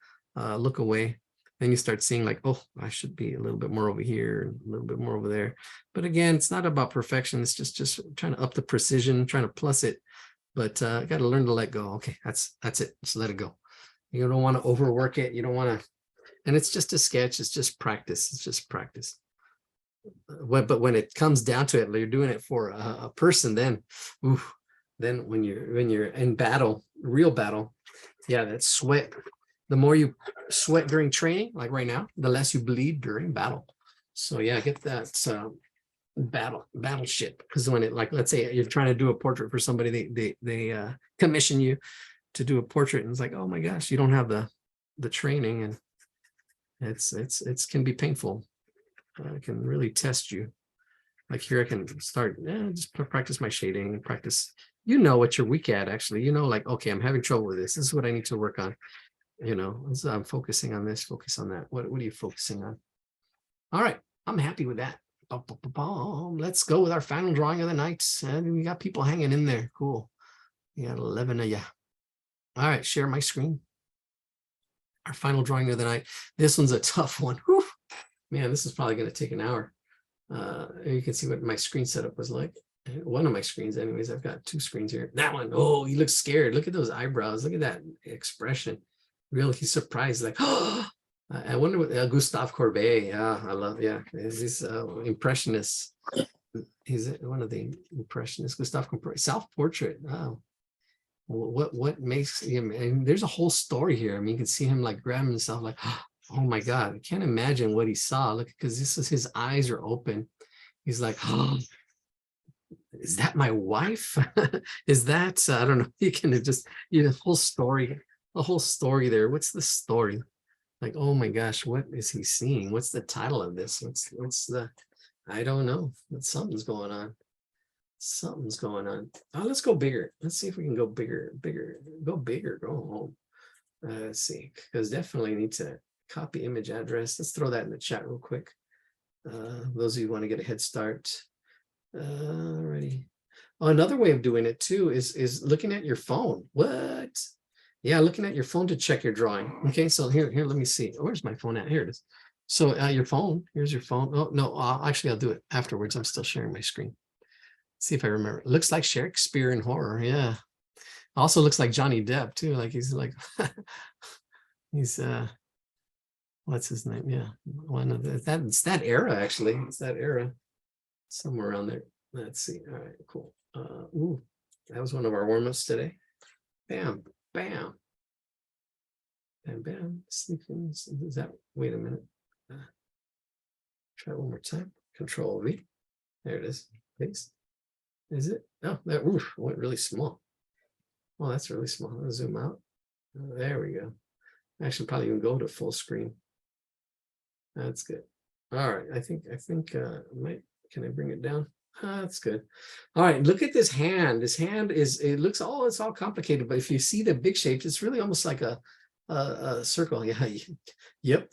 look away. Then you start seeing like, oh, I should be a little bit more over here, a little bit more over there. But again, it's not about perfection. It's just trying to up the precision, trying to plus it. But got to learn to let go. Okay, that's it. Just let it go. You don't want to overwork it. You don't want to. And it's just a sketch. It's just practice. It's just practice. But when it comes down to it, you're doing it for a person. Then, oof, then when you're in battle, real battle, yeah, that sweat. The more you sweat during training, like right now, the less you bleed during battle. So yeah, get that battle shit. Because when it, like, let's say you're trying to do a portrait for somebody, they commission you to do a portrait, and it's like, oh my gosh, you don't have the training, and it's can be painful. It can really test you. Like here, I can start just practice my shading, practice. You know what you're weak at, actually. You know, like, okay, I'm having trouble with this. This is what I need to work on. You know, so I'm focusing on this, focus on that. What are you focusing on? All right, I'm happy with that. Let's go with our final drawing of the night. And we got people hanging in there. Cool. We got 11 of you. All right, share my screen. Our final drawing of the night. This one's a tough one. Whew. Man, this is probably going to take an hour. You can see what my screen setup was like. One of my screens, anyways. I've got two screens here. That one, oh, he looks scared. Look at those eyebrows. Look at that expression. Really, he's surprised, like, oh, I wonder what Gustave Courbet. Yeah, I love, yeah, he's impressionist. He's one of the impressionists. Gustave Courbet, self-portrait. Oh, what makes him? And there's a whole story here. I mean, you can see him like grabbing himself, like, oh my God, I can't imagine what he saw. Look, because this is his eyes are open. He's like, oh, is that my wife? Is that I don't know. You can just the whole story. The whole story there. What's the story? Like, oh my gosh, what is he seeing? What's the title of this? What's the, I don't know, but something's going on. Something's going on. Oh, let's go bigger. Let's see if we can go bigger, go home. Let's see, because definitely need to copy image address. Let's throw that in the chat real quick. Those of you who want to get a head start. Alrighty. Oh, another way of doing it too is looking at your phone. What? Yeah, looking at your phone to check your drawing. Okay, so here, let me see. Where's my phone at? Here it is. So your phone, here's your phone. Oh, no, actually, I'll do it afterwards. I'm still sharing my screen. See if I remember. It looks like Shakespeare in horror. Yeah. Also looks like Johnny Depp too. Like he's like, he's, what's his name? Yeah. One of it's that era, actually. It's that era. Somewhere around there. Let's see. All right, cool. Ooh, that was one of our warm-ups today. Bam. Bam. Bam, bam. Sleeping. Is that? Wait a minute. Try it one more time. Control V. There it is. Thanks. Is it? Oh, that oof, went really small. Oh, that's really small. I'll zoom out. There we go. I should probably even go to full screen. That's good. All right. I think can I bring it down? That's good. All right, look at this hand. This hand it looks it's all complicated, but if you see the big shapes, it's really almost like a circle. Yeah, yep,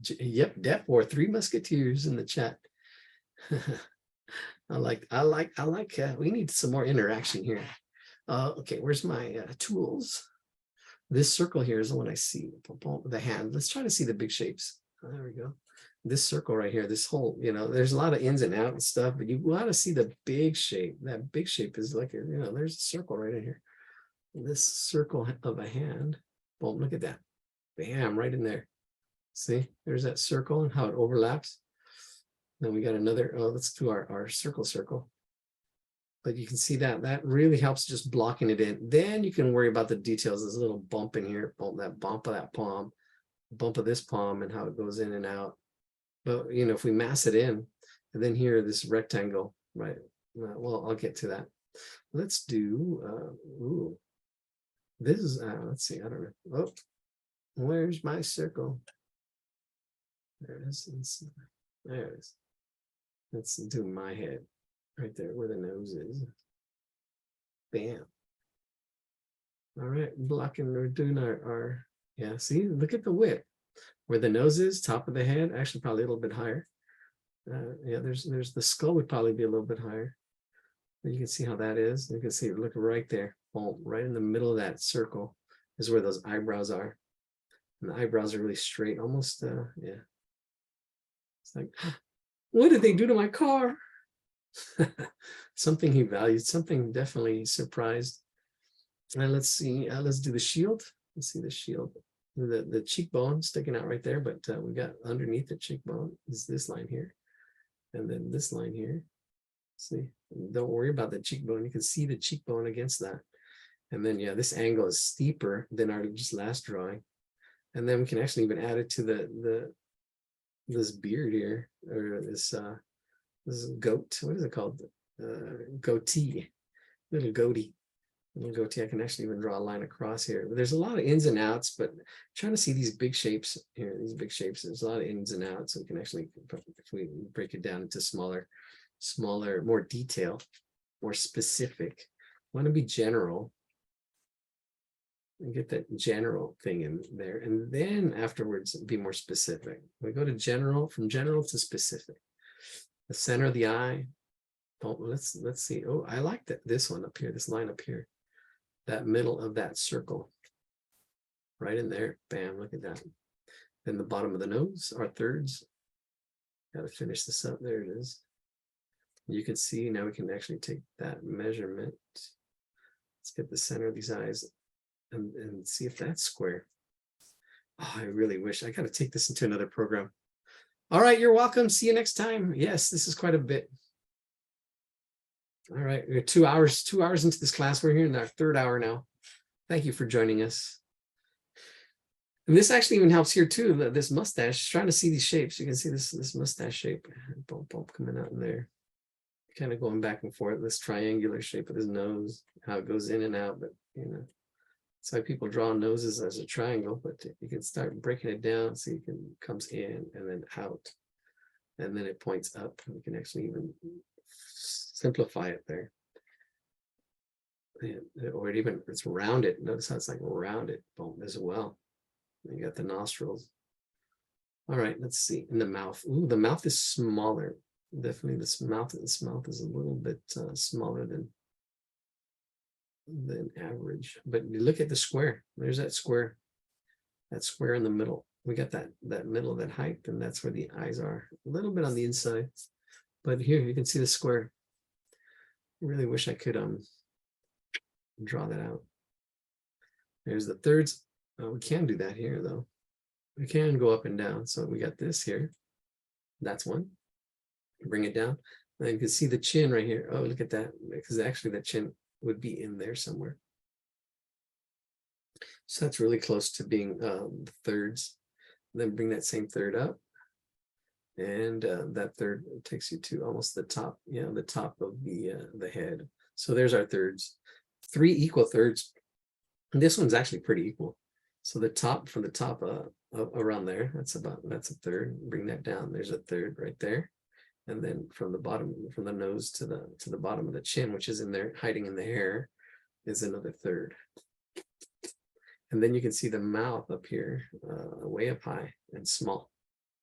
Depp or Three Musketeers in the chat. I like. We need some more interaction here. Okay, where's my tools? This circle here is the one I see. The hand. Let's try to see the big shapes. There we go. This circle right here, this whole, there's a lot of ins and outs and stuff, but you want to see the big shape. That big shape is like, there's a circle right in here. This circle of a hand. Boom, look at that. Bam, right in there. See, there's that circle and how it overlaps. Then we got another, let's do our circle. But you can see that really helps just blocking it in. Then you can worry about the details. There's a little bump in here, that bump of that palm, bump of this palm and how it goes in and out. But, if we mass it in, and then here, this rectangle, right? Well, I'll get to that. Let's do, this is, let's see, I don't know. Oh, where's my circle? There it is. There it is. Let's do my head right there where the nose is. Bam. All right, blocking, we're doing our, yeah, see, look at the width. Where the nose is, top of the head, actually probably a little bit higher. Yeah, there's the skull would probably be a little bit higher. But you can see how that is. You can see, look right there. Boom, right in the middle of that circle is where those eyebrows are. And the eyebrows are really straight, almost, yeah. It's like, what did they do to my car? Something he valued, something definitely surprised. And let's see, let's do the shield. Let's see the shield. The cheekbone sticking out right there, but we got underneath the cheekbone is this line here, and then this line here. See, don't worry about the cheekbone. You can see the cheekbone against that, and then yeah, this angle is steeper than our just last drawing, and then we can actually even add it to this beard here, or this goat. What is it called? Goatee, little goatee. I can actually even draw a line across here. But there's a lot of ins and outs, but trying to see these big shapes here, there's a lot of ins and outs. So we can actually, if we break it down into smaller, more detail, more specific. Want to be general and get that general thing in there. And then afterwards, be more specific. We go to general, from general to specific. The center of the eye. Oh, let's see. Oh, I like that. This one up here, this line up here. That middle of that circle right in there. Bam, look at that. Then the bottom of the nose, our thirds. Got to finish this up. There it is. You can see now we can actually take that measurement. Let's get the center of these eyes and see if that's square. Oh, I really wish I got to take this into another program. All right, you're welcome. See you next time. Yes, this is quite a bit. All right, we're 2 hours into this class. We're here in our third hour now. Thank you for joining us. And this actually even helps here too, this mustache, trying to see these shapes. You can see this mustache shape, bump coming out in there. Kind of going back and forth, this triangular shape of his nose, how it goes in and out, but that's why people draw noses as a triangle, but you can start breaking it down so you can comes in and then out, and then it points up. You can actually even simplify it there. Or even it's rounded. Notice how it's like rounded as well. You got the nostrils. All right, let's see. In the mouth. Ooh, the mouth is smaller. Definitely this mouth is a little bit smaller than average. But you look at the square. There's that square. That square in the middle. We got that middle of that height, and that's where the eyes are. A little bit on the inside. But here you can see the square. I really wish I could draw that out. There's the thirds. We can do that here though. We can go up and down. So we got this here. That's one. Bring it down. And you can see the chin right here. Oh, look at that. Because actually that chin would be in there somewhere. So that's really close to being the thirds. Then bring that same third up. And that third takes you to almost the top, the top of the head. So there's our thirds, 3 equal thirds. And this one's actually pretty equal. So the top, from the top around there, that's a third. Bring that down. There's a third right there. And then from the bottom, from the nose to the bottom of the chin, which is in there, hiding in the hair, is another third. And then you can see the mouth up here, way up high and small.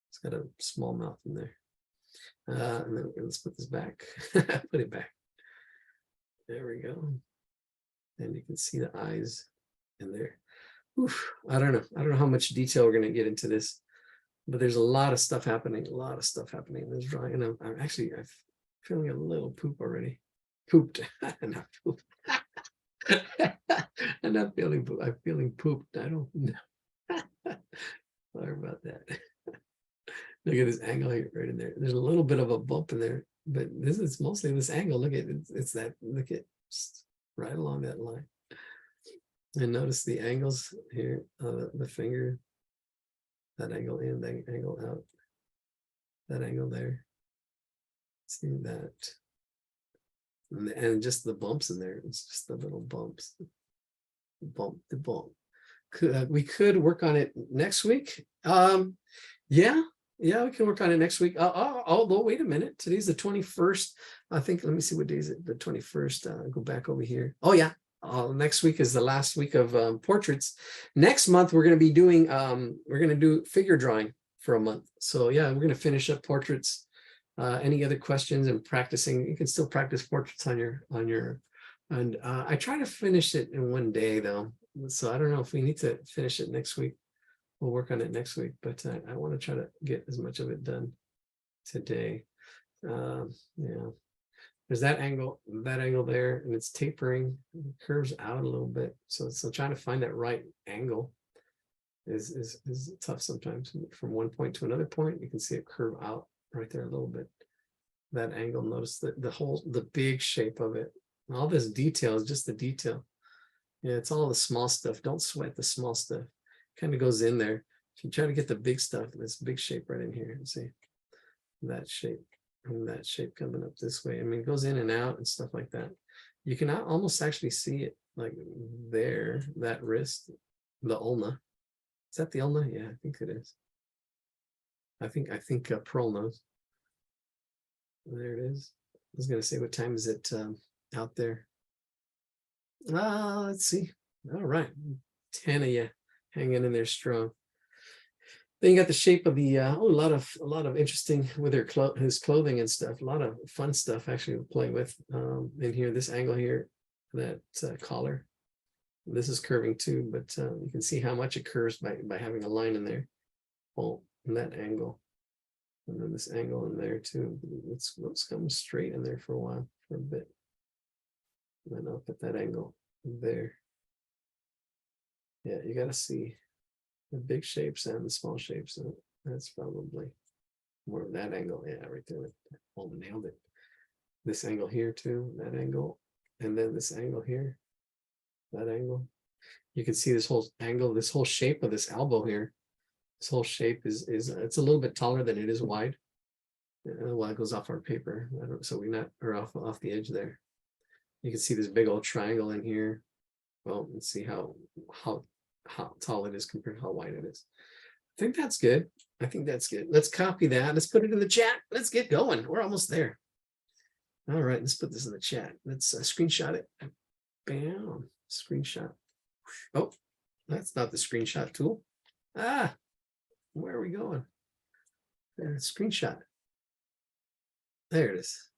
It's got a small mouth in there. And then let's put this back. Put it back. There we go. And you can see the eyes in there. Oof, I don't know. I don't know how much detail we're going to get into this, but there's a lot of stuff happening. A lot of stuff happening in this drawing, and I'm actually feeling a little poop already. Pooped, not pooped. I'm not feeling poop. I'm feeling pooped. I don't know. Sorry about that. Look at this angle here, right in there. There's a little bit of a bump in there, but this is mostly this angle. Look at it. It's that. Look at just right along that line. And notice the angles here, the finger, that angle in, that angle out, that angle there. See that? And just the bumps in there. It's just the little bumps. Bump, the bump. We could work on it next week. Yeah, we can work on it next week. Although, wait a minute. Today's the 21st. I think, let me see what day is it? The 21st. Go back over here. Oh, yeah. Next week is the last week of portraits. Next month, we're going to be doing, we're going to do figure drawing for a month. So yeah, we're going to finish up portraits. Any other questions and practicing, you can still practice portraits on your, and I try to finish it in one day though. So I don't know if we need to finish it next week. We'll work on it next week, but I want to try to get as much of it done today. Yeah. There's that angle there, and it's tapering, it curves out a little bit. So trying to find that right angle is tough sometimes. From one point to another point, you can see it curve out right there a little bit. That angle, notice the big shape of it. All this detail is just the detail. Yeah, it's all the small stuff. Don't sweat the small stuff. Kind of goes in there. If you try to get the big stuff, this big shape right in here, see that shape. And that shape coming up this way. I mean, it goes in and out and stuff like that. You can almost actually see it like there, that wrist, the ulna. Is that the ulna? Yeah, I think it is. I think Pearl knows. There it is. I was going to say, what time is it out there? Let's see. All right. 10 of you hanging in there strong. Then you got the shape of the a lot of interesting with his clothing and stuff. A lot of fun stuff actually to play with in here. This angle here, that collar. This is curving too, but you can see how much it curves by having a line in there. Oh, and that angle, and then this angle in there too. Let's come straight in there for a while, for a bit. And then I'll put that angle there. Yeah, you got to see the big shapes and the small shapes. That's probably more of that angle. Yeah, right there. Oh, nailed it. This angle here too, that angle. And then this angle here, that angle. You can see this whole angle, this whole shape of this elbow here. This whole shape is it's a little bit taller than it is wide. Well, it goes off our paper. So we're not, or off the edge there. You can see this big old triangle in here. Well, let's see how tall it is compared to how wide it is. I think that's good. I think that's good. Let's copy that. Let's put it in the chat. Let's get going. We're almost there. All right, let's put this in the chat. Let's screenshot it. Bam, screenshot. Oh, that's not the screenshot tool. Where are we going? Screenshot. There it is.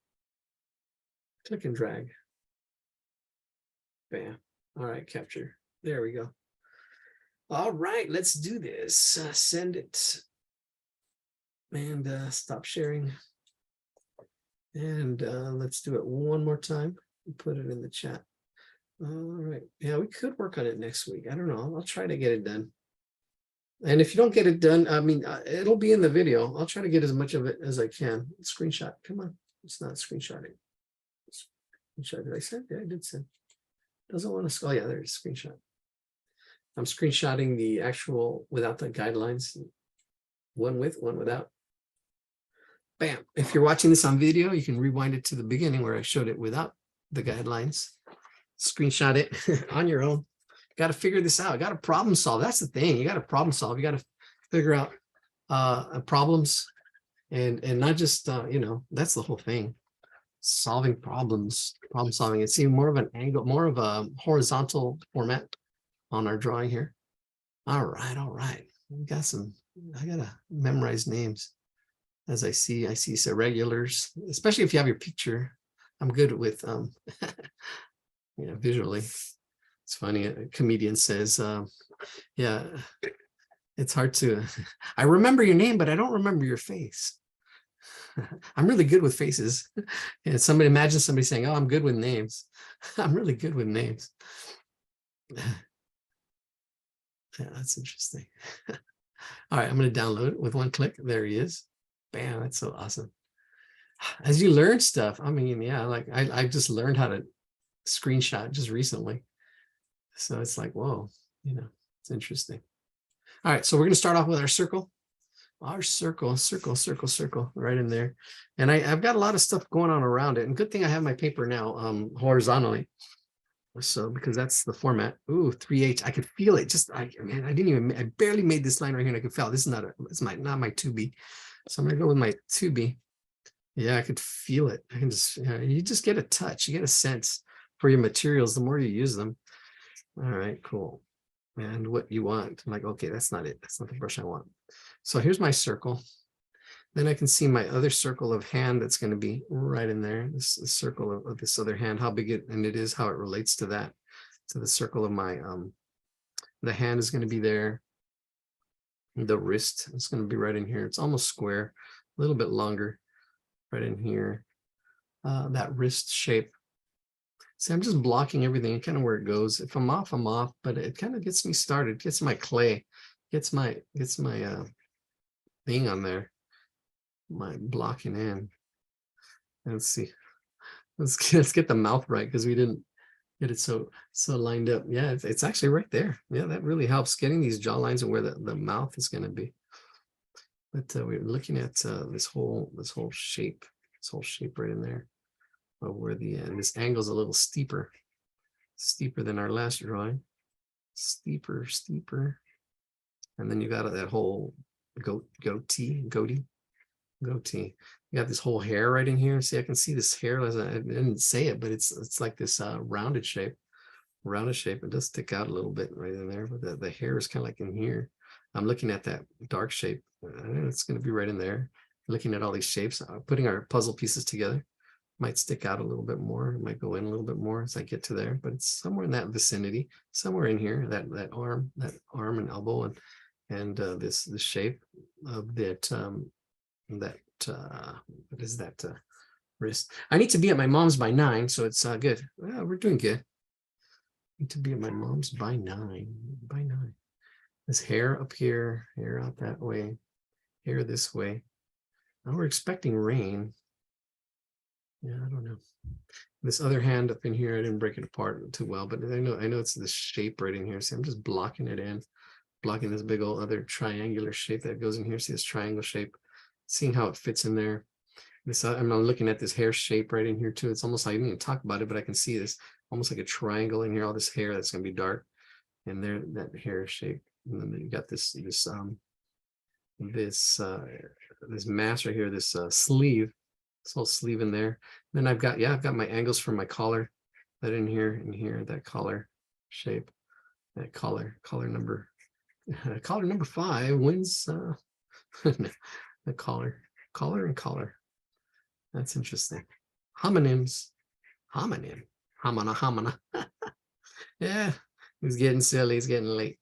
Click and drag. Bam. All right, capture. There we go. All right, let's do this. Send it and stop sharing. And let's do it one more time. Put it in the chat. All right. Yeah, we could work on it next week. I don't know. I'll try to get it done. And if you don't get it done, I mean, it'll be in the video. I'll try to get as much of it as I can. Screenshot. Come on. It's not screenshotting. Screenshot. Did I send? Yeah, I did send. Doesn't want to. Oh, yeah, there's a screenshot. I'm screenshotting the actual without the guidelines. One with, one without. Bam. If you're watching this on video, you can rewind it to the beginning where I showed it without the guidelines. Screenshot it on your own. Got to figure this out. Got to problem solve. That's the thing. You got to problem solve. You got to figure out problems and not just, that's the whole thing. Solving problems, problem solving. It's even more of an angle, more of a horizontal format on our drawing here. All right. All right. We got some, I got to memorize names as I see some irregulars, especially if you have your picture. I'm good with, visually. It's funny, a comedian says, Yeah, it's hard to, I remember your name, but I don't remember your face. I'm really good with faces. And somebody, imagine somebody saying, oh, I'm good with names. I'm really good with names. Yeah, that's interesting. All right, I'm going to download it with one click. There he is. Bam, that's so awesome. As you learn stuff, I mean, yeah, like I just learned how to screenshot just recently. So it's like, whoa, you know, it's interesting. All right, so we're going to start off with our circle. Our circle, right in there. And I've got a lot of stuff going on around it. And good thing I have my paper now horizontally. So because that's the format. Ooh, 3H. I could feel it. Just I barely made this line right here and I could feel this is not my 2B. So I'm gonna go with my 2B. Yeah, I could feel it. I can just, you just get a touch, you get a sense for your materials the more you use them. All right, cool. And what you want. I'm like, okay, that's not it. That's not the brush I want. So here's my circle. Then I can see my other circle of hand that's going to be right in there. This circle of this other hand, how big it is, how it relates to that, to the circle of my, the hand is going to be there. The wrist is going to be right in here. It's almost square, a little bit longer right in here. That wrist shape. See, I'm just blocking everything, kind of where it goes. If I'm off, I'm off, but it kind of gets me started, gets my clay, gets my thing on there, my blocking in. Let's see. Let's get the mouth right because we didn't get it so lined up. Yeah, it's actually right there. Yeah, that really helps getting these jaw lines and where the mouth is going to be. But we're looking at this whole shape, right in there, where this angle is a little steeper than our last drawing. Steeper, and then you got that whole goatee. You got this whole hair right in here. See, I can see this hair. I didn't say it, but it's like this rounded shape. It does stick out a little bit right in there, but the hair is kind of like in here. I'm looking at that dark shape. It's going to be right in there. Looking at all these shapes, putting our puzzle pieces together. Might stick out a little bit more. It might go in a little bit more as I get to there, but it's somewhere in that vicinity, somewhere in here. That arm and elbow, and this shape of that. What is that wrist? I need to be at my mom's by 9, so it's good. Well, we're doing good. Need to be at my mom's by 9. This hair up here, hair out that way, hair this way. Now we're expecting rain. Yeah, I don't know. This other hand up in here, I didn't break it apart too well, but I know it's this shape right in here. See, I'm just blocking it in, blocking this big old other triangular shape that goes in here. See this triangle shape, seeing how it fits in there. This I'm looking at this hair shape right in here too. It's almost like, I didn't even talk about it, but I can see this almost like a triangle in here, all this hair that's going to be dark, and there, that hair shape. And then you got this mass right here, this sleeve, this whole sleeve in there. Then I've got my angles from my collar, that in here, that collar shape, that collar number 5 wins the collar and collar. That's interesting. Homonyms, homina. Yeah, he's getting silly, he's getting late.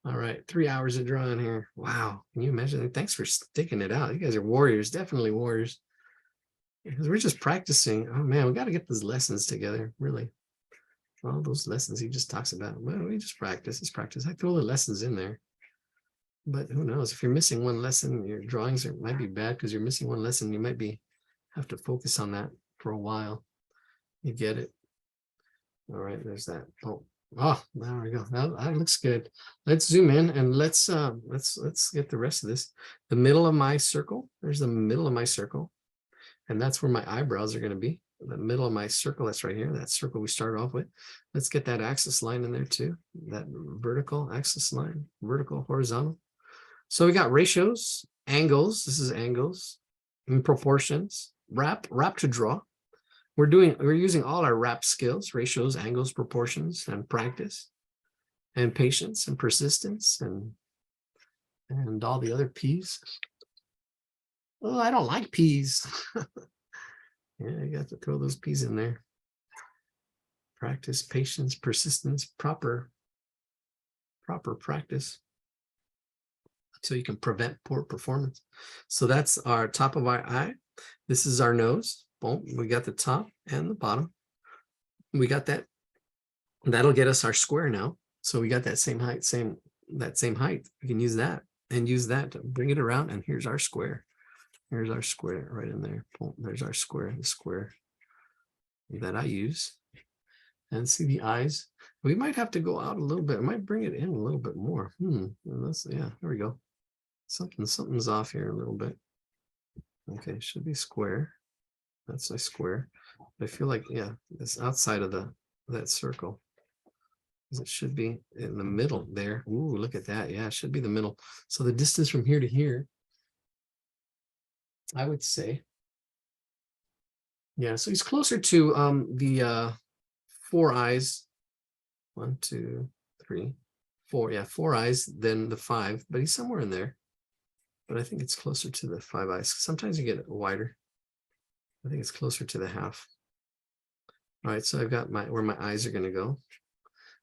All right, 3 hours of drawing here. Wow, can you imagine? Thanks for sticking it out. You guys are warriors, definitely warriors. Because we're just practicing. Oh man, we got to get those lessons together, really. All those lessons he just talks about. Well, we just practice. It's practice. I throw the lessons in there. But who knows? If you're missing one lesson, your drawings might be bad because you're missing one lesson. You might have to focus on that for a while. You get it? All right, there's that. Oh, there we go. That looks good. Let's zoom in and let's get the rest of this. The middle of my circle. There's the middle of my circle, and that's where my eyebrows are going to be. The middle of my circle. That's right here. That circle we started off with. Let's get that axis line in there too. That vertical axis line, vertical, horizontal. So we got ratios, angles. This is angles, and proportions. Wrap to draw. We're using all our wrap skills, ratios, angles, proportions, and practice, and patience, and persistence, and all the other P's. Oh, I don't like P's. Yeah, you got to throw those P's in there. Practice, patience, persistence, proper proper practice so you can prevent poor performance. So that's our top of our eye. This is our nose. Boom. We got the top and the bottom. We got that. That'll get us our square now. So we got that same height, that same height. We can use that and use that to bring it around. And here's our square. Here's our square right in there. Boom. There's our square, the square that I use. And see the eyes. We might have to go out a little bit. I might bring it in a little bit more. Yeah, there we go. Something's off here a little bit. Okay, should be square. That's a square. I feel like, yeah, it's outside of that circle. It should be in the middle there. Ooh, look at that. Yeah, it should be the middle. So the distance from here to here, I would say, yeah, so he's closer to the 4 eyes. 1, 2, 3, 4. Yeah, 4 eyes than the 5, but he's somewhere in there. But I think it's closer to the 5 eyes. Sometimes you get it wider. I think it's closer to the half. All right, so I've got where my eyes are going to go,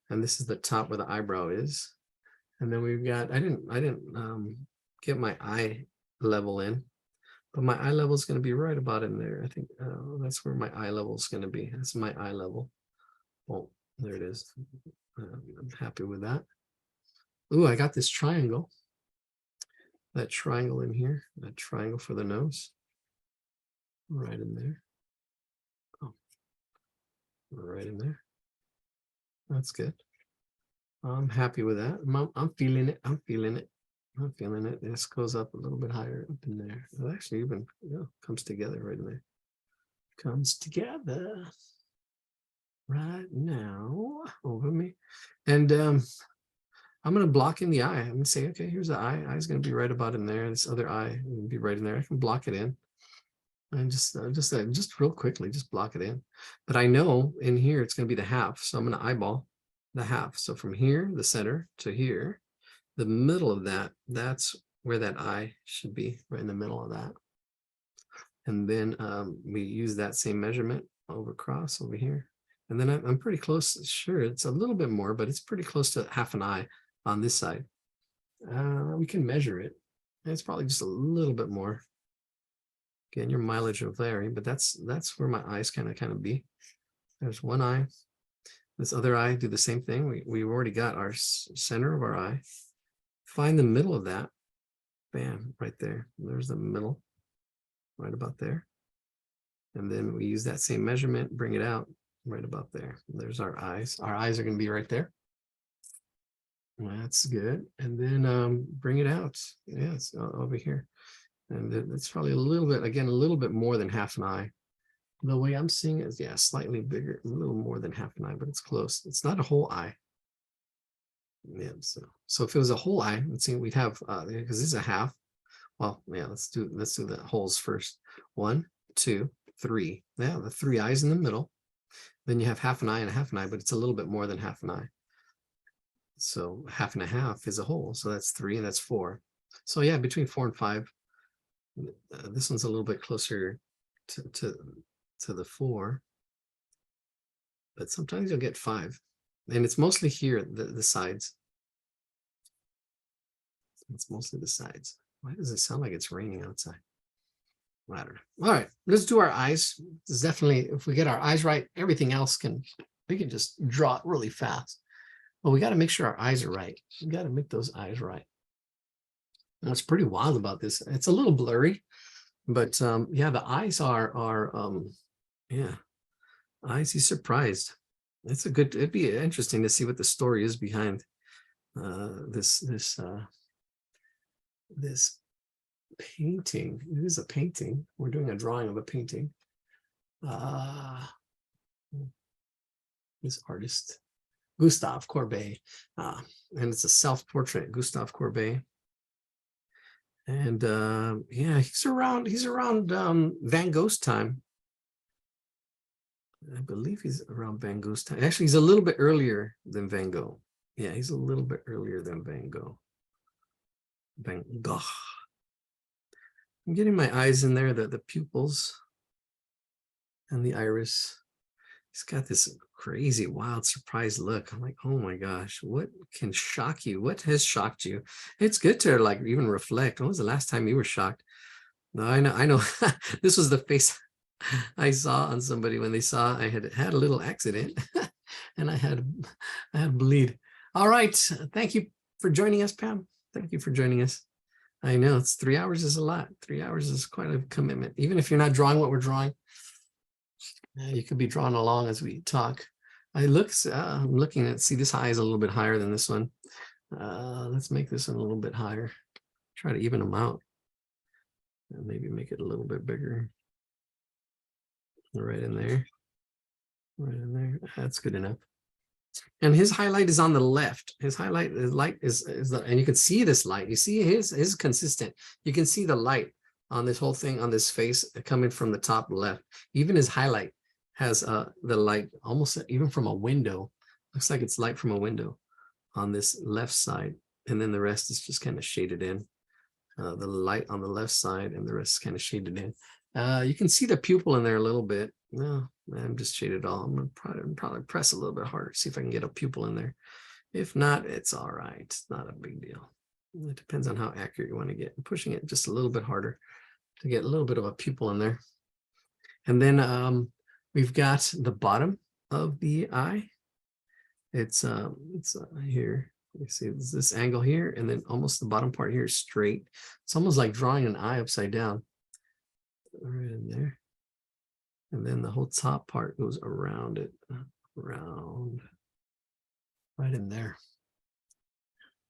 and this is the top where the eyebrow is. And then we've got I didn't get my eye level in, but my eye level is going to be right about in there. I think that's where my eye level is going to be. That's my eye level. Oh, there it is. I'm happy with that. Ooh, I got this triangle. That triangle in here, that triangle for the nose, right in there. Oh, right in there. That's good. I'm happy with that. I'm feeling it. I'm feeling it. I'm feeling it. This goes up a little bit higher up in there. It actually even comes together right in there. Comes together right now over me. And I'm going to block in the eye. I'm going to say, okay, here's the eye. Eye's going to be right about in there. This other eye will be right in there. I can block it in. And just real quickly, just block it in. But I know in here, it's going to be the half. So I'm going to eyeball the half. So from here, the center, to here, the middle of that, that's where that eye should be, right in the middle of that. And then we use that same measurement across over here. And then I'm pretty close. Sure, it's a little bit more, but it's pretty close to half an eye on this side. We can measure it. It's probably just a little bit more. Again, your mileage will vary, but that's where my eyes kind of be. There's one eye. This other eye, do the same thing. We've already got our center of our eye. Find the middle of that. Bam, right there. There's the middle, right about there. And then we use that same measurement, bring it out right about there. There's our eyes. Our eyes are going to be right there. That's good. And then bring it out. Yeah, it's over here. And it's probably a little bit, again, a little bit more than half an eye. The way I'm seeing it is, yeah, slightly bigger, a little more than half an eye, but it's close. It's not a whole eye. Yeah, so if it was a whole eye, let's see, we'd have, because this is a half. Well, yeah, let's do the holes first. 1, 2, 3. Yeah, the 3 eyes in the middle. Then you have half an eye and a half an eye, but it's a little bit more than half an eye. So half and a half is a whole. So that's 3 and that's 4. So yeah, between 4 and 5. This one's a little bit closer to the 4. But sometimes you'll get 5. And it's mostly here, the sides. It's mostly the sides. Why does it sound like it's raining outside? I don't know. All right, let's do our eyes. It's definitely, if we get our eyes right, everything else we can just draw it really fast. But we got to make sure our eyes are right. We got to make those eyes right. And what's pretty wild about this, it's a little blurry, but yeah, the eyes are yeah, eyes. He's surprised. It's it'd be interesting to see what the story is behind this painting. It is a painting. We're doing a drawing of a painting. This artist, Gustave Courbet, and it's a self-portrait, Gustave Courbet. And yeah, he's around Van Gogh's time. I believe he's around Van Gogh's time. Actually, he's a little bit earlier than Van Gogh. Yeah, he's a little bit earlier than Van Gogh. Van Gogh. I'm getting my eyes in there, the pupils and the iris. He's got this crazy, wild, surprised look. I'm like, oh my gosh, what can shock you? What has shocked you? It's good to like even reflect. When was the last time you were shocked? No, I know. This was the face I saw on somebody when they saw I had a little accident and I had bleed. All right. Thank you for joining us, Pam. Thank you for joining us. I know it's 3 hours is a lot. 3 hours is quite a commitment. Even if you're not drawing what we're drawing, you could be drawn along as we talk. I'm looking at, see, this high is a little bit higher than this one. Let's make this one a little bit higher. Try to even them out. And maybe make it a little bit bigger. Right in there. Right in there. That's good enough. And his highlight is on the left. His highlight light is and you can see this light. You see his consistent. You can see the light on this whole thing, on this face coming from the top left. Even his highlight has the light almost even from a window. Looks like it's light from a window on this left side. And then the rest is just kind of shaded in. The light on the left side and the rest is kind of shaded in. You can see the pupil in there a little bit. No, I'm just shaded all. I'm gonna probably press a little bit harder, see if I can get a pupil in there. If not, it's all right. It's not a big deal. It depends on how accurate you want to get. I'm pushing it just a little bit harder to get a little bit of a pupil in there. And then we've got the bottom of the eye. It's here. You see this angle here, and then almost the bottom part here is straight. It's almost like drawing an eye upside down. Right in there. And then the whole top part goes around it, around, right in there.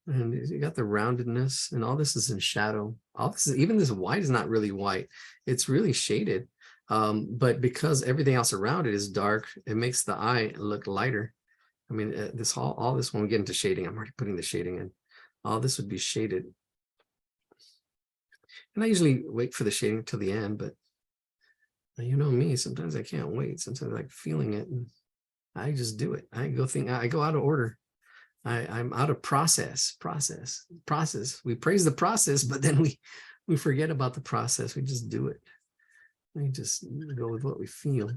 And you got the roundedness, and all this is in shadow. All this is, even this white is not really white. It's really shaded. But because everything else around it is dark, it makes the eye look lighter. I mean, this all this, when we get into shading, I'm already putting the shading in. All this would be shaded. And I usually wait for the shading till the end, but you know me, sometimes I can't wait. Sometimes I like feeling it and I just do it. I go out of order. I'm out of process. We praise the process, but then we forget about the process. We just do it. We just go with what we feel.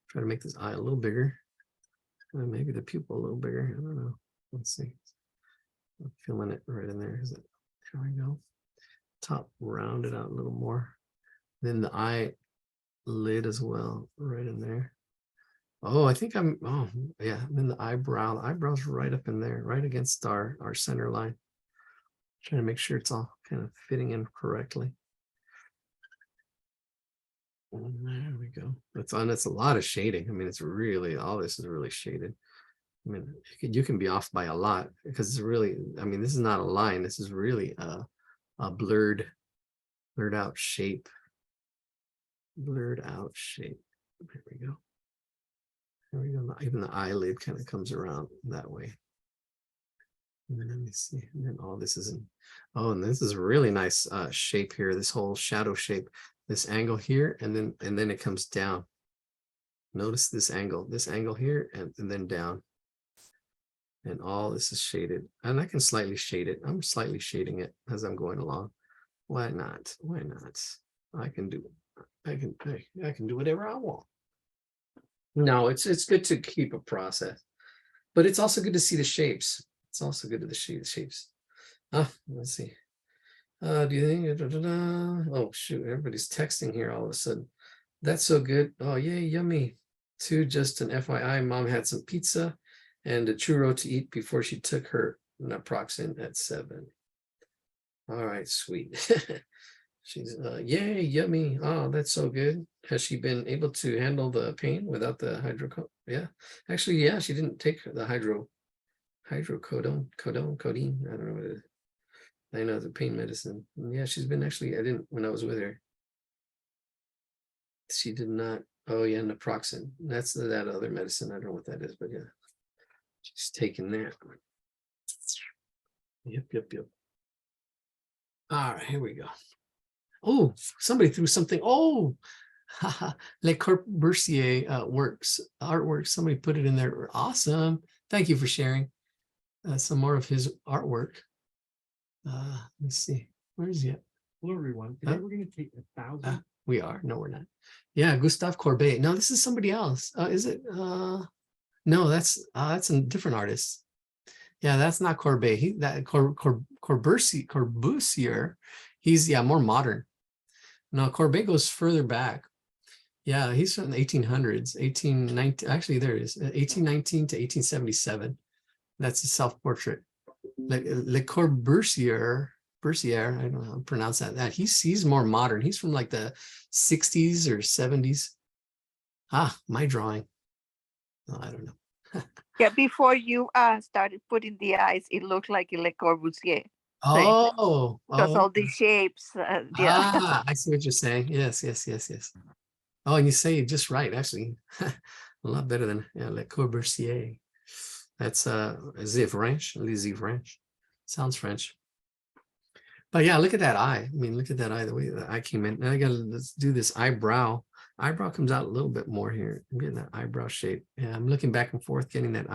Try to make this eye a little bigger. Maybe the pupil a little bigger. I don't know. Let's see. I'm feeling it right in there. Is it? There we go. Top rounded out a little more. Then the eye lid as well, right in there. Oh, I think oh yeah. And then the eyebrow's right up in there, right against our center line. Trying to make sure it's all kind of fitting in correctly. And there we go. It's a lot of shading. I mean, it's really, all this is really shaded. I mean, you can be off by a lot because it's really, I mean, this is not a line. This is really a blurred out shape. Blurred out shape. There we go. There we go. Even the eyelid kind of comes around that way. And then let me see. And then all this is in. Oh, and this is a really nice shape here. This whole shadow shape. This angle here, and then it comes down. Notice this angle here, and then down. And all this is shaded. And I can slightly shade it. I'm slightly shading it as I'm going along. Why not? Why not? I can do whatever I want. No, it's good to keep a process, but it's also good to see the shapes. It's also good to see the shapes. Let's see. Do you think? Oh shoot! Everybody's texting here all of a sudden. That's so good. Oh yay, yummy. Too, just an FYI, mom had some pizza and a churro to eat before she took her naproxen at 7. All right, sweet. She's yay, yummy. Oh, that's so good. Has she been able to handle the pain without the hydrocodone? Yeah, actually, yeah, she didn't take the hydrocodone, codeine. I don't know what it is. I know the pain medicine. Yeah, she's been actually, when I was with her. She did not. Oh yeah, naproxen. That's that other medicine. I don't know what that is, but yeah. She's taking that. Yep. All right, here we go. Oh, somebody threw something. Oh, Le Corbusier artwork. Somebody put it in there. Awesome. Thank you for sharing some more of his artwork. Let's see. Where is he at? Hello, everyone. Today we're going to take 1,000 We are. No, we're not. Yeah, Gustave Courbet. No, this is somebody else. Is it? No, that's a different artist. Yeah, that's not Courbet. Corbusier. He's more modern. No, Courbet goes further back. Yeah, he's from the 1800s, 1819. Actually, there it is, 1819 to 1877. That's a self-portrait. Le Corbusier, I don't know how to pronounce that. He's more modern. He's from like the 60s or 70s. My drawing. Oh, I don't know. Yeah, before you started putting the eyes, it looked like Le Corbusier. Because all the shapes. Yeah. I see what you're saying. Yes. Oh, and you say it just right, actually. A lot better than Le Corbusier. That's French. Sounds French. But yeah, look at that eye. I mean, look at that eye, the way the eye came in. Now let's do this eyebrow. Eyebrow comes out a little bit more here. I'm getting that eyebrow shape. Yeah, I'm looking back and forth, getting that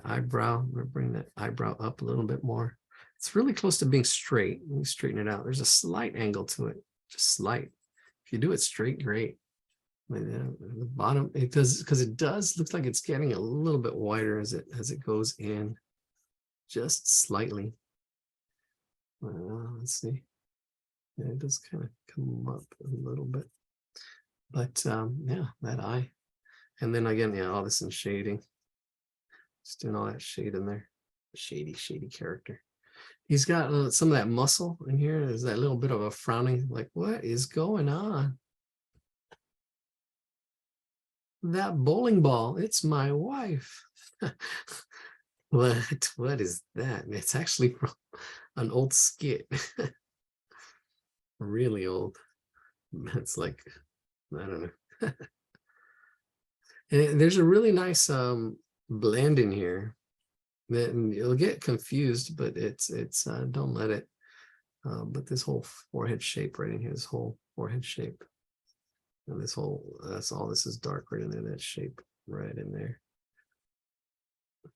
eyebrow. I'm gonna bring that eyebrow up a little bit more. It's really close to being straight. Let me straighten it out. There's a slight angle to it, just slight. If you do it straight, great. The bottom, it does, because it does looks like it's getting a little bit wider as it goes in, just slightly. Let's see. Yeah, it does kind of come up a little bit, but yeah, that eye, and then again, all this in shading. Just doing all that shade in there, shady character. He's got some of that muscle in here. There's that little bit of a frowning, like, what is going on? That bowling ball, it's my wife. What is that? It's actually from an old skit. Really old. It's like, I don't know. And there's a really nice blend in here. Then you'll get confused, but it's don't let it. But this whole forehead shape right in here, this whole forehead shape, and this this is dark right in there. That shape right in there,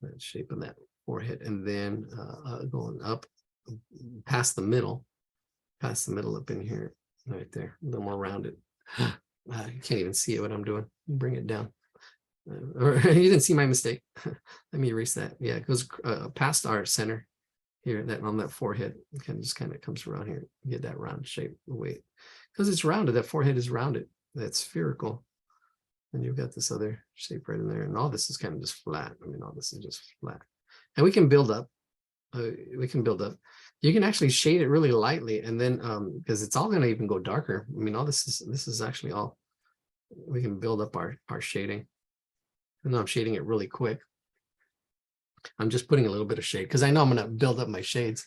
that shape of that forehead, and then going up past the middle up in here, right there, a little more rounded. You can't even see it what I'm doing. Bring it down. Or you didn't see my mistake. Let me erase that. Yeah, it goes past our center here, that on that forehead. It kind of comes around here. Get that round shape away, because it's rounded. That forehead is rounded. That's spherical. And you've got this other shape right in there, and all this is kind of just flat. I mean, all this is just flat. And we can build up. You can actually shade it really lightly, and then because it's all going to even go darker. I mean, all this is actually all. We can build up our shading. And I'm shading it really quick. I'm just putting a little bit of shade because I know I'm going to build up my shades.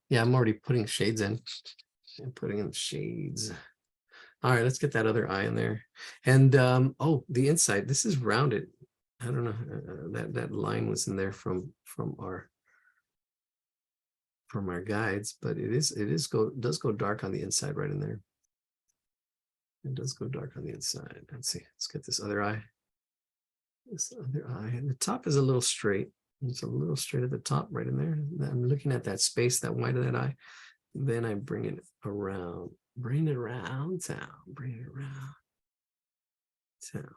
Yeah, I'm already putting shades in. I'm putting in shades. All right, let's get that other eye in there. And oh, the inside. This is rounded. I don't know. That line was in there from our guides, but it does go dark on the inside right in there. It does go dark on the inside. Let's see. Let's get this other eye. This other eye, and the top is a little straight. It's a little straight at the top, right in there. I'm looking at that space, that white of that eye. Then I bring it around, bring it around town, bring it around town.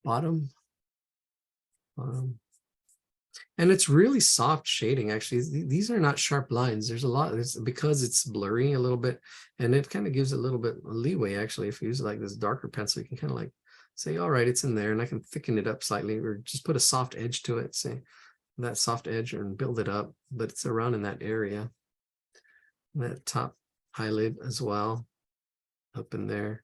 Bottom. And it's really soft shading, actually. These are not sharp lines. There's a lot, because it's blurry a little bit, and it kind of gives a little bit of leeway, actually. If you use like this darker pencil, you can kind of like say, all right, it's in there, and I can thicken it up slightly, or just put a soft edge to it, say that soft edge, and build it up, but it's around in that area. That top eyelid as well, up in there.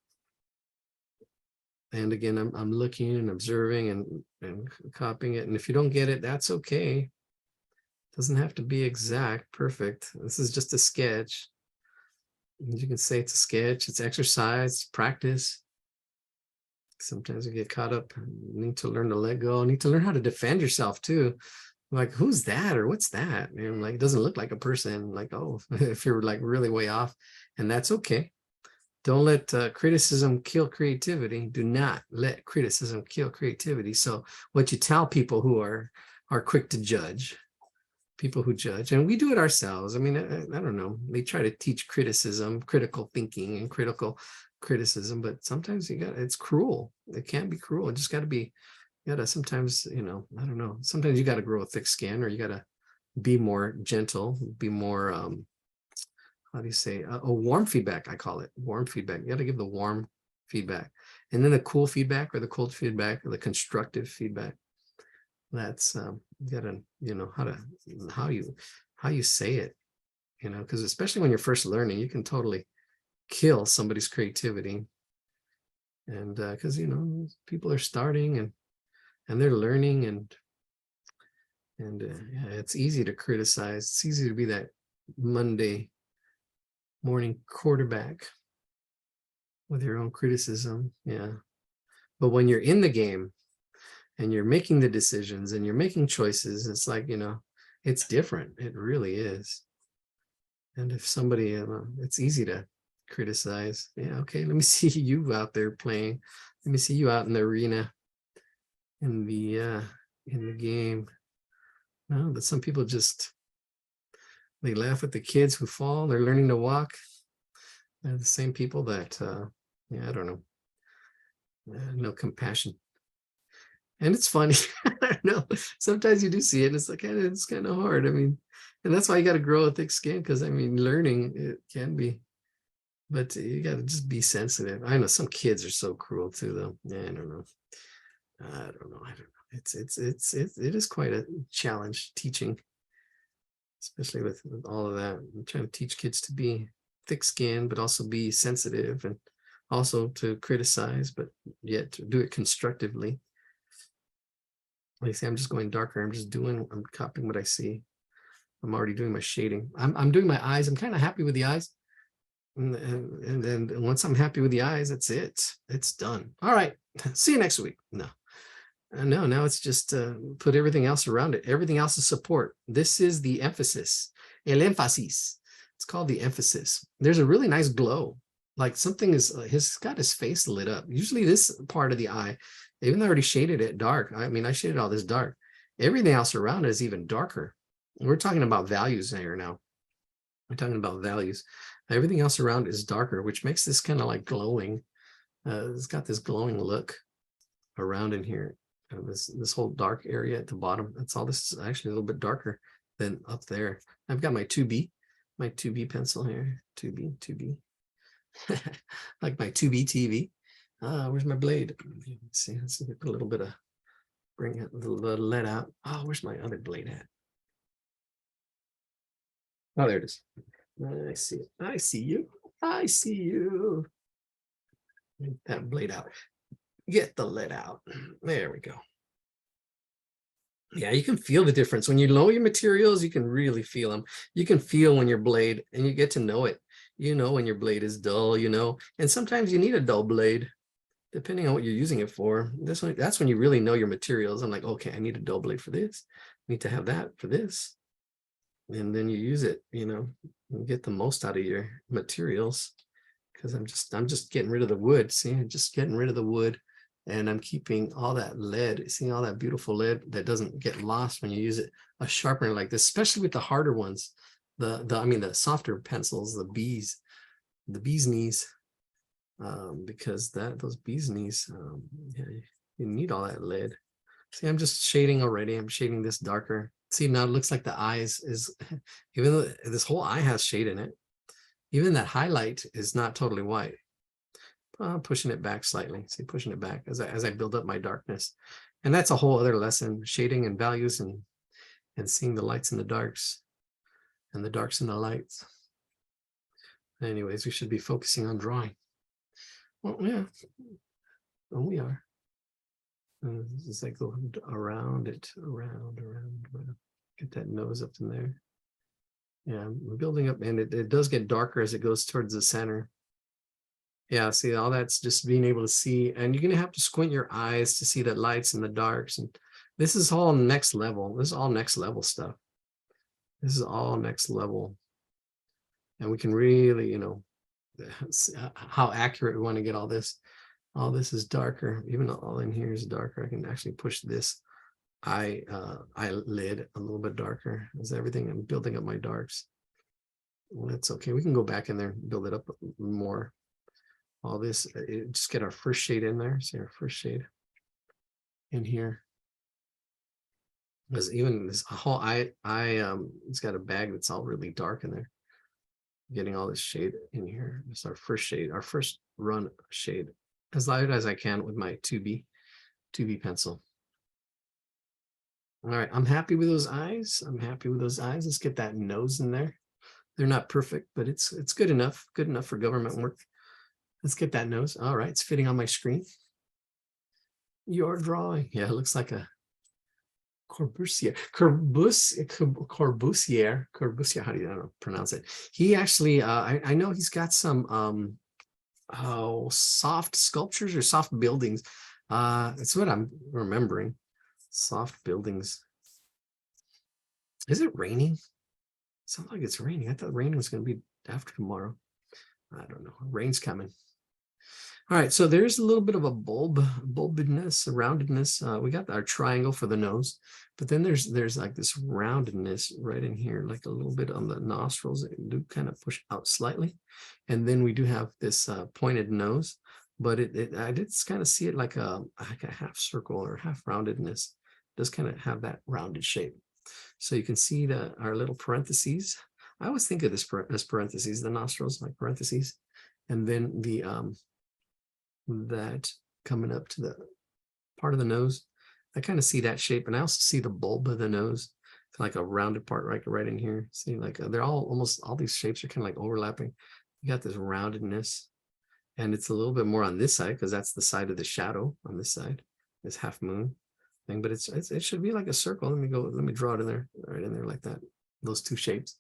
And again, I'm looking and observing and copying it. And if you don't get it, that's okay. It doesn't have to be exact, perfect. This is just a sketch. You can say it's a sketch, it's exercise, practice. Sometimes you get caught up. You need to learn to let go. You need to learn how to defend yourself too. Like, who's that or what's that? And like, it doesn't look like a person. Like, oh, if you're like really way off, and that's okay. Don't let criticism kill creativity. Do not let criticism kill creativity. So what you tell people who are quick to judge, people who judge, and we do it ourselves. I mean, I don't know. They try to teach criticism, critical thinking, and critical criticism, but sometimes it's cruel. It can be cruel. It just got to be, you gotta sometimes, I don't know. Sometimes you got to grow a thick skin, or you got to be more gentle, be more, how do you say, a warm feedback. I call it warm feedback. You got to give the warm feedback, and then the cool feedback, or the cold feedback, or the constructive feedback. That's you gotta, how you say it, because especially when you're first learning, you can totally kill somebody's creativity. And because people are starting and they're learning, and yeah, it's easy to criticize. It's easy to be that Monday morning quarterback with your own criticism. Yeah. But when you're in the game and you're making the decisions and you're making choices, it's like, it's different. It really is. And if somebody, it's easy to criticize. Yeah, okay, let me see you out there playing. Let me see you out in the arena, in the game. No, but some people just, they laugh at the kids who fall. They're learning to walk. They're the same people that, I don't know, no compassion. And it's funny. I know sometimes you do see it, and it's like, it's kind of hard. I mean, and that's why you got to grow a thick skin, because I mean, learning, it can be, but you got to just be sensitive. I know some kids are so cruel too, though. Yeah, I don't know. It is quite a challenge teaching, especially with all of that. I'm trying to teach kids to be thick-skinned, but also be sensitive, and also to criticize, but yet to do it constructively. Like I say, I'm just going darker. I'm copying what I see. I'm already doing my shading. I'm doing my eyes. I'm kind of happy with the eyes. And then once I'm happy with the eyes, that's it. It's done. All right. See you next week. No, now it's just put everything else around it. Everything else is support. This is the emphasis. El énfasis. It's called the emphasis. There's a really nice glow. Like something he's got his face lit up. Usually this part of the eye, even though I already shaded it dark. I mean, I shaded all this dark. Everything else around it is even darker. We're talking about values here now. We're talking about values. Everything else around is darker, which makes this kind of like glowing. It's got this glowing look around in here. This whole dark area at the bottom. That's all. This is actually a little bit darker than up there. I've got my 2B pencil here. 2B. Like my 2B TV. Where's my blade? Let's see put a little bit of, bring the lead out. Oh, where's my other blade at? Oh, there it is. I see it. I see you. I see you. Get that blade out. Get the lead out. There we go. Yeah, you can feel the difference. When you know your materials, you can really feel them. You can feel when your blade, and you get to know it. When your blade is dull, and sometimes you need a dull blade, depending on what you're using it for. That's when you really know your materials. I'm like, okay, I need a dull blade for this. I need to have that for this. And then you use it, and get the most out of your materials. Because I'm just getting rid of the wood. See, I'm just getting rid of the wood, and I'm keeping all that lead. See all that beautiful lead that doesn't get lost when you use it. A sharpener like this, especially with the harder ones, the softer pencils, the bee's knees, because those bee's knees, yeah, you need all that lead. See, I'm just shading already. I'm shading this darker. See, now it looks like the eyes is, even though this whole eye has shade in it, even that highlight is not totally white. I'm pushing it back slightly. See, pushing it back as I build up my darkness. And that's a whole other lesson, shading and values, and seeing the lights and the darks, and the darks and the lights. Anyways, we should be focusing on drawing. Well, yeah, well, we are. As I go around it, around. Get that nose up in there. Yeah, we're building up, and it does get darker as it goes towards the center. Yeah, see, all that's just being able to see, and you're gonna have to squint your eyes to see the lights and the darks. And this is all next level. This is all next level stuff. This is all next level. And we can really, see how accurate we want to get all this. All this is darker. Even all in here is darker. I can actually push this eyelid a little bit darker. Is everything? I'm building up my darks. Well, that's okay. We can go back in there and build it up more. All this, just get our first shade in there. See our first shade in here. Because even this whole it's got a bag that's all really dark in there. Getting all this shade in here. It's our first shade, our first run shade, as light as I can with my 2B pencil. All right, I'm happy with those eyes. I'm happy with those eyes. Let's get that nose in there. They're not perfect, but it's good enough for government work. Let's get that nose. All right, it's fitting on my screen. Your drawing, yeah, it looks like a Corbusier. How do you pronounce it? He actually, I know he's got some soft sculptures or soft buildings. That's what I'm remembering. Soft buildings. Is it raining? Sounds like it's raining. I thought rain was going to be after tomorrow. I don't know. Rain's coming. All right, so there's a little bit of a bulbedness, roundedness. We got our triangle for the nose, but then there's like this roundedness right in here, like a little bit on the nostrils. They do kind of push out slightly, and then we do have this pointed nose, but I did kind of see it like a half circle or half roundedness. It does kind of have that rounded shape. So you can see our little parentheses. I always think of this as parentheses, the nostrils like parentheses, and then the that coming up to the part of the nose. I kind of see that shape, and I also see the bulb of the nose, like a rounded part right in here. See, like they're almost all these shapes are kind of like overlapping. You got this roundedness, and it's a little bit more on this side because that's the side of the shadow on this side, this half moon thing. But it should be like a circle. Let me draw it in there, right in there like that. Those two shapes.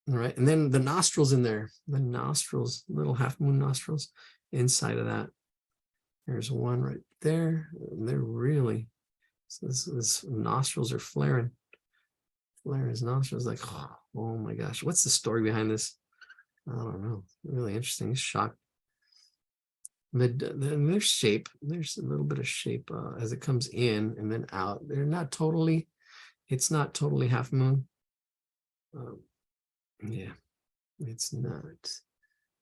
All right, and then the nostrils in there, the nostrils, little half moon nostrils inside of that. There's one right there. And they're really, so this nostrils are flaring. Flaring his nostrils like, oh my gosh, what's the story behind this? I don't know. Really interesting. He's shocked. There's shape. There's a little bit of shape as it comes in and then out. It's not totally half moon. Yeah, it's not.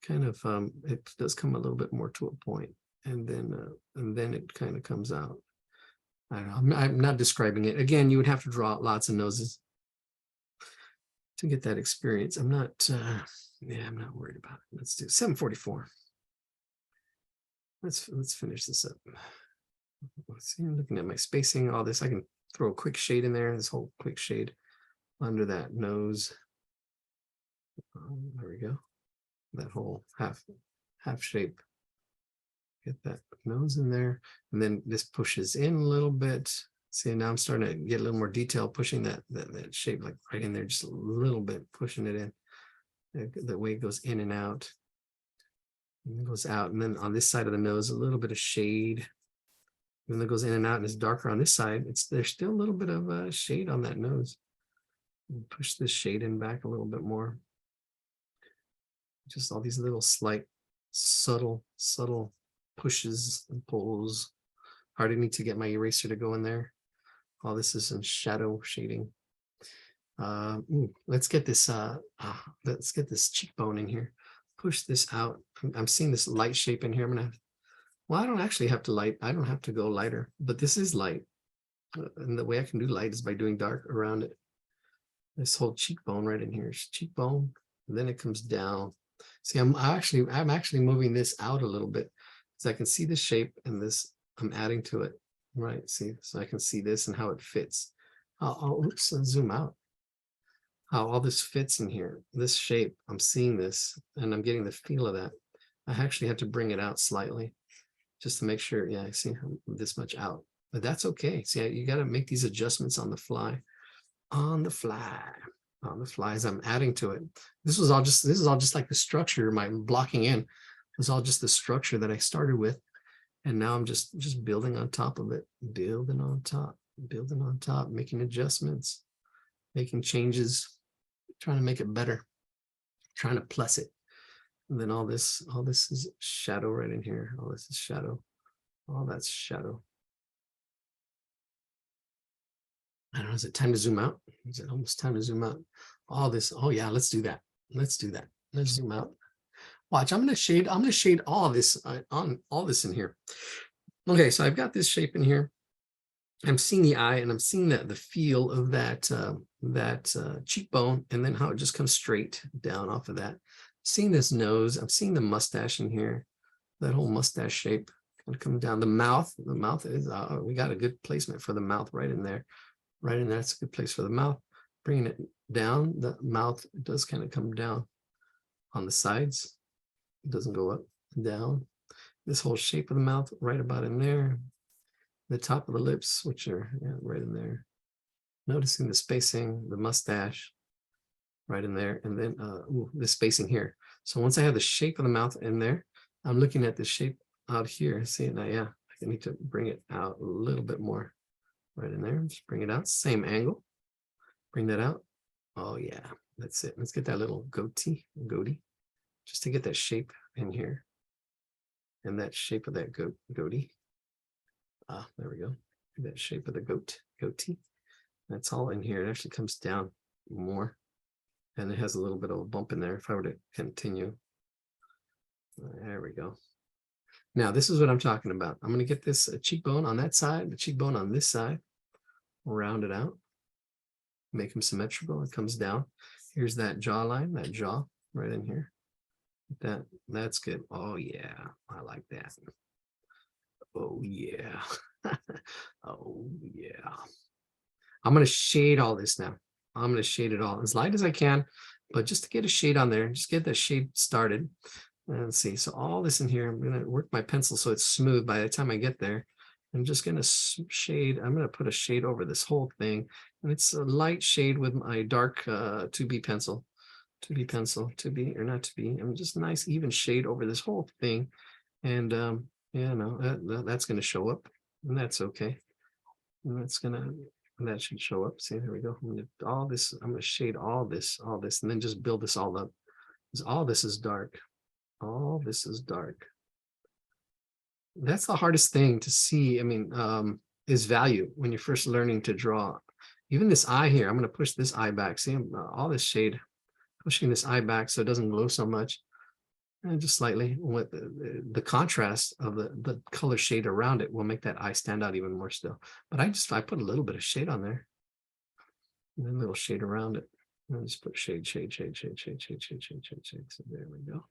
Kind of it does come a little bit more to a point, and then it kind of comes out. I don't know. I'm not describing it. Again, you would have to draw out lots of noses to get that experience. I'm not worried about it. Let's do 744. Let's finish this up. Let's see, I'm looking at my spacing, all this. I can throw a quick shade in there, this whole quick shade under that nose. There we go. That whole half shape. Get that nose in there, and then this pushes in a little bit. See, now I'm starting to get a little more detail, pushing that shape like right in there, just a little bit, pushing it in. The way it goes in and out. And it goes out, and then on this side of the nose, a little bit of shade. When it goes in and out and it's darker on this side, there's still a little bit of shade on that nose. Push this shade in back a little bit more. Just all these little slight, subtle pushes and pulls. Hardly need to get my eraser to go in there. All this is in shadow shading. Let's get this cheekbone in here. Push this out. I'm seeing this light shape in here. I don't actually have to light. I don't have to go lighter, but this is light. And the way I can do light is by doing dark around it. This whole cheekbone right in here is cheekbone, and then it comes down. See, I'm actually moving this out a little bit so I can see the shape, and this I'm adding to it, right? See, so I can see this and how it fits. I'll zoom out. How all this fits in here, this shape, I'm seeing this and I'm getting the feel of that. I actually had to bring it out slightly just to make sure, yeah, I see this much out, but that's okay. See, you got to make these adjustments on the fly. On the fly as I'm adding to it. This is all just like the structure. My blocking in was all just the structure that I started with, and now I'm just building on top of it, building on top, making adjustments, making changes, trying to make it better, trying to plus it. And then all this is shadow right in here. All this is shadow. All that's shadow. I don't know, is it time to zoom out? Is it almost time to zoom out? All this, oh yeah, let's do that. Let's do that. Let's zoom out. Watch, I'm gonna shade all this on all this in here. Okay, so I've got this shape in here. I'm seeing the eye and I'm seeing the feel of that cheekbone, and then how it just comes straight down off of that. Seeing this nose, I'm seeing the mustache in here, that whole mustache shape gonna come down. The mouth is we got a good placement for the mouth right in there. Right in there, that's a good place for the mouth. Bringing it down, the mouth does kind of come down on the sides. It doesn't go up and down. This whole shape of the mouth right about in there. The top of the lips, which are right in there. Noticing the spacing, the mustache right in there, and then the spacing here. So once I have the shape of the mouth in there, I'm looking at the shape out here. See it now? Yeah, I need to bring it out a little bit more. Right in there, just bring it out, same angle. Bring that out. Oh yeah, that's it. Let's get that little goatee, just to get that shape in here. And that shape of that goatee. Ah, there we go. That shape of the goatee. That's all in here. It actually comes down more. And it has a little bit of a bump in there if I were to continue. There we go. Now, this is what I'm talking about. I'm going to get this cheekbone on that side, the cheekbone on this side, round it out, make them symmetrical. It comes down. Here's that jawline, that jaw right in here. That's good. Oh, yeah. I like that. Oh, yeah. Oh, yeah. I'm going to shade all this now. I'm going to shade it all as light as I can, but just to get a shade on there, just get that shade started. Let's see. So all this in here, I'm going to work my pencil so it's smooth by the time I get there. I'm just going to shade. I'm going to put a shade over this whole thing. And it's a light shade with my dark 2B pencil. 2B pencil, 2B or not 2B. I'm just nice even shade over this whole thing. And yeah, no, that's going to show up. And that's okay. And that should show up. See, there we go. I'm going to shade all this, and then just build this all up. Because all this is dark. All this is dark. That's the hardest thing to see. I mean, is value when you're first learning to draw. Even this eye here, I'm going to push this eye back. See, all this shade, pushing this eye back so it doesn't glow so much. And just slightly, with the contrast of the color shade around it will make that eye stand out even more still. But I put a little bit of shade on there, and then a little shade around it. And I just put shade. So there we go.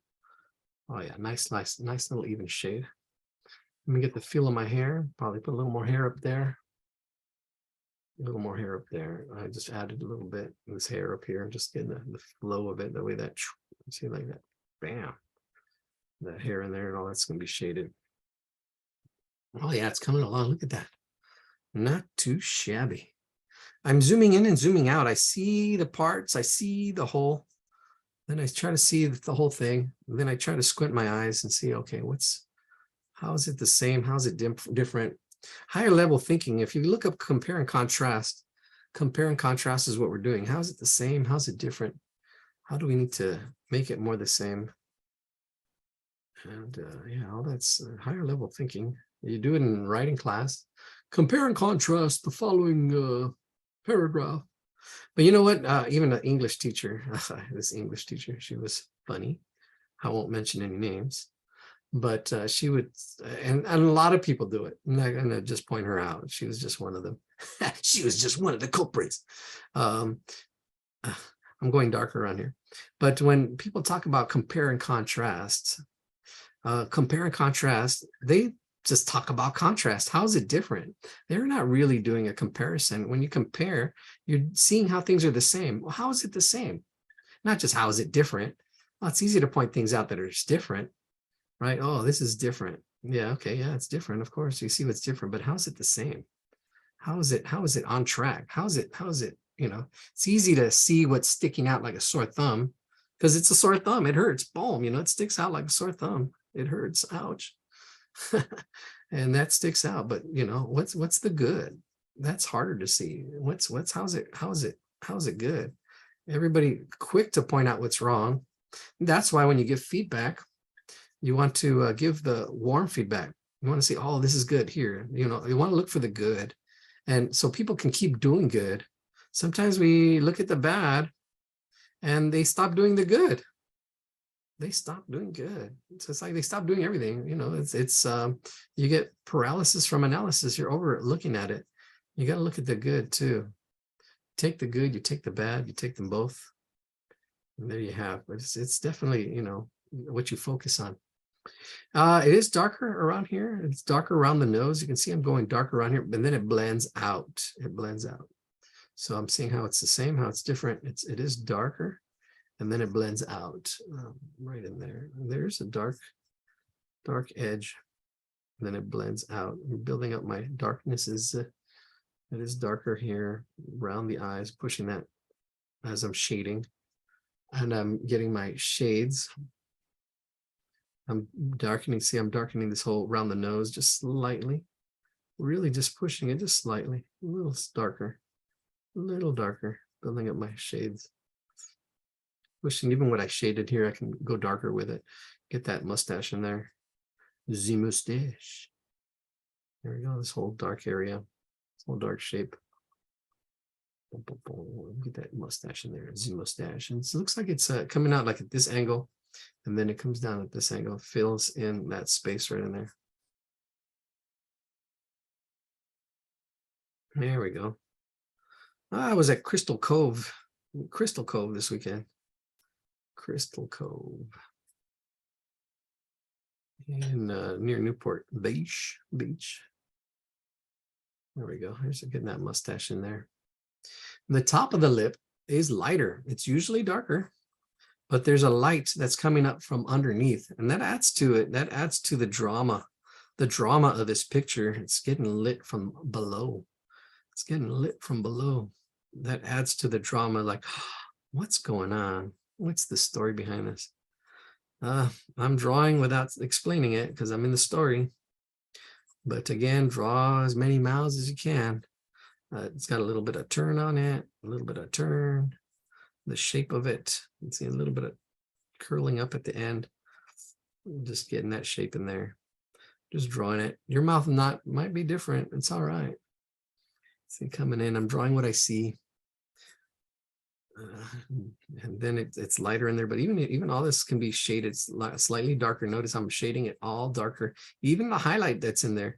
Oh yeah, nice little even shade. Let me get the feel of my hair. Probably put a little more hair up there. A little more hair up there. I just added a little bit of this hair up here, just getting the flow of it, the way that, see, like that, bam. That hair in there and all that's going to be shaded. Oh yeah, it's coming along. Look at that. Not too shabby. I'm zooming in and zooming out. I see the parts. I see the whole. Then I try to see the whole thing. Then I try to squint my eyes and see, okay, how is it the same? How is it different? Higher level thinking. If you look up compare and contrast is what we're doing. How is it the same? How's it different? How do we need to make it more the same? And yeah, all that's higher level thinking. You do it in writing class. Compare and contrast the following paragraph. But you know what? Even an English teacher, this English teacher, she was funny. I won't mention any names, but she would, and a lot of people do it. I'm not going to just point her out. She was just one of them. She was just one of the culprits. I'm going darker on here. But when people talk about compare and contrast, they just talk about contrast. How is it different? They're not really doing a comparison. When you compare, you're seeing how things are the same. Well, how is it the same? Not just how is it different? Well, it's easy to point things out that are just different, right? Oh, this is different. Yeah, okay, yeah, it's different. Of course, you see what's different, but how is it the same? How is it on track? How is it, you know, it's easy to see what's sticking out like a sore thumb because it's a sore thumb. It hurts. Boom, you know, it sticks out like a sore thumb. It hurts. Ouch. And that sticks out. But you know, what's the good? That's harder to see. How's it good? Everybody quick to point out what's wrong. That's why when you give feedback, you want to give the warm feedback. You want to say, oh, this is good here. You know, you want to look for the good. And so people can keep doing good. Sometimes we look at the bad and they stop doing the good. They stop doing good. It's just like they stop doing everything. You know, it's you get paralysis from analysis. You're over looking at it. You got to look at the good too. Take the good, you take the bad, you take them both. And there you have. But it's definitely, you know, what you focus on. It is darker around here. It's darker around the nose. You can see I'm going darker around here, and then it blends out. It blends out. So I'm seeing how it's the same, how it's different. It is darker, and then it blends out right in there. There's a dark edge, and then it blends out. I'm building up my darknesses. It is darker here around the eyes, pushing that as I'm shading, and I'm getting my shades. I'm darkening, see, I'm darkening this whole around the nose just slightly, really just pushing it just slightly, a little darker, building up my shades. Pushing even what I shaded here, I can go darker with it. Get that mustache in there. The mustache. There we go, this whole dark area, this whole dark shape. Get that mustache in there, the mustache. And it looks like it's coming out like at this angle. And then it comes down at this angle, fills in that space right in there. There we go. I was at Crystal Cove this weekend. Crystal Cove. In near Newport Beach. There we go. Here's getting that mustache in there. The top of the lip is lighter. It's usually darker, but there's a light that's coming up from underneath, and that adds to it. That adds to the drama of this picture. It's getting lit from below. It's getting lit from below. That adds to the drama. Like, what's going on? What's the story behind this? I'm drawing without explaining it because I'm in the story. But again, draw as many mouths as you can. It's got a little bit of turn on it, a little bit of turn. The shape of it, you can see a little bit of curling up at the end. Just getting that shape in there. Just drawing it. Your mouth might be different. It's all right. See, coming in, I'm drawing what I see. And then it's lighter in there, but even all this can be shaded slightly darker. Notice I'm shading it all darker. Even the highlight that's in there,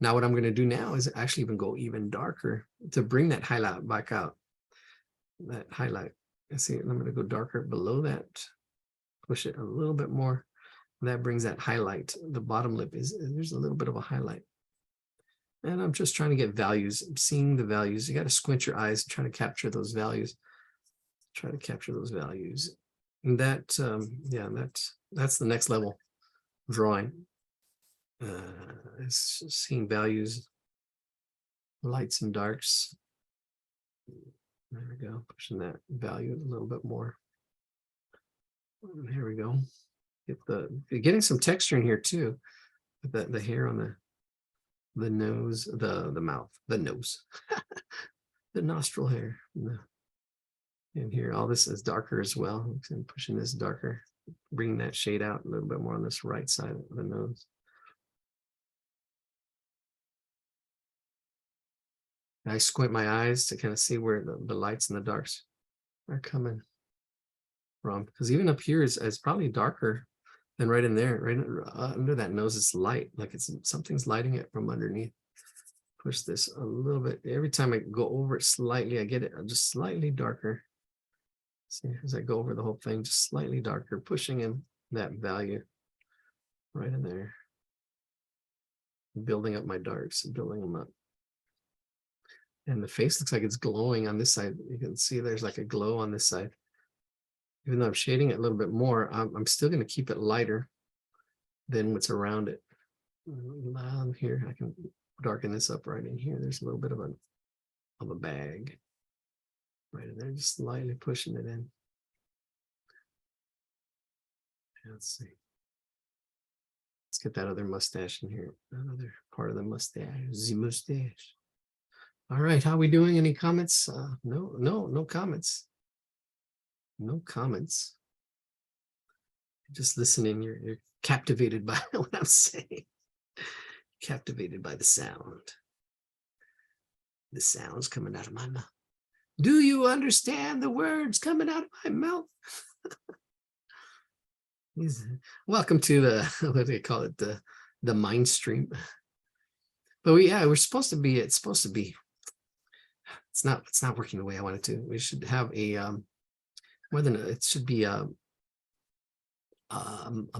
Now what I'm going to do now is actually even go even darker to bring that highlight back out. That highlight. I see, I'm going to go darker below that, push it a little bit more. That brings that highlight. The bottom lip there's a little bit of a highlight. And I'm just trying to get values. I'm seeing the values. You got to squint your eyes and try to capture those values. Try to capture those values. And that, yeah, that's the next level drawing. It's seeing values, lights and darks. There we go, pushing that value a little bit more. Here we go. You're getting some texture in here too. With the hair on the nose, the mouth, the nose, the nostril hair. And here, all this is darker as well. I'm pushing this darker, bringing that shade out a little bit more on this right side of the nose. I squint my eyes to kind of see where the lights and the darks are coming from. Because even up here is probably darker than right in there. Right under that nose, it's light, like something's lighting it from underneath. Push this a little bit. Every time I go over it slightly, I get it just slightly darker. See, as I go over the whole thing, just slightly darker, pushing in that value right in there. Building up my darks, building them up. And the face looks like it's glowing on this side. You can see there's like a glow on this side. Even though I'm shading it a little bit more, I'm still going to keep it lighter than what's around it. Here, I can darken this up right in here. There's a little bit of a bag right in there, just slightly pushing it in. Let's see. Let's get that other mustache in here. Another part of the mustache, the mustache. All right, how are we doing? Any comments? No comments. No comments. Just listening. You're captivated by what I'm saying. Captivated by the sound. the sounds coming out of my mouth. Do you understand the words coming out of my mouth? Welcome to the, what do they call it? The mind stream. But we're supposed to be, it's not working the way I want it to. We should have a, it should be a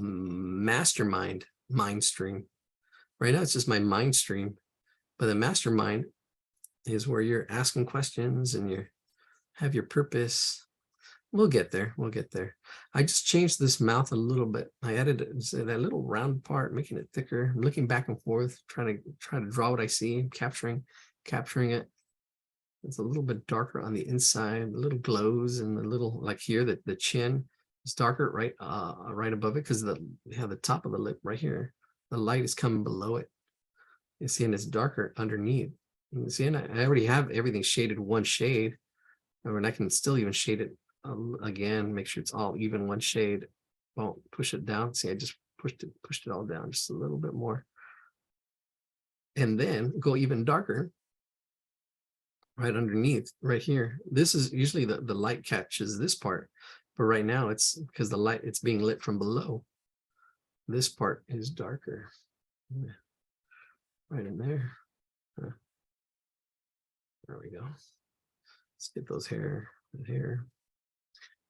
mastermind mind stream. Right now it's just my mind stream, but the mastermind is where you're asking questions and you have your purpose. We'll get there. We'll get there. I just changed this mouth a little bit. I added that little round part, making it thicker. I'm looking back and forth, trying to draw what I see, capturing it. It's a little bit darker on the inside, a little glows, and a little like here that the chin is darker right above it because the top of the lip right here. The light is coming below it. You see, and it's darker underneath. You see, and I already have everything shaded one shade, and I can still even shade it again. Make sure it's all even one shade. Won't push it down. See, I just pushed it all down just a little bit more, and then go even darker. Right underneath, right here. This is usually the light catches this part, but right now it's because the light, it's being lit from below. This part is darker. Right in there. There we go. Let's get those hair.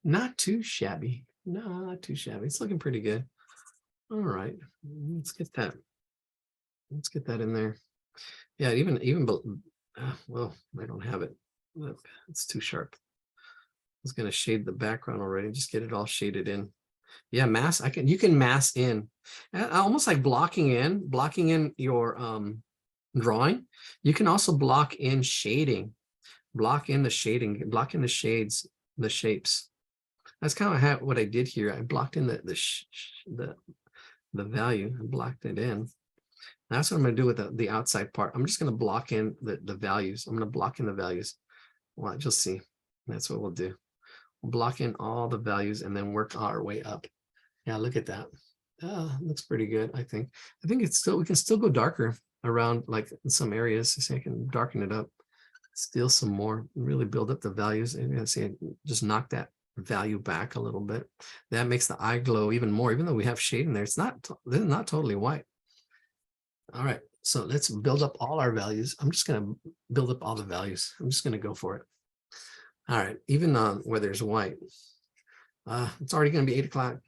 Not too shabby. No, not too shabby. It's looking pretty good. All right. Let's get that. Let's get that in there. Yeah, even well, I don't have it. Look, it's too sharp. I was going to shade the background already. Just get it all shaded in. Yeah, you can mask in, almost like blocking in your drawing. You can also block in shading, block in the shading, block in the shades, the shapes. That's kind of what I did here. I blocked in the value and blocked it in. That's what I'm going to do with the outside part. I'm just going to block in the values. I'm going to block in the values. Well, you'll see. That's what we'll do. We'll block in all the values and then work our way up. Yeah, look at that. Looks pretty good, I think. I think it's still, we can still go darker around like in some areas. So I can darken it up, steal some more, really build up the values. And you see, just knock that value back a little bit. That makes the eye glow even more, even though we have shade in there. It's not totally white. All right, so let's build up all our values. I'm just going to build up all the values. I'm just going to go for it. All right, even where there's white, it's already going to be 8 o'clock.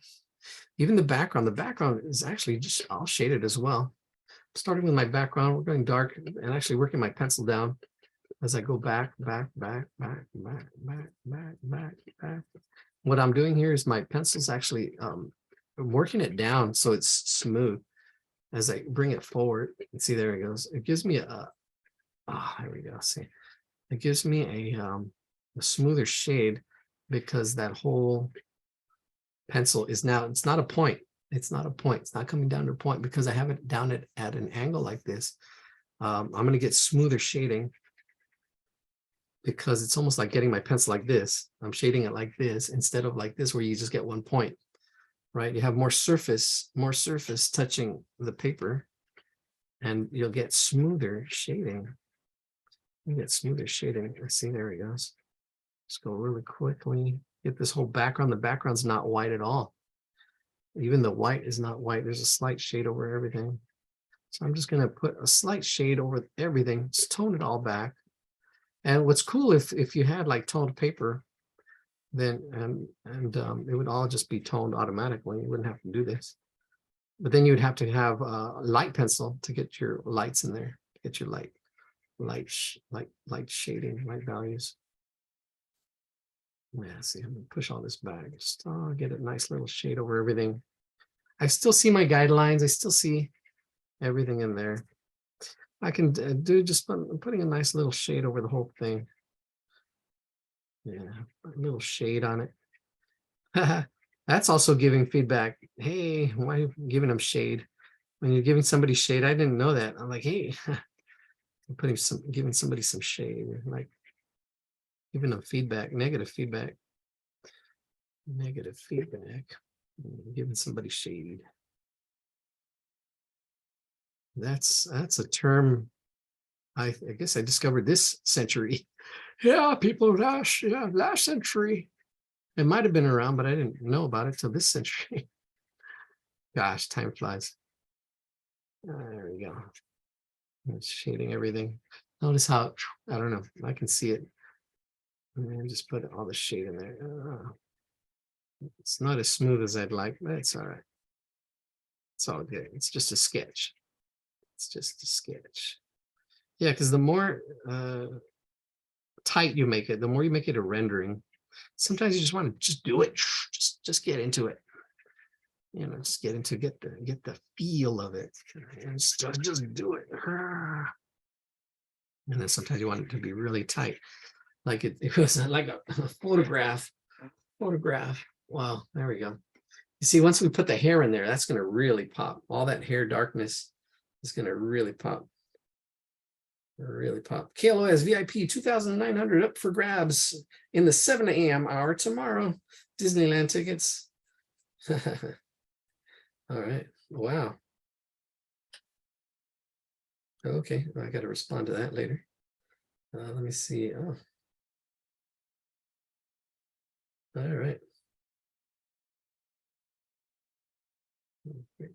Even the background is actually just all shaded as well. Starting with my background, we're going dark and actually working my pencil down as I go back. What I'm doing here is my pencil's actually working it down so it's smooth. As I bring it forward, and see, there it goes. It gives me there we go. See, it gives me a smoother shade because that whole pencil is now, it's not a point. It's not a point. It's not coming down to a point because I have it down at an angle like this. I'm going to get smoother shading because it's almost like getting my pencil like this. I'm shading it like this instead of like this where you just get one point. Right, you have more surface touching the paper, and you'll get smoother shading. You get smoother shading. See, there it goes. Just go really quickly. Get this whole background. The background's not white at all. Even the white is not white. There's a slight shade over everything. So I'm just going to put a slight shade over everything. Just tone it all back. And what's cool if you had like toned paper, then it would all just be toned automatically. You wouldn't have to do this, but then you would have to have a light pencil to get your lights in there, get your light shading, light values. Yeah, see, I'm gonna push all this back, just get a nice little shade over everything. I still see my guidelines. I still see everything in there. I can do just putting a nice little shade over the whole thing. Yeah, a little shade on it. That's also giving feedback. Hey, why are you giving them shade? When you're giving somebody shade, I didn't know that. I'm like, hey, I'm giving somebody some shade, like giving them feedback, negative feedback, giving somebody shade. That's a term I guess I discovered this century. Yeah, people last century. It might have been around, but I didn't know about it till this century. Gosh, time flies. There we go. It's shading everything. Notice how, I don't know, I can see it. And just put all the shade in there. It's not as smooth as I'd like, but it's all right. It's all good. It's just a sketch. It's just a sketch. Yeah, because the more tight you make it, the more you make it a rendering. Sometimes you just want to just do it. Just get into it. You know, just get the feel of it. And just do it. And then sometimes you want it to be really tight. Like it was like a photograph. Wow, there we go. You see, once we put the hair in there, that's going to really pop. All that hair darkness is going to really pop. Really pop. KLOS VIP 2,900 up for grabs in the 7 a.m. hour tomorrow. Disneyland tickets. All right. Wow. Okay, I got to respond to that later. Let me see. Oh. All right. Okay.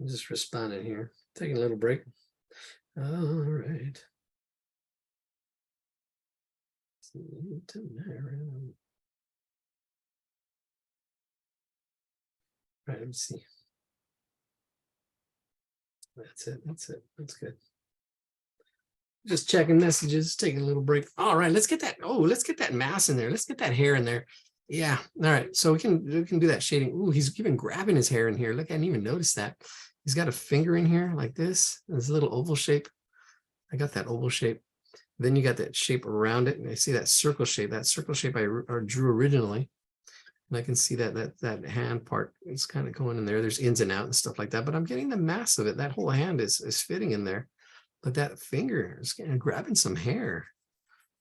I'm just responding here. Taking a little break. All right. Right, let me see. That's it. That's good. Just checking messages, taking a little break. All right, let's get that. Oh, let's get that mass in there. Let's get that hair in there. Yeah. All right. So we can do that shading. Ooh, he's even grabbing his hair in here. Look, I didn't even notice that. He's got a finger in here like this little oval shape. I got that oval shape. Then you got that shape around it. And I see that circle shape. That circle shape I drew originally. And I can see that hand part is kind of going in there. There's ins and outs and stuff like that. But I'm getting the mass of it. That whole hand is fitting in there. But that finger is grabbing some hair.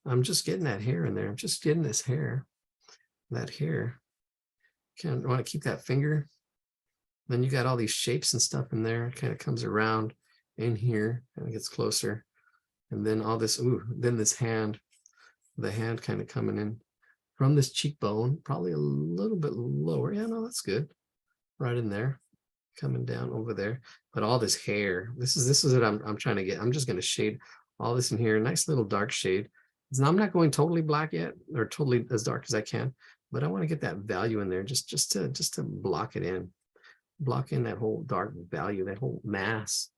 I'm just getting that hair in there. I'm just getting this hair. That hair. Kind of want to keep that finger. Then you got all these shapes and stuff in there. It kind of comes around in here and it gets closer. And then all this, then this hand, the hand kind of coming in from this cheekbone, probably a little bit lower. Yeah, no, that's good. Right in there, coming down over there. But all this hair, this is what I'm trying to get. I'm just going to shade all this in here. Nice little dark shade. Now, I'm not going totally black yet, or totally as dark as I can, but I want to get that value in there just to block it in. Block in that whole dark value, that whole mass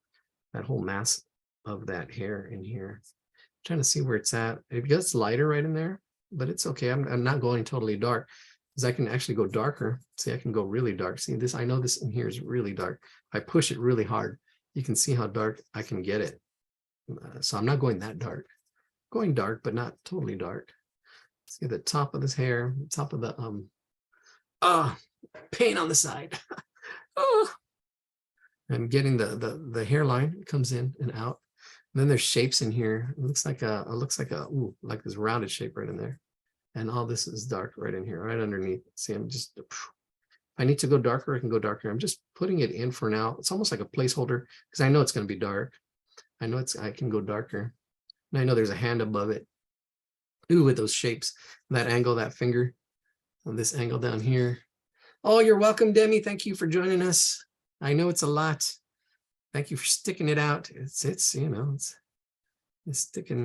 of that hair in here. I'm trying to see where it's at. It gets lighter right in there, but it's okay. I'm not going totally dark because I can actually go darker. See, I can go really dark. See this, I know this in here is really dark. If I push it really hard, you can see how dark I can get it. So I'm not going that dark. Going dark, but not totally dark. See the top of this hair, top of the pain on the side. I'm getting the hairline comes in and out. And then there's shapes in here. It looks like like this rounded shape right in there. And all this is dark right in here, right underneath. See, I'm just, if I need to go darker, I can go darker. I'm just putting it in for now. It's almost like a placeholder because I know it's going to be dark. I know I can go darker. And I know there's a hand above it. Ooh, with those shapes, that angle, that finger, and this angle down here. Oh, you're welcome, Demi. Thank you for joining us. I know it's a lot. Thank you for sticking it out. It's sticking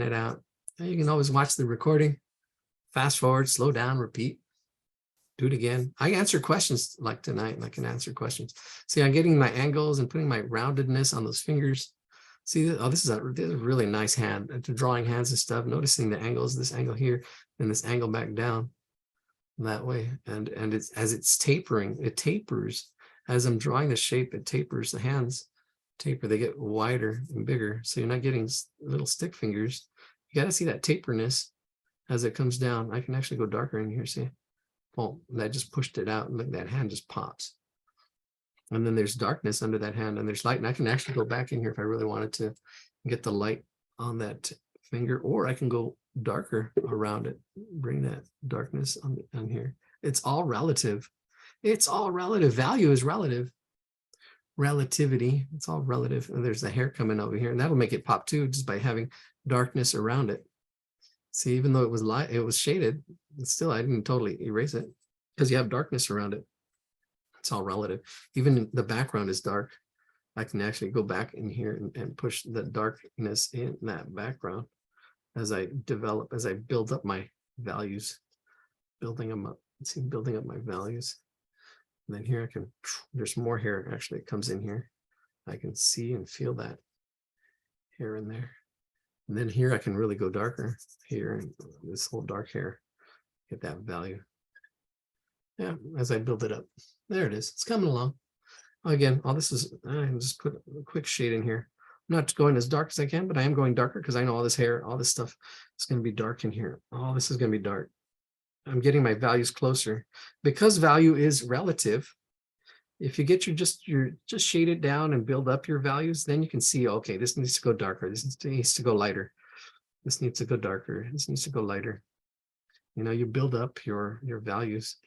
it out. You can always watch the recording. Fast forward, slow down, repeat. Do it again. I answer questions like tonight. I can answer questions. See, I'm getting my angles and putting my roundedness on those fingers. See, oh, this is a really nice hand. To drawing hands and stuff, noticing the angles, this angle here, and this angle back down that way. And it's as it's tapering, it tapers. As I'm drawing the shape, it tapers. The hands taper, they get wider and bigger. So you're not getting little stick fingers. You got to see that taperness as it comes down. I can actually go darker in here, see? Well, that just pushed it out. And look, that hand just pops. And then there's darkness under that hand and there's light. And I can actually go back in here if I really wanted to get the light on that finger, or I can go darker around it. Bring that darkness on here. It's all relative. It's all relative. Value is relative. Relativity, it's all relative. And there's the hair coming over here, and that'll make it pop too, just by having darkness around it. See, even though it was light, it was shaded, still I didn't totally erase it because you have darkness around it. It's all relative. Even the background is dark. I can actually go back in here and push the darkness in that background as I develop, as I build up my values, building them up. See, building up my values. And then here I can, there's more hair actually, it comes in here. I can see and feel that hair in there. And then here I can really go darker here, and this whole dark hair, get that value. Yeah, as I build it up. There it is. It's coming along. Again, all this is, I can just put a quick shade in here. I'm not going as dark as I can, but I am going darker because I know all this hair, all this stuff is going to be dark in here. All this is going to be dark. I'm getting my values closer because value is relative. If you get your just shade it down and build up your values, then you can see, okay, this needs to go darker. This needs to go lighter. This needs to go darker. This needs to go lighter. You know, you build up your values.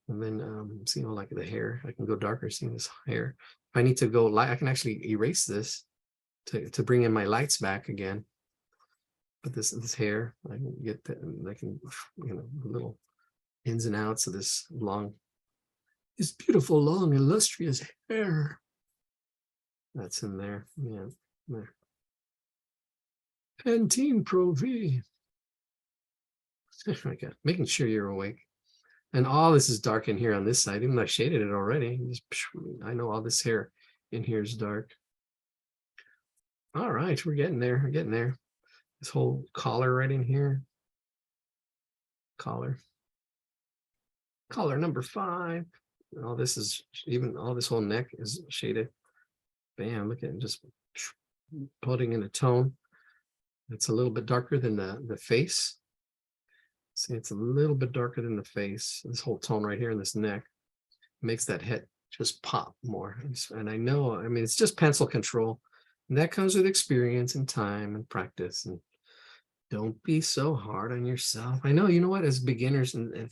And then see, like the hair, I can go darker. See this hair. If I need to go light, I can actually erase this to bring in my lights back again. But this hair, I can get that, I can, you know, the little ins and outs of this beautiful, long, illustrious hair. That's in there. Yeah, there. Pantene Pro V. Okay, making sure you're awake. And all this is dark in here on this side, even though I shaded it already. I know all this hair in here is dark. All right, we're getting there. We're getting there. This whole collar right in here. Collar number 5. All this is, even all this whole neck is shaded. Bam, look at it, just putting in a tone. It's a little bit darker than the face. See, it's a little bit darker than the face. This whole tone right here in this neck makes that head just pop more. And I know, I mean, it's just pencil control. And that comes with experience and time and practice. And don't be so hard on yourself. I know, you know what, as beginners, and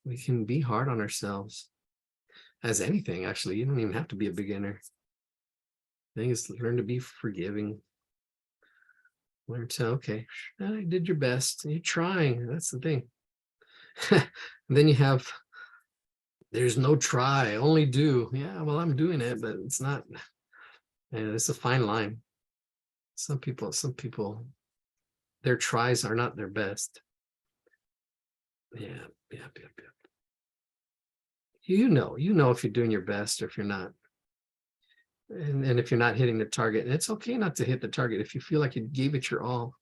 we can be hard on ourselves. As anything, actually, you don't even have to be a beginner. The thing is to learn to be forgiving. Learn to, okay, I did your best. You're trying. That's the thing. And then you have, there's no try, only do. Yeah, well, I'm doing it, but it's not. And it's a fine line. Some people, their tries are not their best. Yeah. You know if you're doing your best or if you're not. And if you're not hitting the target, and it's okay not to hit the target if you feel like you gave it your all.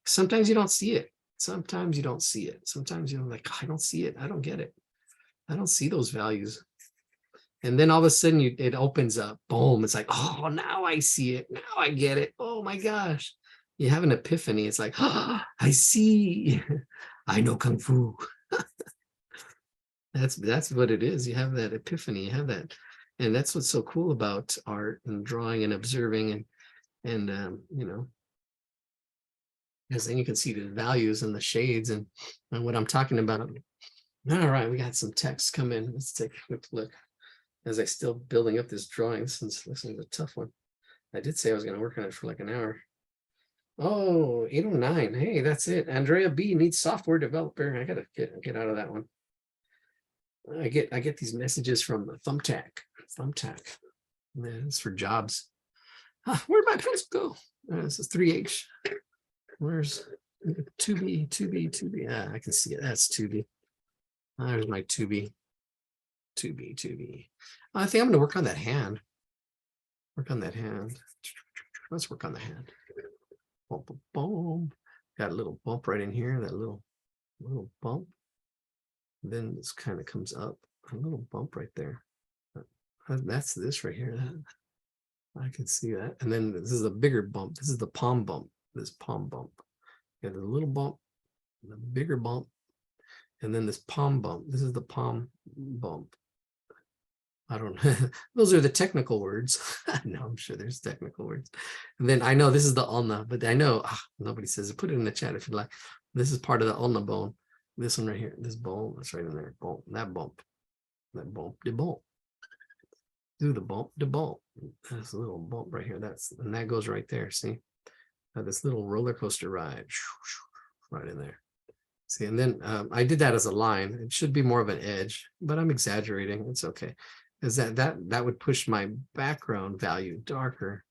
Sometimes you don't see it. Sometimes you don't see it. Sometimes you're like, I don't see it. I don't get it. I don't see those values. And then all of a sudden it opens up. Boom. It's like, oh, now I see it. Now I get it. Oh my gosh. You have an epiphany. It's like, oh, I see. I know Kung Fu. That's what it is. You have that epiphany. You have that. And that's what's so cool about art and drawing and observing and you know, because then you can see the values and the shades and what I'm talking about. All right, we got some text come in. Let's take a quick look as I still building up this drawing. This is a tough one. I did say I was going to work on it for like an hour. Oh, 809. Hey, that's it. Andrea B needs software developer. I gotta get out of that one. I get these messages from Thumbtack. Man, it's for jobs. Where'd my pencil go? This is 3H. Where's 2B? Ah, I can see it. That's 2B. There's my 2B. I think I'm going to work on that hand. Let's work on the hand. Boom, boom, boom. Got a little bump right in here. That little bump. Then this kind of comes up. A little bump right there. That's this right here. I can see that. And then this is a bigger bump. This is the palm bump. This palm bump. Got a little bump, the bigger bump, and then this palm bump. This is the palm bump. I don't know. Those are the technical words. No, I'm sure there's technical words. And then I know this is the ulna, but I know nobody says it. Put it in the chat if you like. This is part of the ulna bone. This one right here, this bone, that's right in there. Bump, that bump, the bump. Do the bump, the bump. That's a little bump right here. And that goes right there. See, this little roller coaster ride, right in there. See, and then I did that as a line. It should be more of an edge, but I'm exaggerating. It's okay. Is that would push my background value darker.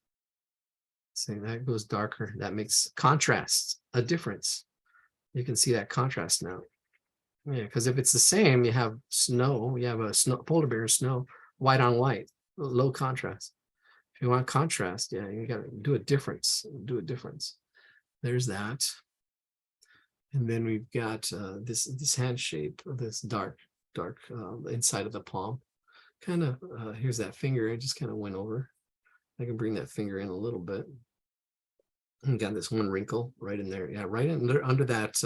See, that goes darker. That makes contrast a difference. You can see that contrast now. Yeah, because if it's the same, you have snow, you have a polar bear snow, white on white, low contrast. If you want contrast, yeah, you got to do a difference. Do a difference. There's that. And then we've got this hand shape, this dark inside of the palm. Kind of, here's that finger. I just kind of went over. I can bring that finger in a little bit. And got this one wrinkle right in there. Yeah, right under that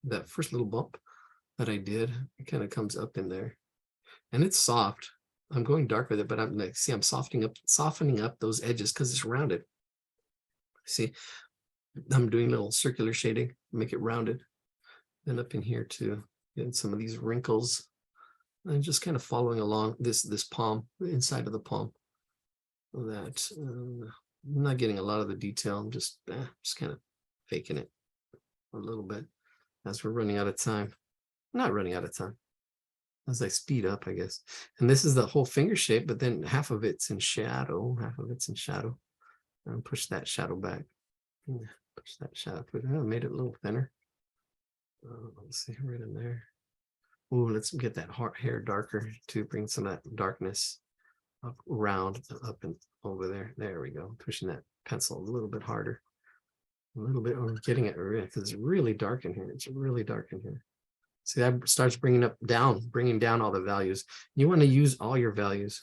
that first little bump that I did. It kind of comes up in there, and it's soft. I'm going dark with it, but I'm like, see, I'm softening up those edges because it's rounded. See, I'm doing a little circular shading, make it rounded. And up in here too, getting some of these wrinkles. And just kind of following along this palm, the inside of the palm. That I'm not getting a lot of the detail. I'm just kind of faking it a little bit as we're running out of time. Not running out of time. As I speed up, I guess. And this is the whole finger shape, but then half of it's in shadow, And push that shadow back. Push that shadow. Made it a little thinner. Let's see, right in there. Ooh, let's get that hair darker to bring some of that darkness up around, up and over there. There we go. Pushing that pencil a little bit harder. A little bit, or getting it because it's really dark in here. It's really dark in here. See, that starts bringing down all the values. You want to use all your values.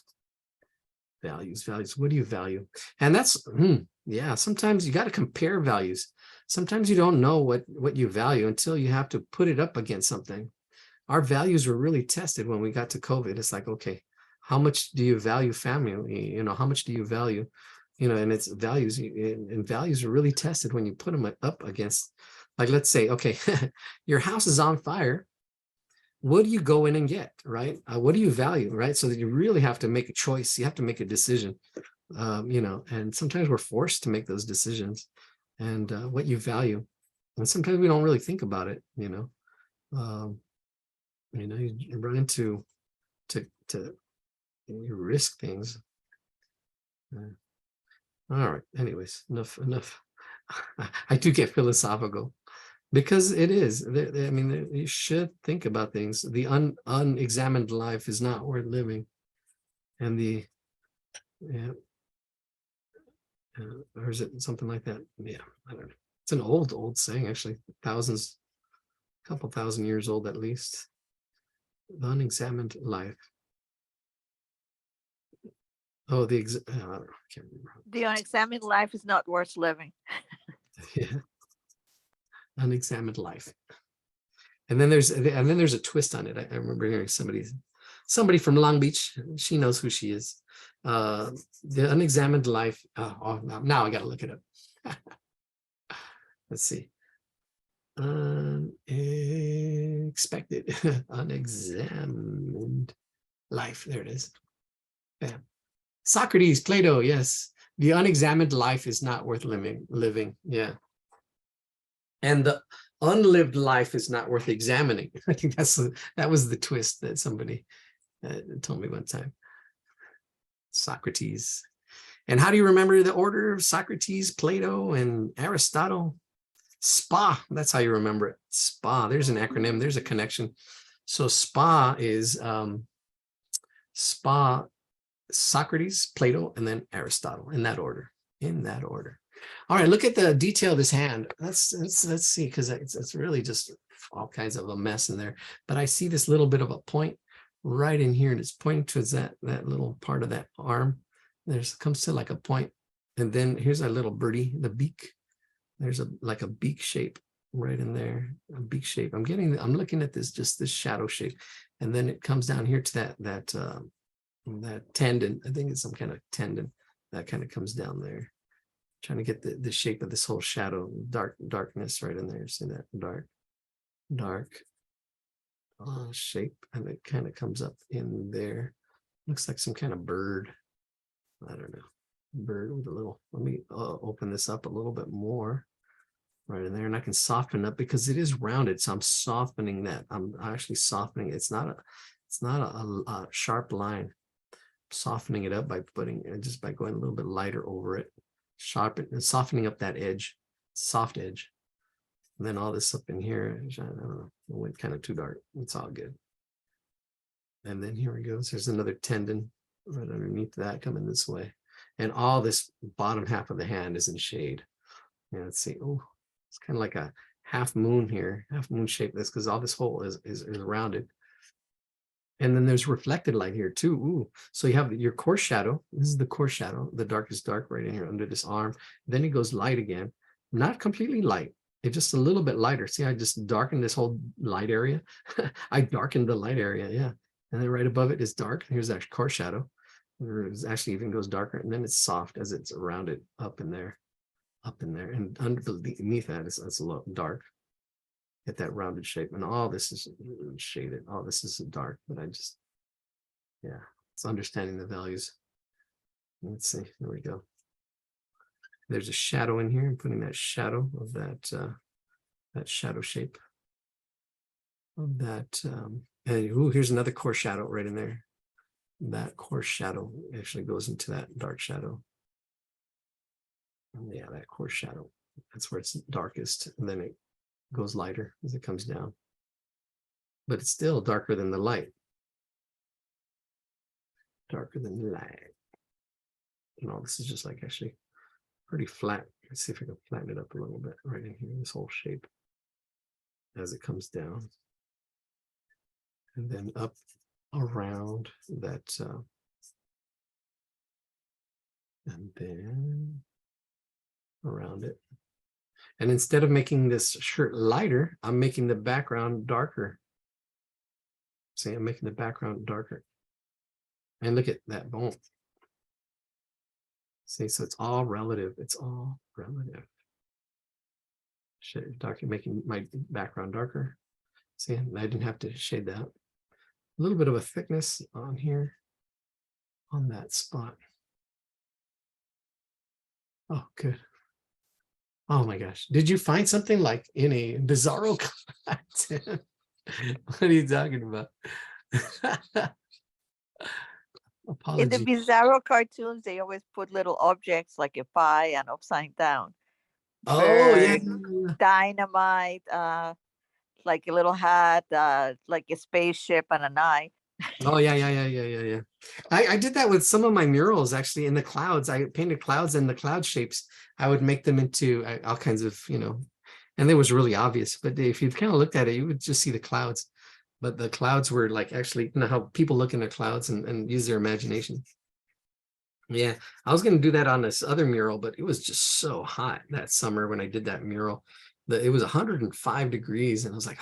Values. What do you value? And that's, yeah, sometimes you got to compare values. Sometimes you don't know what you value until you have to put it up against something. Our values were really tested when we got to COVID. It's like, okay, how much do you value family? How much do you value, and it's values, and values are really tested when you put them up against, like, let's say, okay, your house is on fire. What do you go in and get, right? What do you value, right? So that you really have to make a choice. You have to make a decision, and sometimes we're forced to make those decisions and what you value. And sometimes we don't really think about it, you run into you risk things. All right. Anyways, enough. I do get philosophical because it is. I mean, you should think about things. The unexamined life is not worth living, and or is it something like that? Yeah, I don't know. It's an old saying, actually, couple thousand years old at least. The unexamined life. Oh, I can't remember. The unexamined life is not worth living. Yeah. Unexamined life. And then there's a twist on it. I remember hearing somebody from Long Beach. She knows who she is. The unexamined life. Now I got to look it up. Let's see. Unexpected, unexamined life. There it is. Bam. Socrates, Plato. Yes, the unexamined life is not worth living. Yeah, and the unlived life is not worth examining. I think that was the twist that somebody told me one time. Socrates. And how do you remember the order of Socrates, Plato, and Aristotle? SPA, that's how you remember it. SPA, there's an acronym, there's a connection. So SPA is Socrates, Plato, and then Aristotle, in that order. All right, look at the detail of this hand. Let's see, because it's really just all kinds of a mess in there. But I see this little bit of a point right in here, and it's pointing towards that little part of that arm. Comes to like a point, and then here's our little birdie, the beak. There's like a beak shape right in there, a beak shape. I'm looking at this shadow shape, and then it comes down here to that that tendon. I think it's some kind of tendon that kind of comes down there. Trying to get the shape of this whole shadow, darkness right in there. See that dark shape, and it kind of comes up in there. Looks like some kind of bird. I don't know. Bird with a little. Let me open this up a little bit more. Right in there, and I can soften up because it is rounded. So I'm softening that. I'm actually softening it. It's not a sharp line. Softening it up by just by going a little bit lighter over it. Sharpen and softening up that edge, soft edge. And then all this up in here, I don't know, it went kind of too dark. It's all good. And then here we go. So there's another tendon right underneath that coming this way. And all this bottom half of the hand is in shade. Yeah, let's see. Oh, it's kind of like a half moon here, half moon shape. This because all this hole is rounded. And then there's reflected light here too. Ooh. So you have your core shadow. This is the core shadow. The darkest dark right in here under this arm. Then it goes light again. Not completely light. It's just a little bit lighter. See, I just darkened this whole light area. I darkened the light area. Yeah. And then right above it is dark. Here's that core shadow. It actually even goes darker. And then it's soft as it's rounded up in there. And underneath that is a little dark. Get that rounded shape, and all this is shaded. All this is dark, but yeah, it's understanding the values. Let's see, there we go. There's a shadow in here, and putting that shadow of that shadow shape of that. And ooh, here's another core shadow right in there. That core shadow actually goes into that dark shadow. And yeah, that core shadow. That's where it's darkest, and then it goes lighter as it comes down, but it's still darker than the light. Darker than the light. And all this is just like actually pretty flat. Let's see if I can flatten it up a little bit right in here, this whole shape as it comes down. And then up around that, and then around it. And instead of making this shirt lighter, I'm making the background darker. See, I'm making the background darker. And look at that bone. See, so it's all relative. It's all relative. Shade darker, making my background darker. See, I didn't have to shade that. A little bit of a thickness on here, on that spot. Oh, good. Oh my gosh. Did you find something like in a Bizarro content? What are you talking about? In the Apologies. Bizarro cartoons, they always put little objects like a pie and upside down. Oh, yeah. Bird, dynamite, like a little hat, like a spaceship and an eye. Oh, yeah. I did that with some of my murals, actually, in the clouds. I painted clouds and the cloud shapes. I would make them into all kinds of, and it was really obvious. But if you kind of looked at it, you would just see the clouds. But the clouds were like actually, how people look in the clouds and use their imagination. Yeah, I was going to do that on this other mural, but it was just so hot that summer when I did that mural. It was 105 degrees, and I was like,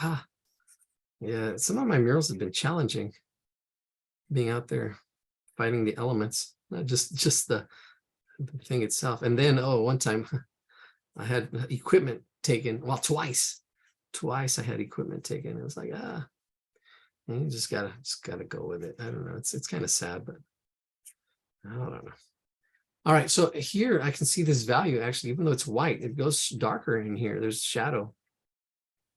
yeah, some of my murals have been challenging. Being out there fighting the elements, not just the thing itself. And then one time I had equipment taken. Well, twice I had equipment taken. It was like and you just gotta go with it. I don't know. It's kind of sad, but I don't know. All right, so here I can see this value actually, even though it's white, it goes darker in here. There's shadow,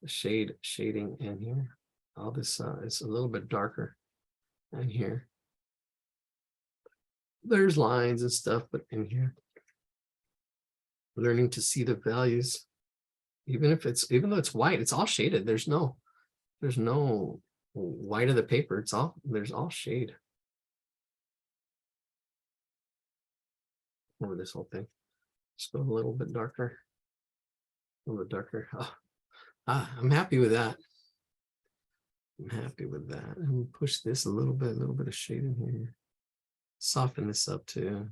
shading in here. All this is a little bit darker. And here there's lines and stuff, but in here learning to see the values, even though it's white, it's all shaded. There's no white of the paper. There's all shade over this whole thing. Just go a little bit darker, a little bit darker. I'm happy with that. I'm happy with that. And push this a little bit of shade in here. Soften this up too.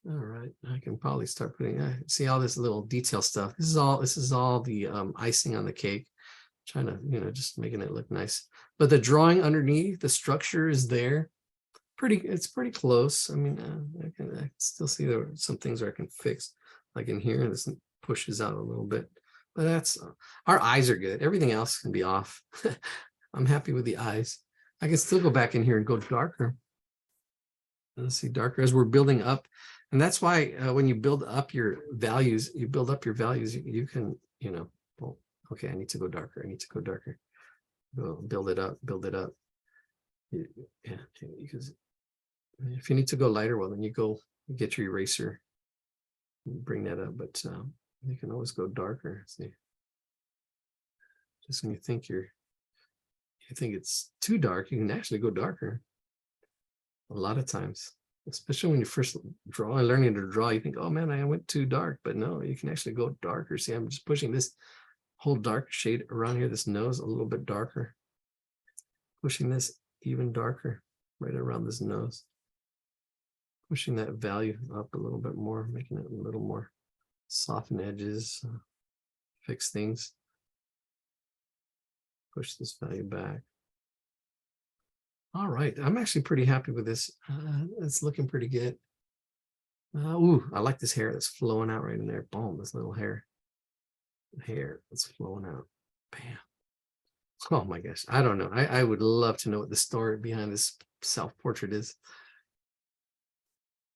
All right, I can probably start putting. See all this little detail stuff. This is all the icing on the cake. Trying to just making it look nice. But the drawing underneath, the structure is there. it's pretty close. I mean, I can still see there are some things where I can fix, like in here, this pushes out a little bit, but that's, our eyes are good. Everything else can be off. I'm happy with the eyes. I can still go back in here and go darker. Let's see, darker as we're building up. And that's why when you build up your values, you can, well, okay, I need to go darker. I need to go darker. Go build it up, build it up. Yeah, because if you need to go lighter, well, then you get your eraser, bring that up, but you can always go darker. See, just when you think it's too dark, you can actually go darker. A lot of times, especially when you first draw and learning to draw, you think, oh man, I went too dark, but no, you can actually go darker. See, I'm just pushing this whole dark shade around here, this nose a little bit darker, pushing this even darker right around this nose, pushing that value up a little bit more, making it a little more soften edges, fix things, push this value back. All right, I'm actually pretty happy with this. It's looking pretty good. Ooh, I like this hair that's flowing out right in there. Boom, this little hair that's flowing out. Bam. Oh my gosh, I don't know. I would love to know what the story behind this self-portrait is.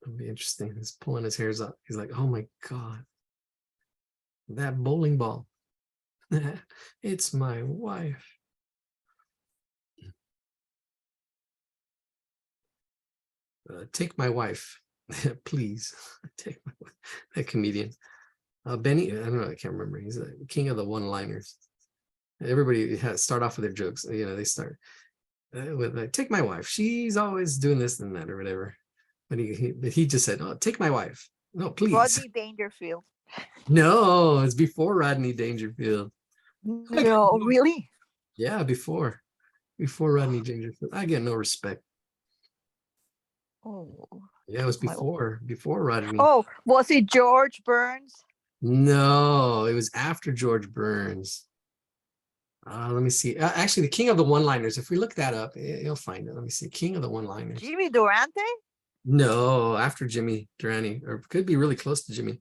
It'd be interesting. He's pulling his hairs up. He's like, oh my God, that bowling ball. It's my wife. Take my wife, please. Take my wife. That comedian. Benny, I don't know, I can't remember. He's the king of the one-liners. Everybody has start off with their jokes. They start with like, take my wife. She's always doing this and that or whatever. But he just said, oh, take my wife. No, please. Rodney Dangerfield. No, it's before Rodney Dangerfield. No, really? Yeah, before Rodney Dangerfield. I get no respect. Oh. Yeah, it was before Rodney. Oh, was it George Burns? No, it was after George Burns. Let me see. Actually, the king of the one-liners. If we look that up, you'll find it. Let me see. King of the one-liners. Jimmy Durante? No, after Jimmy Durante, or could be really close to Jimmy.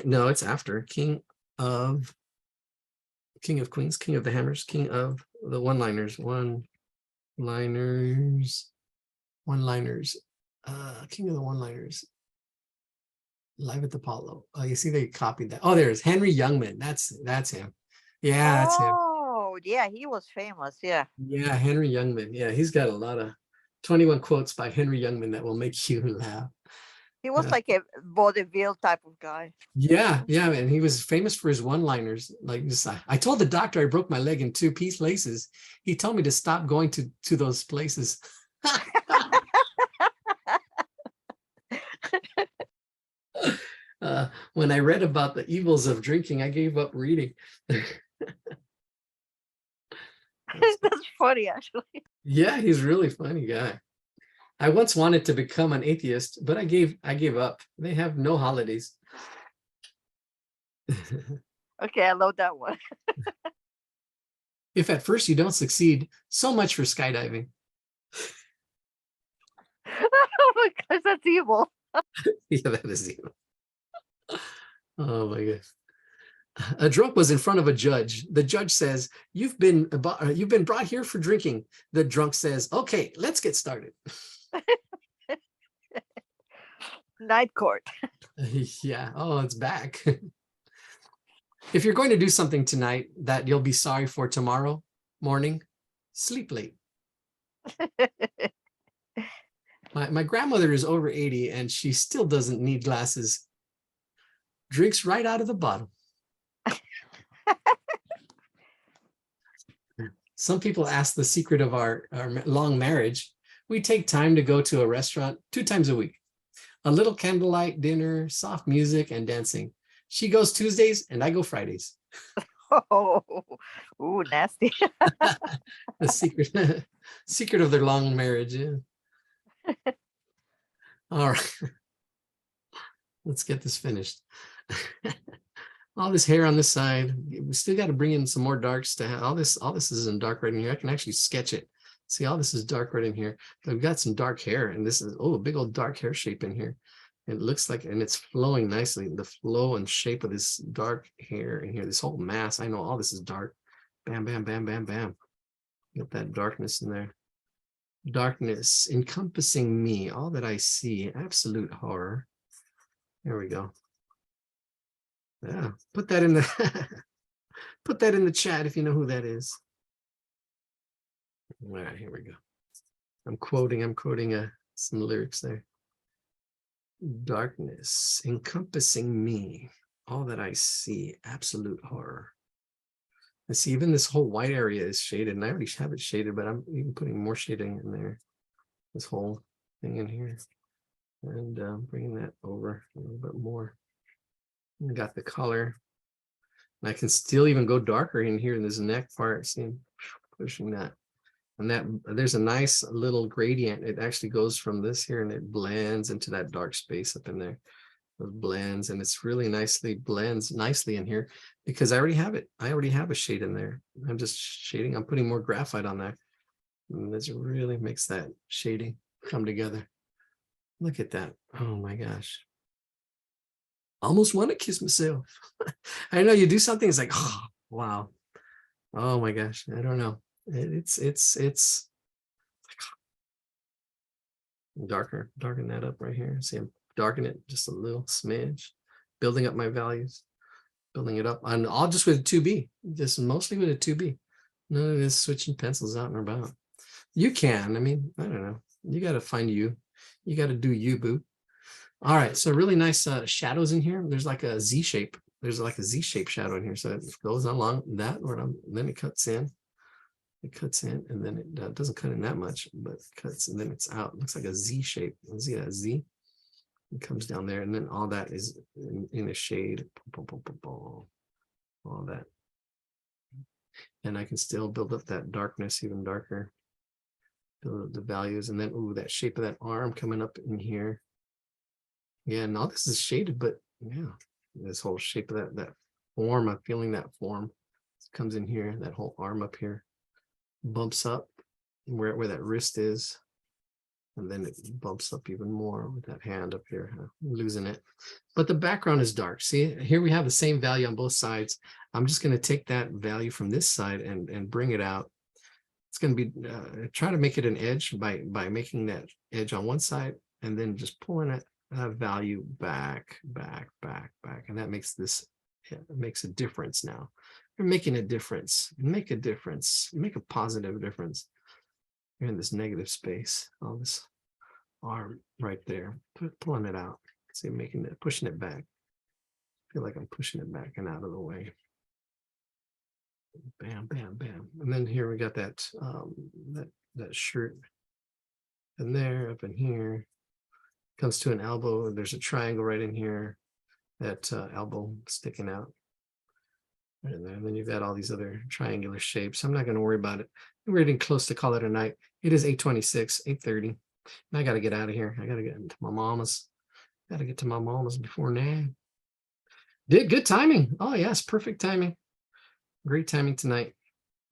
No, it's after King of Queens, King of the Hammers, King of the one-liners, King of the one-liners. Live at the Apollo. Oh, you see they copied that. Oh, there's Henry Youngman. That's him. Yeah, that's him. Oh, yeah, he was famous. Yeah. Yeah, Henry Youngman. Yeah, he's got a lot of 21 quotes by Henry Youngman that will make you laugh. He was like a vaudeville type of guy. Yeah, man. He was famous for his one-liners. Like, I told the doctor I broke my leg in 2 piece laces. He told me to stop going to those places. When I read about the evils of drinking, I gave up reading. That's funny, actually. Yeah, he's a really funny guy. I once wanted to become an atheist, but I gave up. They have no holidays. Okay, I love that one. If at first you don't succeed, so much for skydiving. Oh my gosh, that's evil. Yeah, that is evil. Oh my gosh. A drunk was in front of a judge. The judge says, you've been brought here for drinking. The drunk says, okay, let's get started. Night court. Yeah. Oh, it's back. If you're going to do something tonight that you'll be sorry for tomorrow morning, sleep late. My grandmother is over 80 and she still doesn't need glasses. Drinks right out of the bottle. Some people ask the secret of our long marriage. We take time to go to a restaurant 2 times a week. A little candlelight dinner, soft music, and dancing. She goes Tuesdays and I go Fridays. Oh, ooh, nasty. The secret of their long marriage. Yeah. All right. Let's get this finished. All this hair on this side. We still got to bring in some more darks to have all this is in dark right in here. I can actually sketch it See, all this is dark right in here. I've got some dark hair, and this is, oh, a big old dark hair shape in here. It looks like, and it's flowing nicely. The flow and shape of this dark hair in here, this whole mass. I know all this is dark. Bam, bam, bam, bam, bam. Get that darkness in there. Darkness encompassing me, all that I see, absolute horror. There we go. Yeah, put that in the put that in the chat if you know who that is. All right, here we go. I'm quoting some lyrics there. Darkness encompassing me, all that I see, absolute horror. And see, even this whole white area is shaded, and I already have it shaded, but I'm even putting more shading in there. This whole thing in here, and bringing that over a little bit more. And got the color, and I can still even go darker in here in this neck part. See, pushing that, and that there's a nice little gradient. It actually goes from this here, and it blends into that dark space up in there. It blends, and it's really blends nicely in here because I already have it. I already have a shade in there. I'm just shading. I'm putting more graphite on there. And this really makes that shading come together. Look at that. Oh my gosh. Almost want to kiss myself. I know you do something, it's like, oh, wow. Oh my gosh. I don't know. It's darken that up right here. See, I'm darkening it just a little smidge, building up my values, building it up. And all just with a 2B, just mostly with a 2B. None of this switching pencils out and about. You can, I mean, I don't know. You got to find you. You got to do you, boo. All right, so really nice shadows in here. There's like a Z shape. There's like a Z shape shadow in here. So it goes along that, then it cuts in. It cuts in, and then it doesn't cut in that much, but it cuts, and then it's out. It looks like a Z shape. See that Z? It comes down there, and then all that is in a shade. All that. And I can still build up that darkness even darker. The values, and then ooh, that shape of that arm coming up in here. Yeah, and all this is shaded, but yeah, this whole shape of that form, I'm feeling that form. It comes in here, that whole arm up here bumps up where that wrist is, and then it bumps up even more with that hand up here. I'm losing it, but the background is dark. See, here we have the same value on both sides. I'm just going to take that value from this side and bring it out. It's going to be try to make it an edge by making that edge on one side and then just pulling it value back, and that makes this, it makes a difference. Now you're making a difference. Make a difference. Make a positive difference. You're in this negative space. All this arm right there, pulling it out. See, making it, pushing it back. I feel like I'm pushing it back and out of the way. Bam, bam, bam. And then here we got that that shirt, and there, up in here, comes to an elbow. There's a triangle right in here, that elbow sticking out right there. And then you've got all these other triangular shapes. I'm not going to worry about it. We're getting close to call it a night. It is 8:26, 8:30. And I got to get out of here. I got to get into my mama's. Got to get to my mama's before now. Did good timing. Oh yes, perfect timing. Great timing tonight.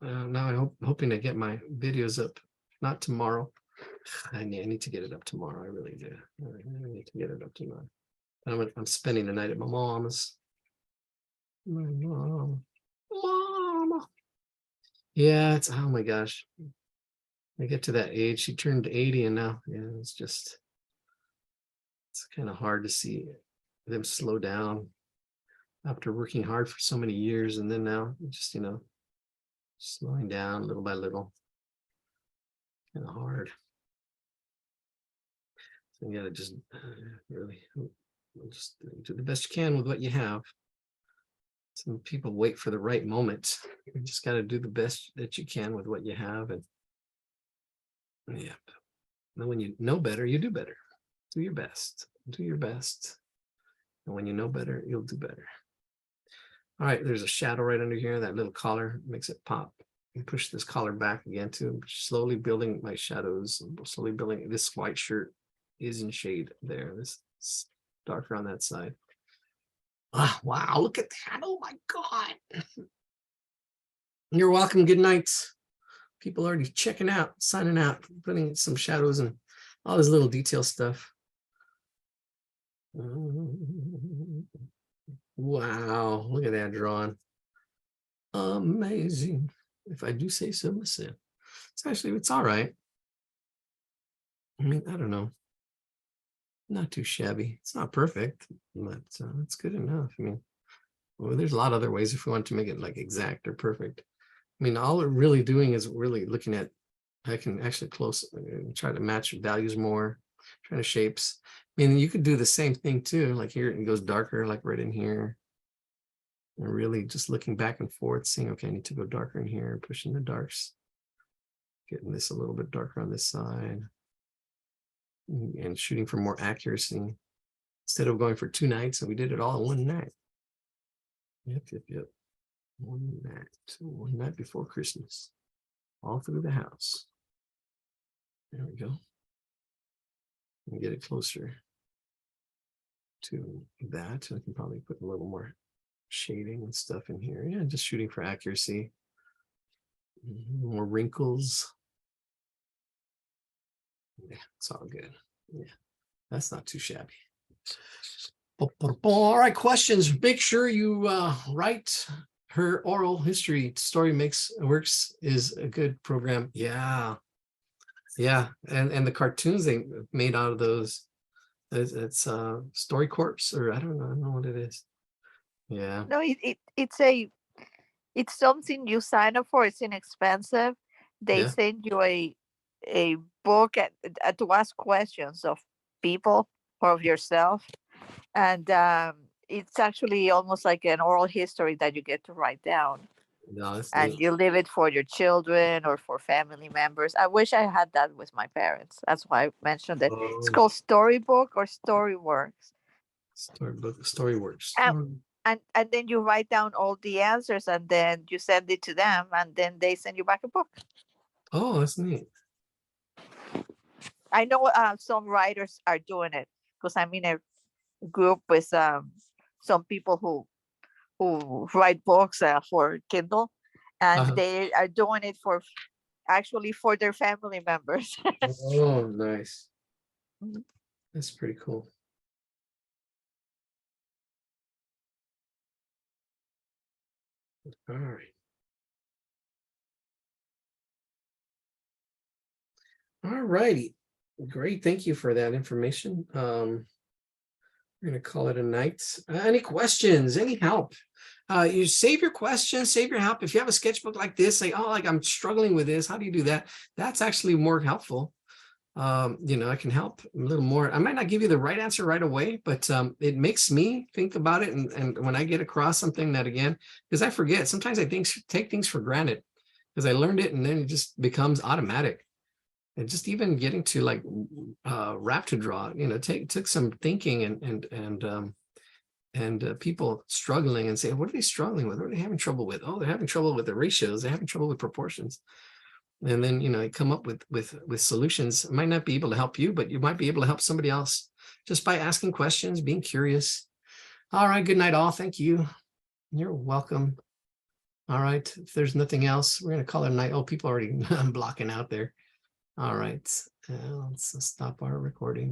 Now I'm hoping to get my videos up, not tomorrow. I need to get it up tomorrow. I really do. I really need to get it up tomorrow. I'm spending the night at my mom's. My mama. Yeah, it's, oh my gosh. I get to that age. She turned 80, and now, yeah, it's kind of hard to see them slow down after working hard for so many years, and then now just, you know, slowing down little by little. Kind of hard. So you gotta just really just do the best you can with what you have. Some people wait for the right moment. You just got to do the best that you can with what you have, and yeah. And when you know better, you do better. Do your best. Do your best. And when you know better, you'll do better. All right, there's a shadow right under here. That little collar makes it pop. And push this collar back again too. Slowly building my shadows. Slowly building. This white shirt is in shade there. This is darker on that side. Ah, wow, look at that. Oh my God. You're welcome. Good night. People already checking out, signing out, putting some shadows and all this little detail stuff. Wow, look at that drawing. Amazing. If I do say so myself. It's all right. I mean, I don't know. Not too shabby. It's not perfect, but it's good enough. I mean, well, there's a lot of other ways if we want to make it like exact or perfect. I mean, all we're really doing is really looking at, I can actually try to match values more, trying to shapes. I mean, you could do the same thing too, like here it goes darker, like right in here. And really just looking back and forth, seeing, okay, I need to go darker in here, pushing the darks, getting this a little bit darker on this side, and shooting for more accuracy instead of going for 2 nights. And we did it all in 1 night. Yep. 1 night before Christmas, all through the house. There we go. And get it closer to that. I can probably put a little more shading and stuff in here. Yeah, just shooting for accuracy. More wrinkles. Yeah, it's all good. Yeah, that's not too shabby. All right, questions. Make sure you write her oral history. Story Works is a good program. Yeah. And the cartoons they made out of those, it's Story Corps, or I don't know what it is. Yeah. No, it's something you sign up for. It's inexpensive. They Yeah. send you a book to ask questions of people or of yourself, and it's actually almost like an oral history that you get to write down. No, that's And neat. you leave it for your children or for family members. I wish I had that with my parents. That's why I mentioned it. It's called Storybook or Storyworks. Story Works. And then you write down all the answers and then you send it to them and then they send you back a book. Oh, that's neat. I know some writers are doing it because I'm in a group with some people who write books for Kindle, and they are doing it for their family members. Oh, nice. Mhm. That's pretty cool. All right. All righty. Great. Thank you for that information. We're going to call it a night. Any questions? Any help? You save your questions, save your help. If you have a sketchbook like this, say, oh, like I'm struggling with this. How do you do that? That's actually more helpful. I can help a little more. I might not give you the right answer right away, but it makes me think about it. And when I get across something that, again, because I forget, sometimes I take things for granted because I learned it and then it just becomes automatic. And just even getting to like wrap to draw, took some thinking and people struggling and say, what are they struggling with? What are they having trouble with? Oh, they're having trouble with the ratios. They're having trouble with proportions. And then, I come up with solutions. I might not be able to help you, but you might be able to help somebody else just by asking questions, being curious. All right. Good night, all. Thank you. You're welcome. All right. If there's nothing else, we're going to call it a night. Oh, people are already blocking out there. All right. Let's stop our recording.